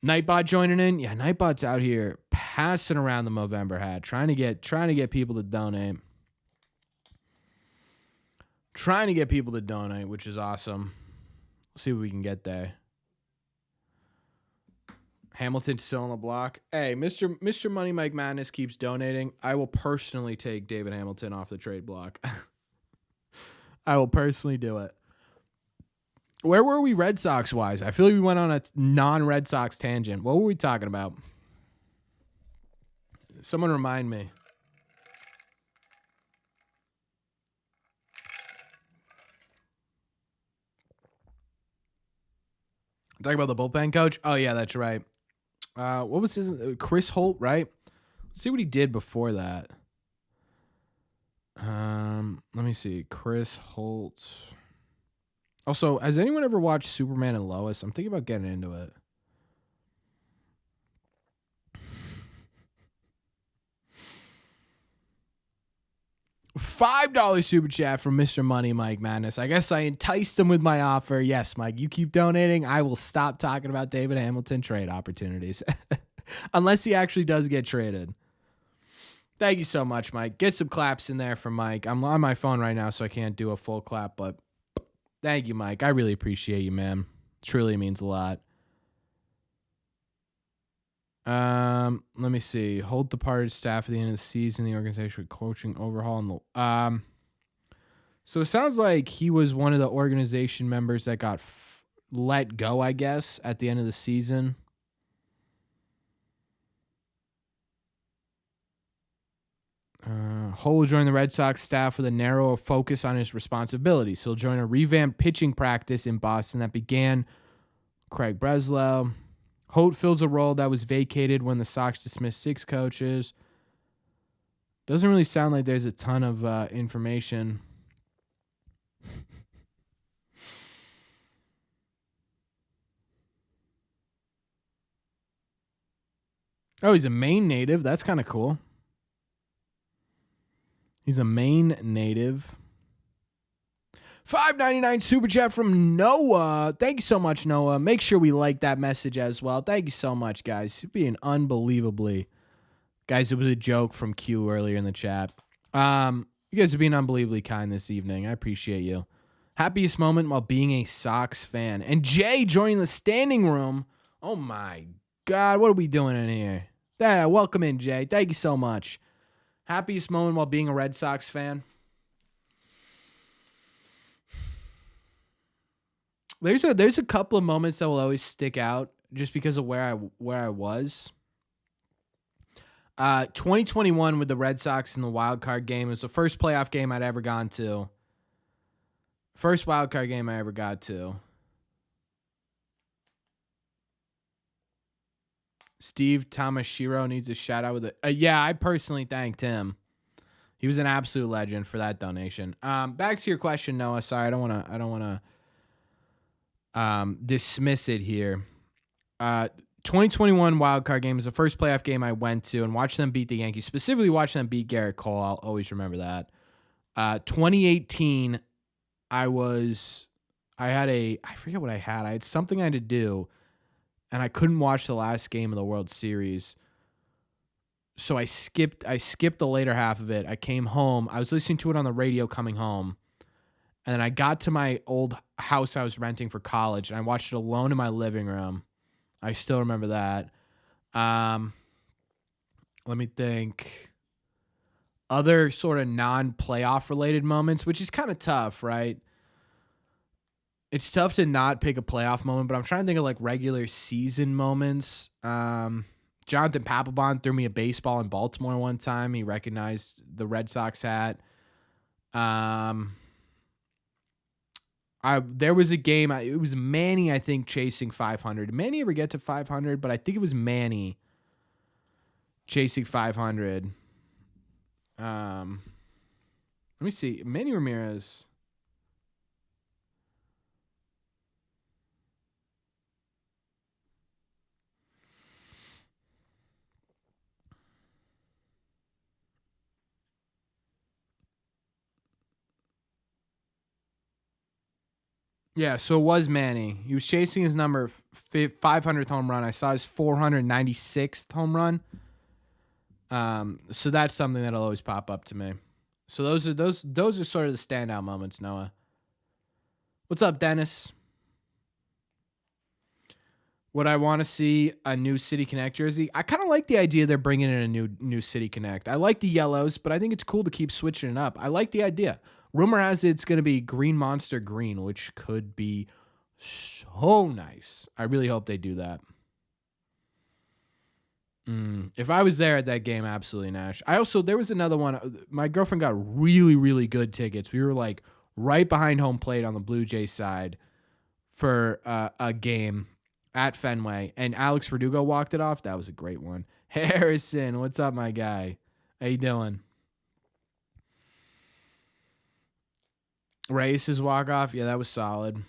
Nightbot joining in. Yeah, Nightbot's out here passing around the Movember hat, trying to get people to donate. Trying to get people to donate, which is awesome. We'll see what we can get there. Hamilton still on the block. Hey, Mr. Money Mike Madness keeps donating. I will personally take David Hamilton off the trade block. I will personally do it. Where were we Red Sox wise? I feel like we went on a non-Red Sox tangent. What were we talking about? Someone remind me. Talking about the bullpen coach? Oh, yeah, that's right. What was his? Chris Holt, right? Let's see what he did before that. Let me see. Chris Holt. Also, has anyone ever watched Superman and Lois? I'm thinking about getting into it. $5 super chat from Mr. Money Mike Madness. I guess I enticed him with my offer. Yes, Mike, you keep donating. I will stop talking about David Hamilton trade opportunities. Unless he actually does get traded. Thank you so much, Mike. Get some claps in there for Mike. I'm on my phone right now, so I can't do a full clap, but thank you, Mike. I really appreciate you, man. Truly means a lot. Let me see. Hold departed staff at the end of the season. The organization with coaching overhaul. And so it sounds like he was one of the organization members that got let go, I guess, at the end of the season. Hull will join the Red Sox staff with a narrower focus on his responsibilities. He'll join a revamped pitching practice in Boston that began Craig Breslow. Holt fills a role that was vacated when the Sox dismissed 6 coaches. Doesn't really sound like there's a ton of information. Oh, he's a Maine native. That's kind of cool. He's a Maine native. $5.99 super chat from Noah. Thank you so much, Noah. Make sure we like that message as well. Thank you so much, guys. You're being unbelievably. Guys, it was a joke from Q earlier in the chat. You guys are being unbelievably kind this evening. I appreciate you. Happiest moment while being a Sox fan. And Jay joining the standing room. Oh, my God. What are we doing in here? Yeah, welcome in, Jay. Thank you so much. Happiest moment while being a Red Sox fan. There's a couple of moments that will always stick out just because of where I was. 2021 with the Red Sox in the wild card game. It was the first playoff game I'd ever gone to. First wild card game I ever got to. Steve Tamashiro needs a shout out with it. Yeah, I personally thanked him. He was an absolute legend for that donation. Back to your question, Noah. Sorry, I don't want to dismiss it here. 2021 wildcard game is the first playoff game I went to and watched them beat the Yankees. Specifically, watched them beat Garrett Cole. I'll always remember that. 2018, I forget what I had. I had something I had to do, and I couldn't watch the last game of the World Series. So I skipped the later half of it. I came home. I was listening to it on the radio coming home. And then I got to my old house I was renting for college, and I watched it alone in my living room. I still remember that. Let me think. Other sort of non-playoff related moments, which is kind of tough, right? It's tough to not pick a playoff moment, but I'm trying to think of like regular season moments. Jonathan Papelbon threw me a baseball in Baltimore one time. He recognized the Red Sox hat. There was a game. It was Manny, I think, chasing 500. Did Manny ever get to 500? But I think it was Manny chasing 500. Let me see. Manny Ramirez. Yeah, so it was Manny. He was chasing his number 500th home run. I saw his 496th home run. So that's something that'll always pop up to me. So those are sort of the standout moments, Noah. What's up, Dennis? Would I want to see a new City Connect jersey? I kind of like the idea they're bringing in a new City Connect. I like the yellows, but I think it's cool to keep switching it up. I like the idea. Rumor has it it's going to be Green Monster Green, which could be so nice. I really hope they do that. If I was there at that game, absolutely Nash. There was another one. My girlfriend got really, really good tickets. We were like right behind home plate on the Blue Jays side for a game at Fenway, and Alex Verdugo walked it off. That was a great one. Harrison, what's up, my guy? How you doing? Reyes' walk-off, yeah, that was solid.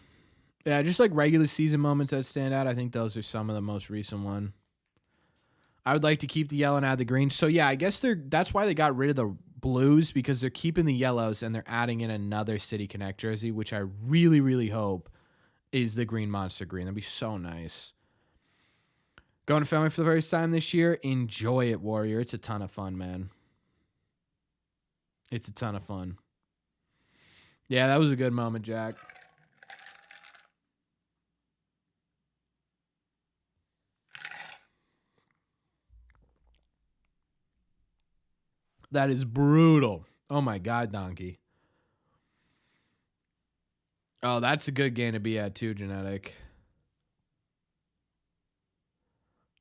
Yeah, just like regular season moments that stand out. I think those are some of the most recent one. I would like to keep the yellow and add the green. So yeah, I guess that's why they got rid of the blues because they're keeping the yellows and they're adding in another City Connect jersey, which I really, really hope is the green monster green. That'd be so nice. Going to Fenway for the first time this year. Enjoy it, Warrior. It's a ton of fun, man. It's a ton of fun. Yeah, that was a good moment, Jack. That is brutal. Oh, my God, Donkey. Oh, that's a good game to be at, too, Genetic.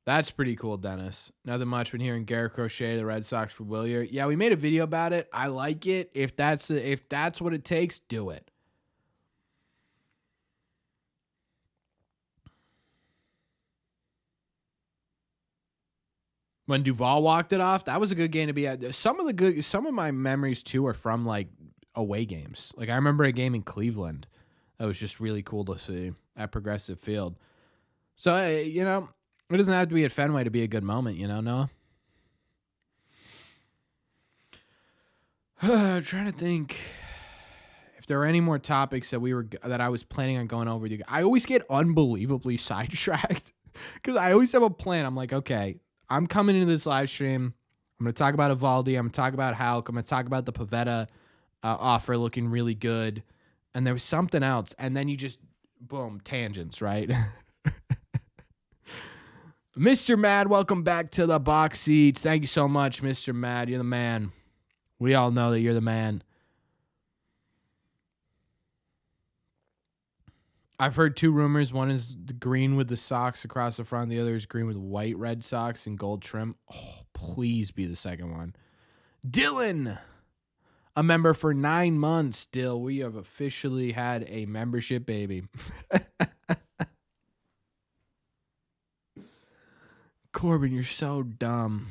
That's pretty cool, Dennis. Nothing much. Been hearing Garrett Crochet, the Red Sox for Willier. Yeah, we made a video about it. I like it. If that's what it takes, do it. When Duvall walked it off, that was a good game to be at. Some of my memories too are from like away games. Like I remember a game in Cleveland that was just really cool to see at Progressive Field. So it doesn't have to be at Fenway to be a good moment, Noah. I'm trying to think if there are any more topics that I was planning on going over with you. I always get unbelievably sidetracked because I always have a plan. I'm like, okay, I'm coming into this live stream. I'm going to talk about Eovaldi. I'm going to talk about Houck. I'm going to talk about the Pivetta offer looking really good. And there was something else. And then you just, boom, tangents, right? Mr. Mad, welcome back to the box seats. Thank you so much, Mr. Mad. You're the man. We all know that you're the man. I've heard two rumors. One is the green with the Sox across the front. The other is green with white Red Sox and gold trim. Oh, please be the second one. Dylan, a member for 9 months. Dill, we have officially had a membership baby. Corbin, you're so dumb.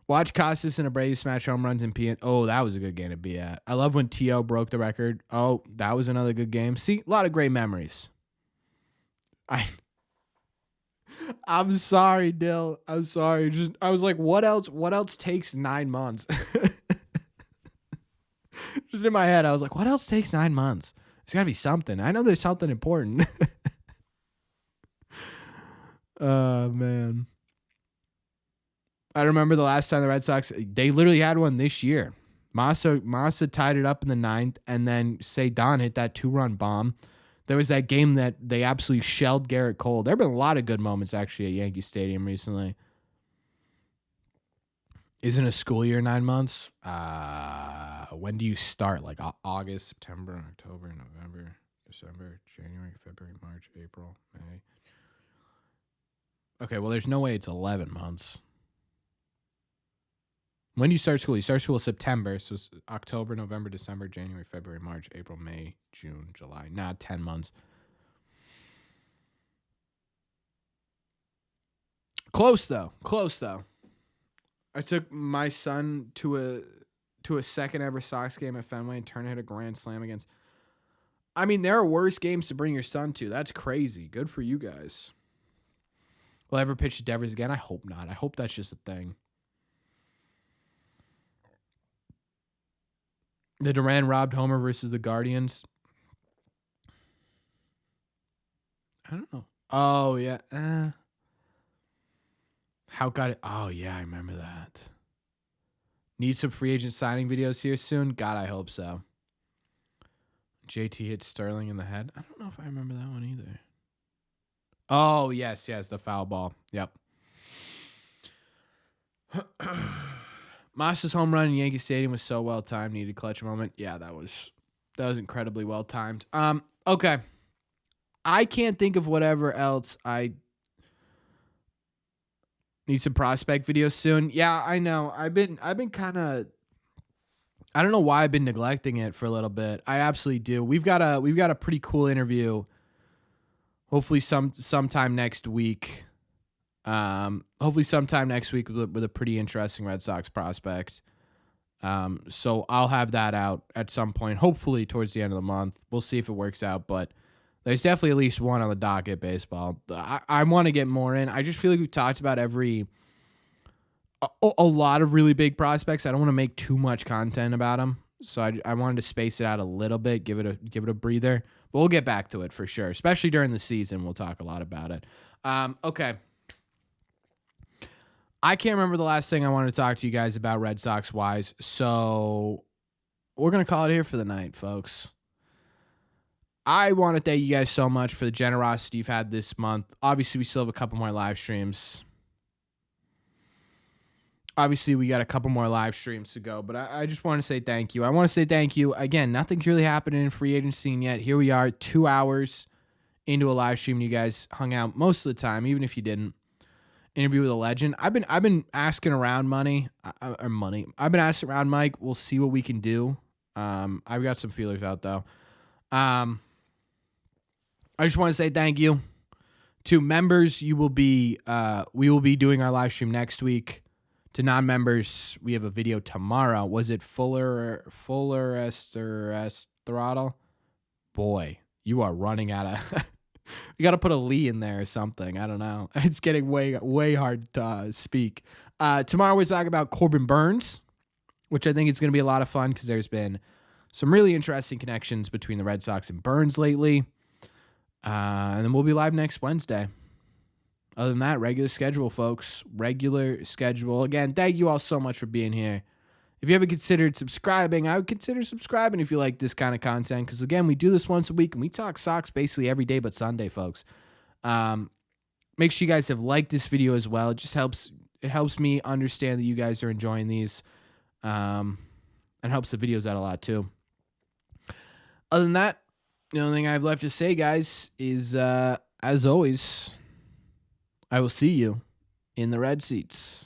Watch Costas and Abreu smash home runs in PN. Oh, that was a good game to be at. I love when T.O. broke the record. Oh, that was another good game. See, a lot of great memories. I'm sorry, Dill. I'm sorry. I was like, what else? What else takes 9 months? Just in my head, I was like, what else takes 9 months? There's got to be something. I know there's something important. Oh, man. I remember the last time the Red Sox, they literally had one this year. Massa tied it up in the 9th, and then Cedon hit that 2-run bomb. There was that game that they absolutely shelled Garrett Cole. There have been a lot of good moments, actually, at Yankee Stadium recently. Isn't a school year 9 months? When do you start? Like August, September, October, November, December, January, February, March, April, May. Okay, well, there's no way it's 11 months. When do you start school? You start school in September, so it's October, November, December, January, February, March, April, May, June, July. Not 10 months. Close though. I took my son to a second ever Sox game at Fenway and Turner hit a grand slam against. I mean, there are worse games to bring your son to. That's crazy. Good for you guys. Will I ever pitch to Devers again? I hope not. I hope that's just a thing. The Duran robbed homer versus the Guardians. I don't know. Oh, yeah. How got it? Oh, yeah, I remember that. Need some free agent signing videos here soon? God, I hope so. JT hit Sterling in the head. I don't know if I remember that one either. Oh, yes, the foul ball. Yep. Massa's home run in Yankee Stadium was so well timed. Needed clutch moment. Yeah, that was incredibly well timed. Okay. I can't think of whatever else. I need some prospect videos soon. Yeah, I know. I've been kind of. I don't know why I've been neglecting it for a little bit. I absolutely do. We've got a pretty cool interview. Hopefully sometime next week. Hopefully sometime next week with a pretty interesting Red Sox prospect. So I'll have that out at some point, hopefully towards the end of the month. We'll see if it works out, but there's definitely at least one on the docket baseball. I want to get more in. I just feel like we've talked about every a lot of really big prospects. I don't want to make too much content about them, so I wanted to space it out a little bit, give it a breather. But we'll get back to it for sure, especially during the season. We'll talk a lot about it. Okay. I can't remember the last thing I wanted to talk to you guys about Red Sox wise, so we're going to call it here for the night, folks. I want to thank you guys so much for the generosity you've had this month. Obviously, we still have a couple more live streams. Obviously, we got a couple more live streams to go, but I just want to say thank you. I want to say thank you. Again, nothing's really happening in free agency yet. Here we are, 2 hours into a live stream. You guys hung out most of the time, even if you didn't. Interview with a legend. I've been asking around money. I've been asking around Mike. We'll see what we can do. I've got some feelers out though. I just want to say thank you to members. We will be doing our live stream next week. To non-members, we have a video tomorrow. Was it Fuller Throttle? Boy, you are running out of. You got to put a Lee in there or something. I don't know. It's getting way hard to speak. Tomorrow we're talking about Corbin Burns, which I think is going to be a lot of fun because there's been some really interesting connections between the Red Sox and Burns lately. And then we'll be live next Wednesday. Other than that, regular schedule, folks. Regular schedule. Again, thank you all so much for being here. If you haven't considered subscribing, I would consider subscribing if you like this kind of content. Because, again, we do this once a week, and we talk Sox basically every day but Sunday, folks. Make sure you guys have liked this video as well. It just helps me understand that you guys are enjoying these. And helps the videos out a lot, too. Other than that, the only thing I have left to say, guys, is, as always, I will see you in the red seats.